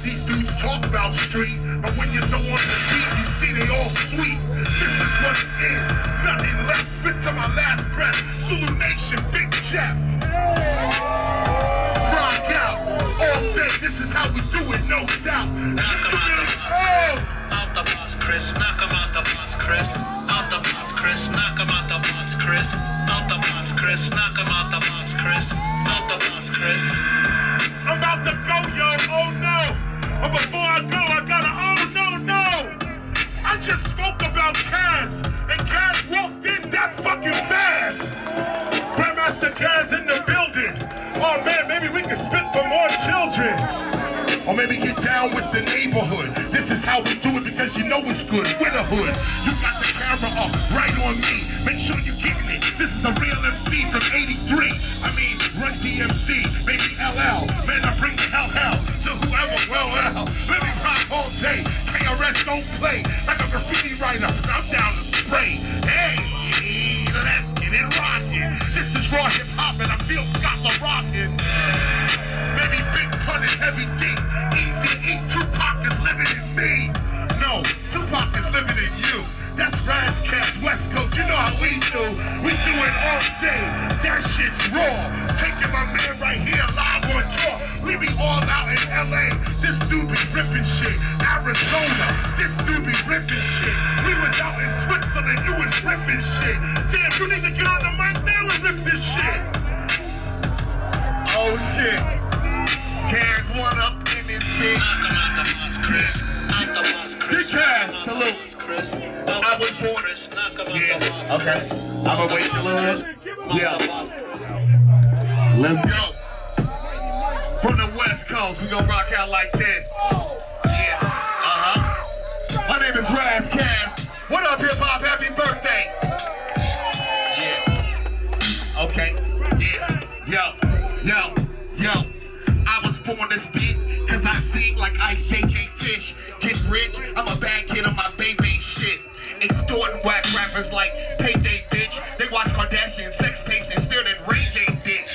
These dudes talk about street, but when you know on the beat, you see they all sweet. This is what it is, nothing left, spit to my last breath. Zulu Nation, Big Jeff. Rock out, all day, this is how we do it, no doubt. Knock him out the box, Chris. Out the box, Chris. Knock him out the box, Chris. Out the box, Chris. Knock him out the box, Chris. Out the box, Chris. Knock him out the box, Chris. Out the box, Chris. I'm about to go, yo, oh no. But before I go, I gotta, oh no. I just spoke about Kaz, and Kaz walked in that fucking fast. Grandmaster Kaz in the building. Oh man, maybe we can spit for more children. Or maybe get down with the neighborhood. This is how we do it because you know it's good. With a hood, you got the camera up right on me. Make sure you getting it. This is a real MC from 83. I mean, Run DMC, maybe LL. Man, I bring the hell to whoever. Well, let me rock all day. KRS don't play like a graffiti writer. I'm down to spray. Hey, let's get it rockin'. This is raw hip hop and I feel Scotland rockin'. Maybe Big Pun and Heavy D. Easy E, Tupac is living in me. No, Tupac is living in you. That's Razzcast West Coast, you know how we do. We do it all day. That shit's raw. Taking my man right here live on tour. We be all out in LA. This dude be ripping shit. Arizona, this dude be ripping shit. We was out in Switzerland, you was ripping shit. Damn, you need to get on the mic now and rip this shit. Oh shit. KRS-ONE up in this bitch. Knock him out the box, Chris. Out the box, Chris. Big Kaz, salute. I was born. Yeah, okay. I'ma wait a little bit. Yeah. Let's go. From the West Coast, we gonna rock out like this. Yeah. My name is Razzcast. What up, hip hop? Happy birthday. Yeah. Okay. Yeah. Yo. I was born this beat, cause I sing like Ice JJ Fish. Get rich, I'm a bad kid on my baby shit. Extorting whack rappers like Payday bitch. They watch Kardashian sex tapes and stared at Ray J dick.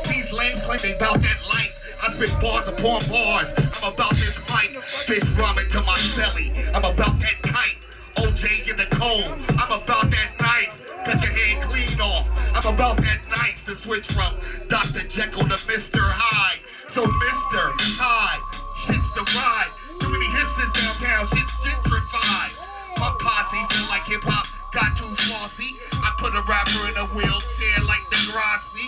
These lames claim they about that life. I spit bars upon bars. I'm about this mic. Fish ramen to my celly. I'm about that kite. OJ in the cold. I'm about that knife. Cut your head clean off. I'm about that nice to switch from Dr. Jekyll to Mr. Hyde. So Mr. Hyde, shit's the ride. Too many hipsters downtown, shit's gentrified. My posse feel like hip hop got too flossy. I put a rapper in a wheelchair like Degrassi.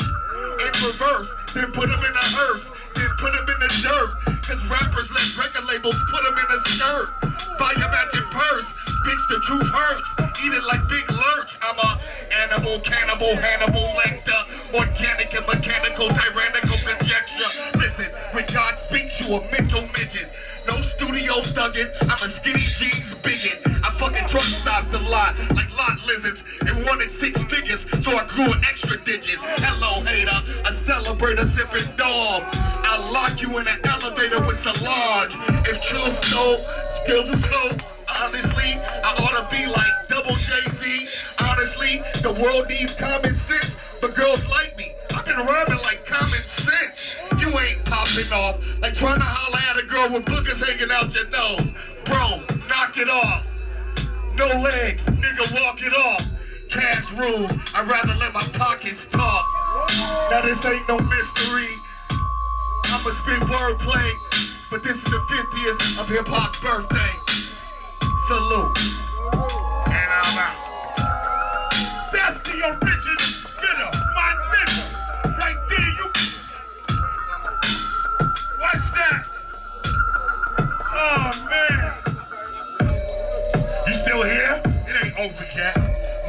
In reverse, then put him in a hearse, then put him in the dirt. Cause rappers let record labels put him in a skirt. Buy your matching purse, bitch, the truth hurts. Eat it like Big Lurch. I'm a animal, cannibal, Hannibal Lecter. Organic and mechanical, tyrannical conjecture. Listen, when God speaks, you a mental midget. No studio old thuggin', I'm a skinny jeans bigot. I fucking truck stops a lot, like lot lizards, and wanted 6 figures, so I grew an extra digit. Hello, hater, a celebrator sipping dog. I'll lock you in an elevator with Solange. If truth told, skills are told. Honestly, I ought to be like double Jay-Z. Honestly, the world needs common sense, but girls like me. I've been rhyming like common sense. You ain't popping off, like trying to holler at a girl with boogers hanging out your nose. Bro, knock it off. No legs, nigga, walk it off. Cash rules, I'd rather let my pockets talk. Now this ain't no mystery. I'ma spit wordplay, but this is the 50th of hip-hop's birthday. Salute. And I'm out. That's the original spitter, my nigga. Right there, you. Watch that. Oh, man. You still here? It ain't over yet.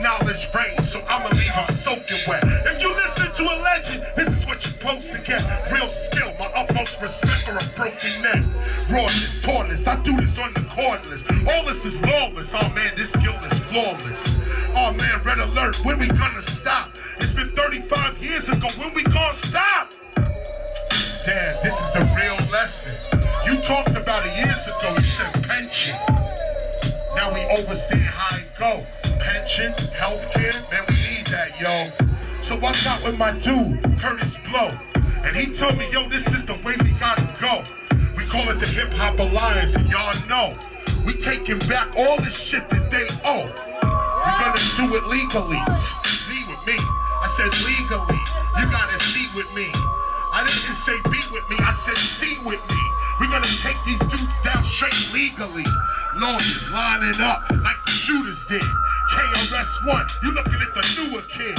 Knowledge reigns, so I'ma leave him soaking wet. If you listen to a legend, this is what you're supposed to get. Real skill, my utmost respect for a broken neck. Rawness, tawness, I do this on the cordless. All this is lawless, oh man, this skill is flawless. Oh man, red alert, when we gonna stop? It's been 35 years ago, when we gonna stop? Damn, this is the real lesson. You talked about it years ago, you said pension. Now we overstand how it go. Pension, healthcare, man, we need that, yo. So I got with my dude, Curtis Blow, and he told me, yo, this is the way we gotta go. We call it the Hip Hop Alliance, and y'all know we taking back all the shit that they owe. We gonna do it legally. Lead with me. I said legally. You gotta see with me. I didn't say be with me, I said see with me. We're gonna take these dudes down straight legally. Lawyers lining up like the shooters did. KRS-ONE, you looking at the newer kid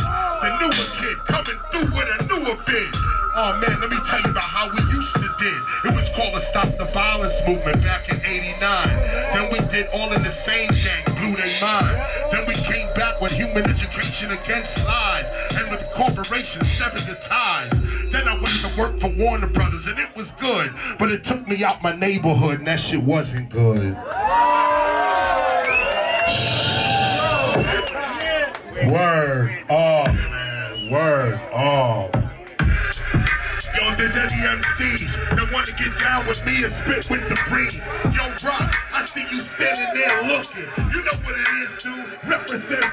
coming through with a newer bid. Oh man, let me tell you about how we used to did. It was called the Stop the Violence movement back in '89. Then we did all in the same gang, blew their mind. Then we came back with human education against lies, and with corporations severed the ties. Then I went to work for Warner Brothers, and it was good, but it took me out my neighborhood, and that shit wasn't good. Word, oh man, word, oh. Yo, if there's any MCs that want to get down with me and spit with the breeze, yo, Rock, I see you standing there looking. You know what it is, dude. Represent.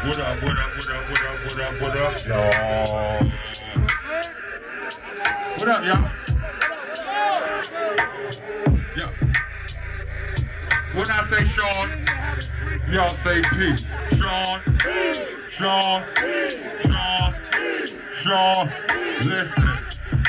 What up, what up, what up, what up, what up, what up, y'all? What up, y'all? Yeah. When I say Sean, y'all say P. Sean, Sean, Sean, Sean, listen.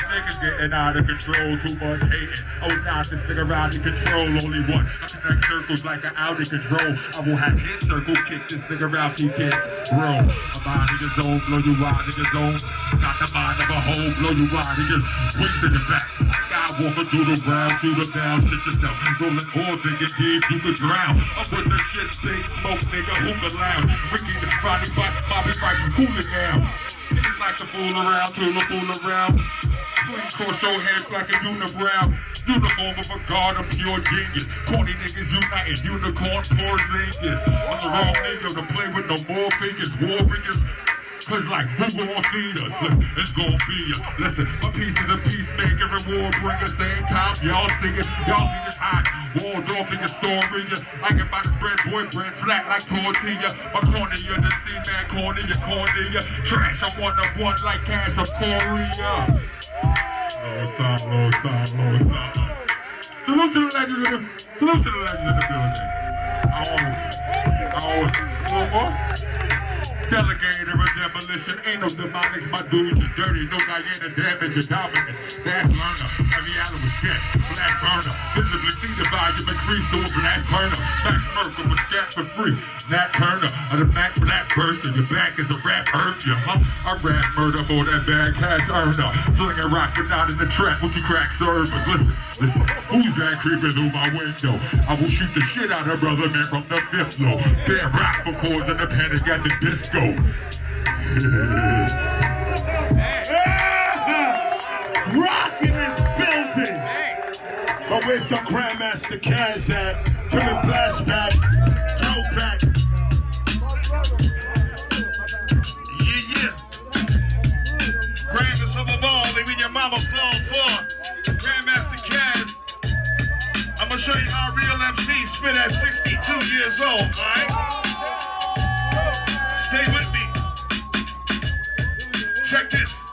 Niggas getting out of control, too much hating. Oh, nah, this nigga out of control, only one. I connect circles like an out of control. I will have his circle kick this nigga out, he can't roll. A mind in your zone, blow you out in your zone. Got the mind of a hoe, blow you out in your wings in the back. Skywalker, doodle round, shoot her down, shit yourself. Rolling oars in your deep, you could drown. I'm with the shit, big smoke, nigga, hookah loud. Ricky the body, Bobby right, cooling down. Niggas like to fool around, to the fool around. Clean torso, head like a unibrow. Uniform of a god, a pure genius. Corny niggas united, unicorn, poor zingas. I'm the wrong nigga to play with no more figures, war figures. Cause like, who gon' feed us? It's gon' be ya. Listen, my piece is a peacemaker and war bringer. Same time, y'all singing, y'all niggas hot. Walled off in your story. I can buy this bread, boy, bread flat like tortilla. My cornea, the C-man cornea, cornea. Trash, I'm one of one like cash from Korea. Low sound, low sound, low sound. Salute to the legends in the building. A little more. Delegator of demolition, ain't no demonics, my dudes are dirty, no Diana damage or dominance. That's learner, every animal sketch, black burner, visibly see the volume increase to a blast turner. Max Merker was scat for free, Nat Turner, of the Mac Black Burster, your back is a rap earth, huh? I rap murder for that bad cash earner, slinging rock but not in the trap, with you crack servers. Listen, who's that creeping through my window? I will shoot the shit out of brother man from the fifth floor. They're rock for chords in the panic at the disco. Rock in this building. Where's the Grandmaster Kaz at? Give me flashback, throwback. Yeah. Grandest of them all, they when your mama fall for. Grandmaster Kaz. I'm gonna show you how real MC spit at 62 years old, alright? Stay with me. Check this.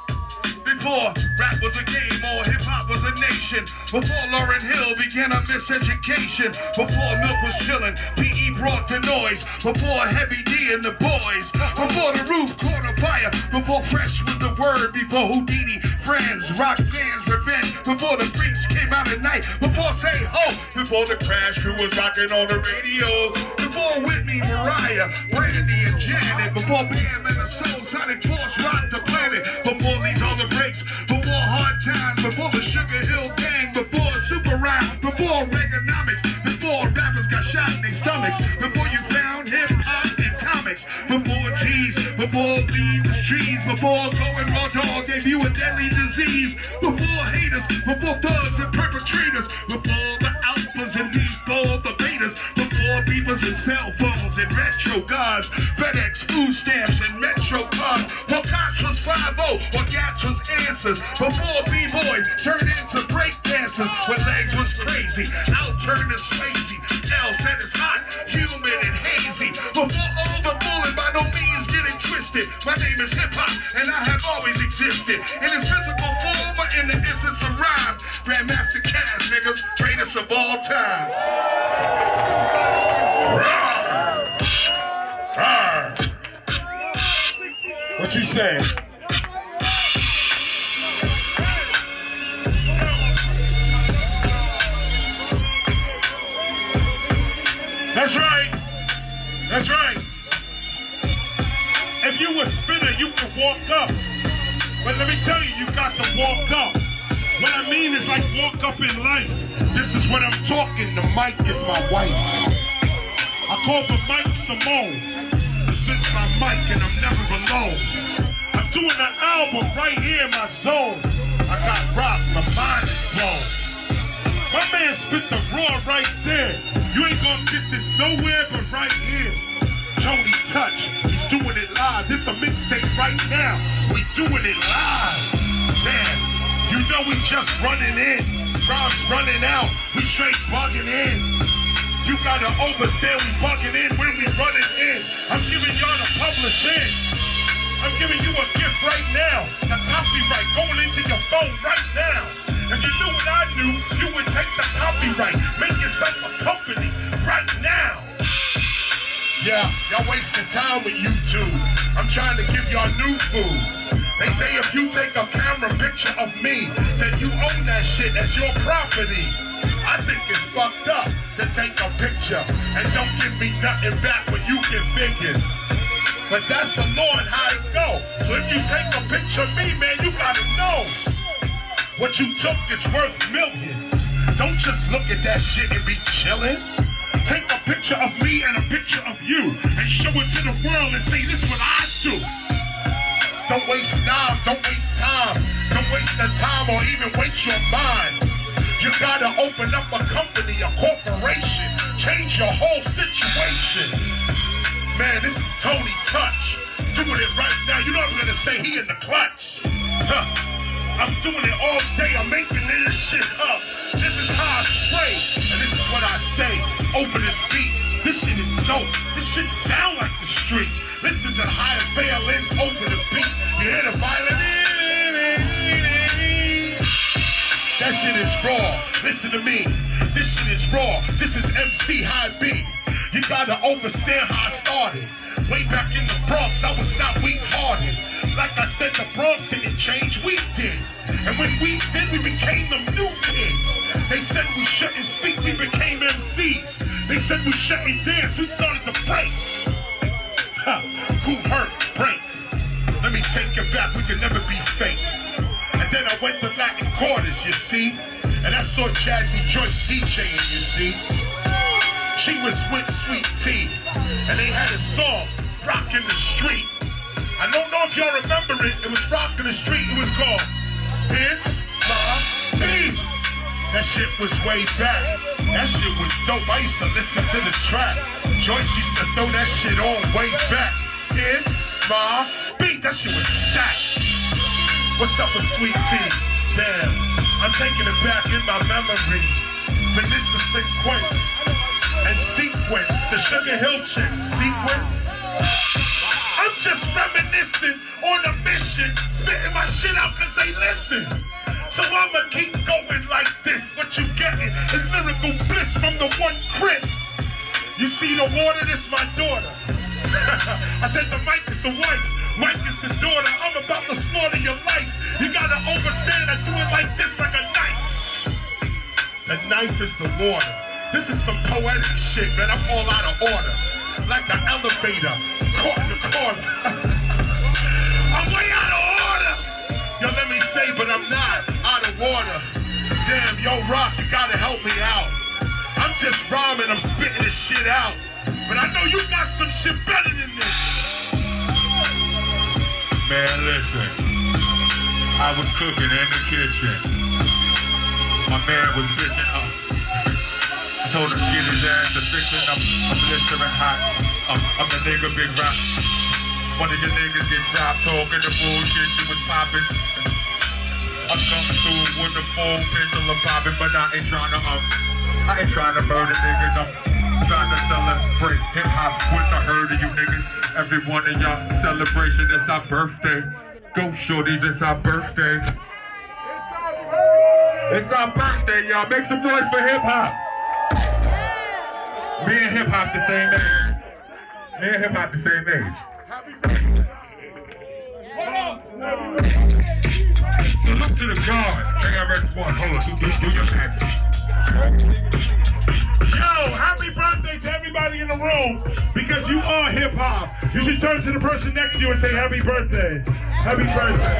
Before rap was a game or hip-hop was a nation, before Lauryn Hill began a miseducation, before Milk was chillin', P.E. brought the noise, before Heavy D and the boys, before the roof caught a fire, before Fresh was the word, before Houdini, Friends, Roxanne's Revenge, before the Freaks came out at night, before Say Ho, before the Crash Crew was rocking on the radio, before Whitney, Mariah, Brandy and Janet, before Bam and the Soul Sonic Force rocked the planet, before these other breaks, before Hard Times, before the Sugar Hill Gang, before Super Rap, before Reaganomics, before rappers got shot in their stomachs, before you found hip-hop and comics, before G's, before leaves, trees, before going raw dog gave you a deadly disease, before haters, before thugs and perpetrators, before the alphas and before the betas, before beepers and cell phones and retro cars, FedEx, food stamps and Metro cards, before cops was 5-0 or Gats was answers, before B-boys turned into break dancers, when legs was crazy, out turned to spacey, L said it's hot, humid and hazy, before all the bullying by no means getting twisted, my name is hip-hop and I have always existed, in its physical form or in the essence of rhyme, Grandmaster Kaz, niggas, greatest of all time. Rawr. Rawr. What you saying? That's right. That's right. If you a spinner, you can walk up. But let me tell you, you got to walk up. What I mean is like walk up in life. This is what I'm talking. The mic is my wife. I call the mic Simone. This is my mic and I'm never alone. I'm doing an album right here in my zone. I got rock, my mind is blown. My man spit the raw right there. You ain't gonna get this nowhere but right here. Tony Touch, he's doing it live. This a mixtape right now. We doing it live. Damn, you know we just running in. Rhymes running out, we straight bugging in. You gotta overstand we bugging in when we running in. I'm giving y'all the publishing. I'm giving you a gift right now. The copyright going into your phone right now. If you knew what I knew, you would take the copyright. Make yourself a company right now. Yeah, y'all wasting time with YouTube. I'm trying to give y'all new food. They say if you take a camera picture of me, then you own that shit as your property. I think it's fucked up to take a picture and don't give me nothing back when you get figures. But that's the law and how it go. So if you take a picture of me, man, you gotta know what you took is worth millions. Don't just look at that shit and be chillin'. Take a picture of me and a picture of you and show it to the world and say, this is what I do. Don't waste time, don't waste time. Don't waste the time or even waste your mind. You gotta open up a company, a corporation, change your whole situation. Man, this is Tony Touch, doing it right now. You know I'm gonna say he in the clutch. I'm doing it all day, I'm making this shit up. This is how I spray, and this is what I say over this beat. This shit is dope, this shit sound like the street. Listen to the high violin over the beat. You hear the violin? That shit is raw, listen to me. This shit is raw, this is MC High B. You gotta understand how I started. Way back in the Bronx, I was not weak-hearted. Like I said, the Bronx didn't change, we did. And when we did, we became them new kids. They said we shouldn't speak, we became MCs. They said we shouldn't dance, we started to break. Who hurt, break. Let me take it back, we can never be fake. And then I went to Latin Quarters, you see. And I saw Jazzy Joyce DJing, you see. She was with Sweet Tea, and they had a song, Rockin' the Street. I don't know if y'all remember it, it was Rockin' the Street, it was called It's My Beat. That shit was way back. That shit was dope. I used to listen to the track. Joyce used to throw that shit on way back. It's my beat. That shit was stacked. What's up with Sweet Tea? Damn, I'm taking it back in my memory. Vanessa Sequence and Sequence, the Sugar Hill chick. Sequence. I'm just reminiscing on a mission, spitting my shit out cause they listen. So I'ma keep going like this. What you getting is lyrical bliss from the one Chris. You see the water, this my daughter. I said the mic is the wife, Mike is the daughter. I'm about to slaughter your life. You gotta understand I do it like this, like a knife. The knife is the water. This is some poetic shit, man. I'm all out of order. Like an elevator, caught in the corner. I'm way out of order. Yo, let me say, but I'm not out of water. Damn, yo, Rock, you gotta help me out. I'm just rhyming, I'm spitting this shit out. But I know you got some shit better than this. Man, listen. I was cooking in the kitchen. My man was bitching up. I told him to get his ass to fixing. I'm blistering hot. I'm the nigga Big Rock. One of your niggas get dropped talking the bullshit you was popping. I'm coming through with the full pistol of popping, but I ain't trying to murder niggas. I'm trying to celebrate hip hop with the herd of you niggas. Every one of y'all celebration, it's our birthday. Go shorties, it's our birthday. It's our birthday, y'all. Make some noise for hip hop. Me and hip hop the same age. Me and hip hop the same age. Salute to the guard. KRS-ONE. Hold on, do your magic. Yo, happy birthday to everybody in the room. Because you are hip hop. You should turn to the person next to you and say happy birthday. Happy birthday.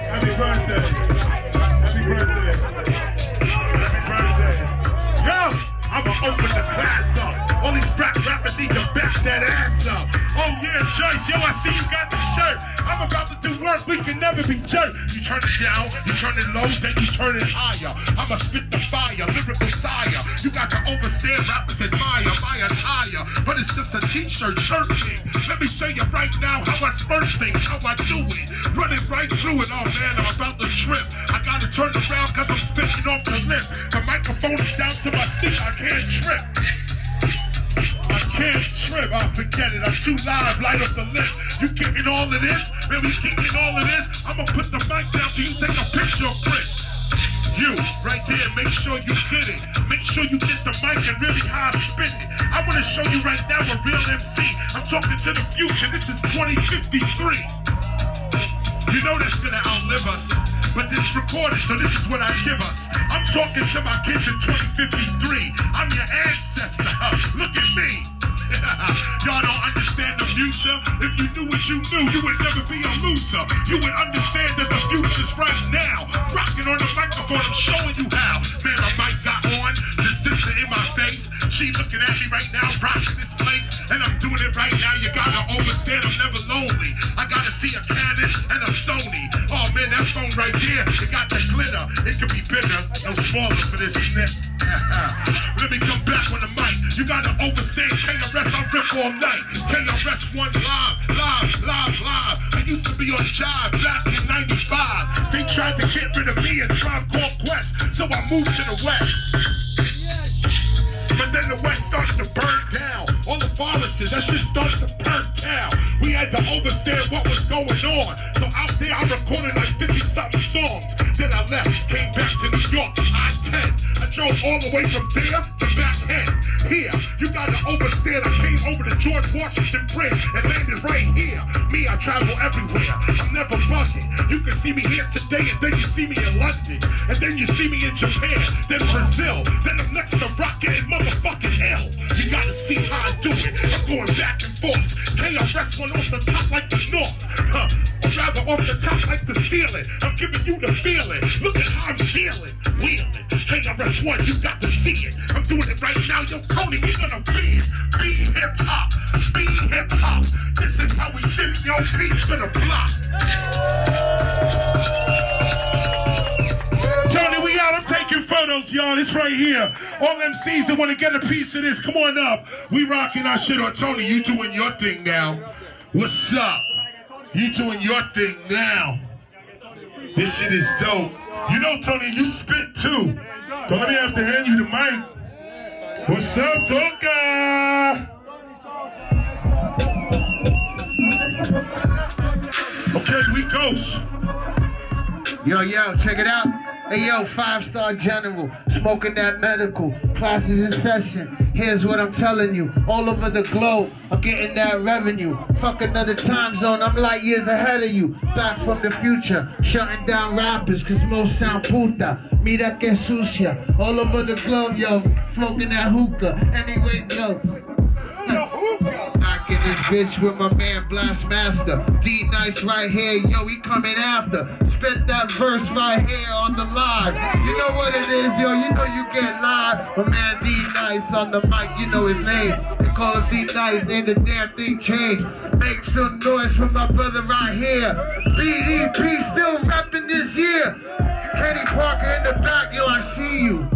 Happy birthday. Happy birthday. Happy birthday. Yo, I'ma open the class up. All these rappers need to back that ass up. Oh yeah, Joyce, yo, I see you got the shirt. I'm about to do work, we can never be jerked. You turn it down, you turn it low, then you turn it higher. I'ma spit the fire, lyrical sire. You got to overstand rappers admire my attire, but it's just a t-shirt, shirt thing. Let me show you right now how I spurt things, how I do it. Running right through it, oh man, I'm about to trip. I gotta turn around cause I'm spitting off the lip. The microphone is down to my stick, I can't trip. I can't trip, I forget it, I'm too live, light up the lip. You getting all of this? Man, we getting all of this? I'ma put the mic down so you take a picture of Chris. You, right there, make sure you get it. Make sure you get the mic and really how I spin it. I wanna show you right now a real MC. I'm talking to the future, this is 2053. You know that's gonna outlive us, but this recorded, so this is what I give us. I'm talking to my kids in 2053. I'm your ancestor, look at me. Y'all don't understand the future. If you knew what you knew, you would never be a loser. You would understand that the future's right now. Rocking on the microphone, I'm showing you how. Man, my mic got on, the sister in my face. She looking at me right now, rocking this place. And I'm doing it right now, you gotta understand I'm never lonely. I gotta see a Canon and a Sony. Oh man, that phone right there, it got the glitter. It could be bigger, no smaller for this net. Let me come back on the mic. You gotta overstand KRS, I rip all night. KRS-ONE live. I used to be on Jive back in 95. They tried to get rid of me and Tribe Called Quest, so I moved to the West. But then the West started to burn down. All the pharmacists, that shit started to burn down. We had to understand what was going on. So out there, I recorded like 50-something songs. Then I left, came back to New York, I-10. I drove all the way from there to back end. Here, you gotta understand, I came over to George Washington Bridge and landed right here. Me, I travel everywhere. I'm never bugging. You can see me here today, and then you see me in London. And then you see me in Japan, then Brazil. Then I'm next to Rocket and motherfucking L. You gotta see how I do it. I'm going back and forth. KRS-ONE off the top like the north. Or rather off the top like the ceiling. I'm giving you the feeling. Look at how I'm feeling. Wheeling. KRS-ONE, you got to see it. I'm doing it right now. Yo, Tony, we gonna be hip-hop. Be hip-hop. This is how we did it, yo. Peace to the block. Tony, we out. I'm taking house, y'all. It's right here. All MCs that want to get a piece of this, come on up. We rocking our shit on Tony. You doing your thing now. What's up? You doing your thing now. This shit is dope. You know, Tony, you spit too. Don't let me have to hand you the mic. What's up, Doka? Okay, we goes. Yo, check it out. Hey, yo, 5-star general, smoking that medical, classes in session. Here's what I'm telling you, all over the globe, I'm getting that revenue. Fuck another time zone, I'm light years ahead of you. Back from the future, shutting down rappers, cause most sound puta. Mira que sucia, all over the globe, yo, smoking that hookah. Anyway, yo. Back in this bitch with my man Blastmaster. D-Nice right here, yo, he coming after. Spit that verse right here on the live. You know what it is, yo, you know you get live. My man D-Nice on the mic, you know his name. They call him D-Nice, ain't the damn thing changed. Make some noise for my brother right here. BDP still repping this year. Kenny Parker in the back, yo, I see you.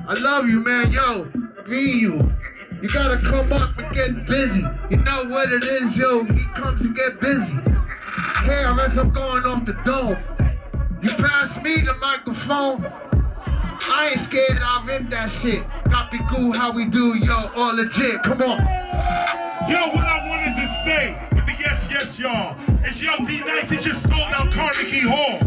I love you, man, yo, be you. You gotta come up and get busy. You know what it is, yo, he comes to get busy. KRS, I'm going off the dome. You pass me the microphone, I ain't scared, I'll rip that shit. Got be cool how we do, yo, all legit, come on. Yo, what I wanted to say with the yes, y'all, is yo, D-Nice, he just sold out Carnegie Hall.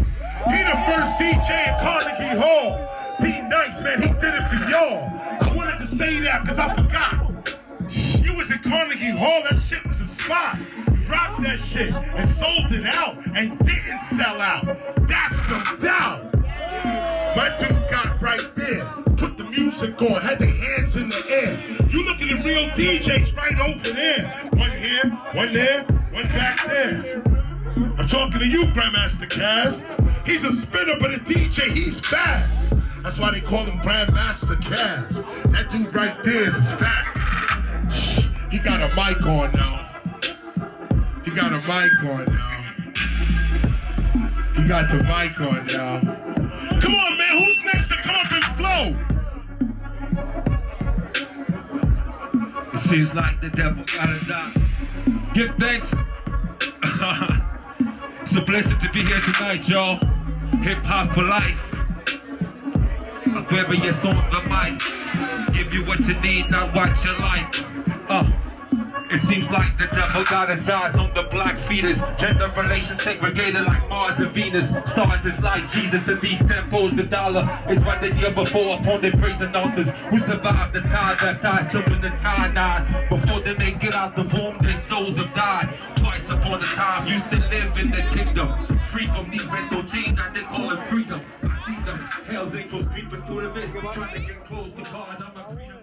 He the first DJ in Carnegie Hall. D-Nice, man, he did it for y'all. I wanted to say that because I forgot. You was in Carnegie Hall, that shit was a spot. You rocked that shit and sold it out and didn't sell out. That's the doubt. My dude got right there, put the music on, had their hands in the air. You looking at real DJs right over there. One here, one there, one back there. I'm talking to you, Grandmaster Kaz. He's a spinner, but a DJ, he's fast. That's why they call him Grandmaster Kaz. That dude right there is fast. He got a mic on now. He got a mic on now. He got the mic on now. Come on, man, who's next to come up and flow? It seems like the devil gotta die. Give thanks. It's a blessing to be here tonight, y'all. Hip hop for life. Whoever yes on the mic, give you what you need, not what you like. It seems like the devil got his eyes on the black fetus. Gender relations segregated like Mars and Venus. Stars is like Jesus in these temples. The dollar is what they did before upon their praising altars. Who survived the tide, baptized children in tie-dye. Before they make it out the womb, their souls have died. Twice upon a time, used to live in the kingdom. Free from these mental chains that they call it freedom. I see them, hell's angels creeping through the mist, trying to get close to God. I'm a freedom.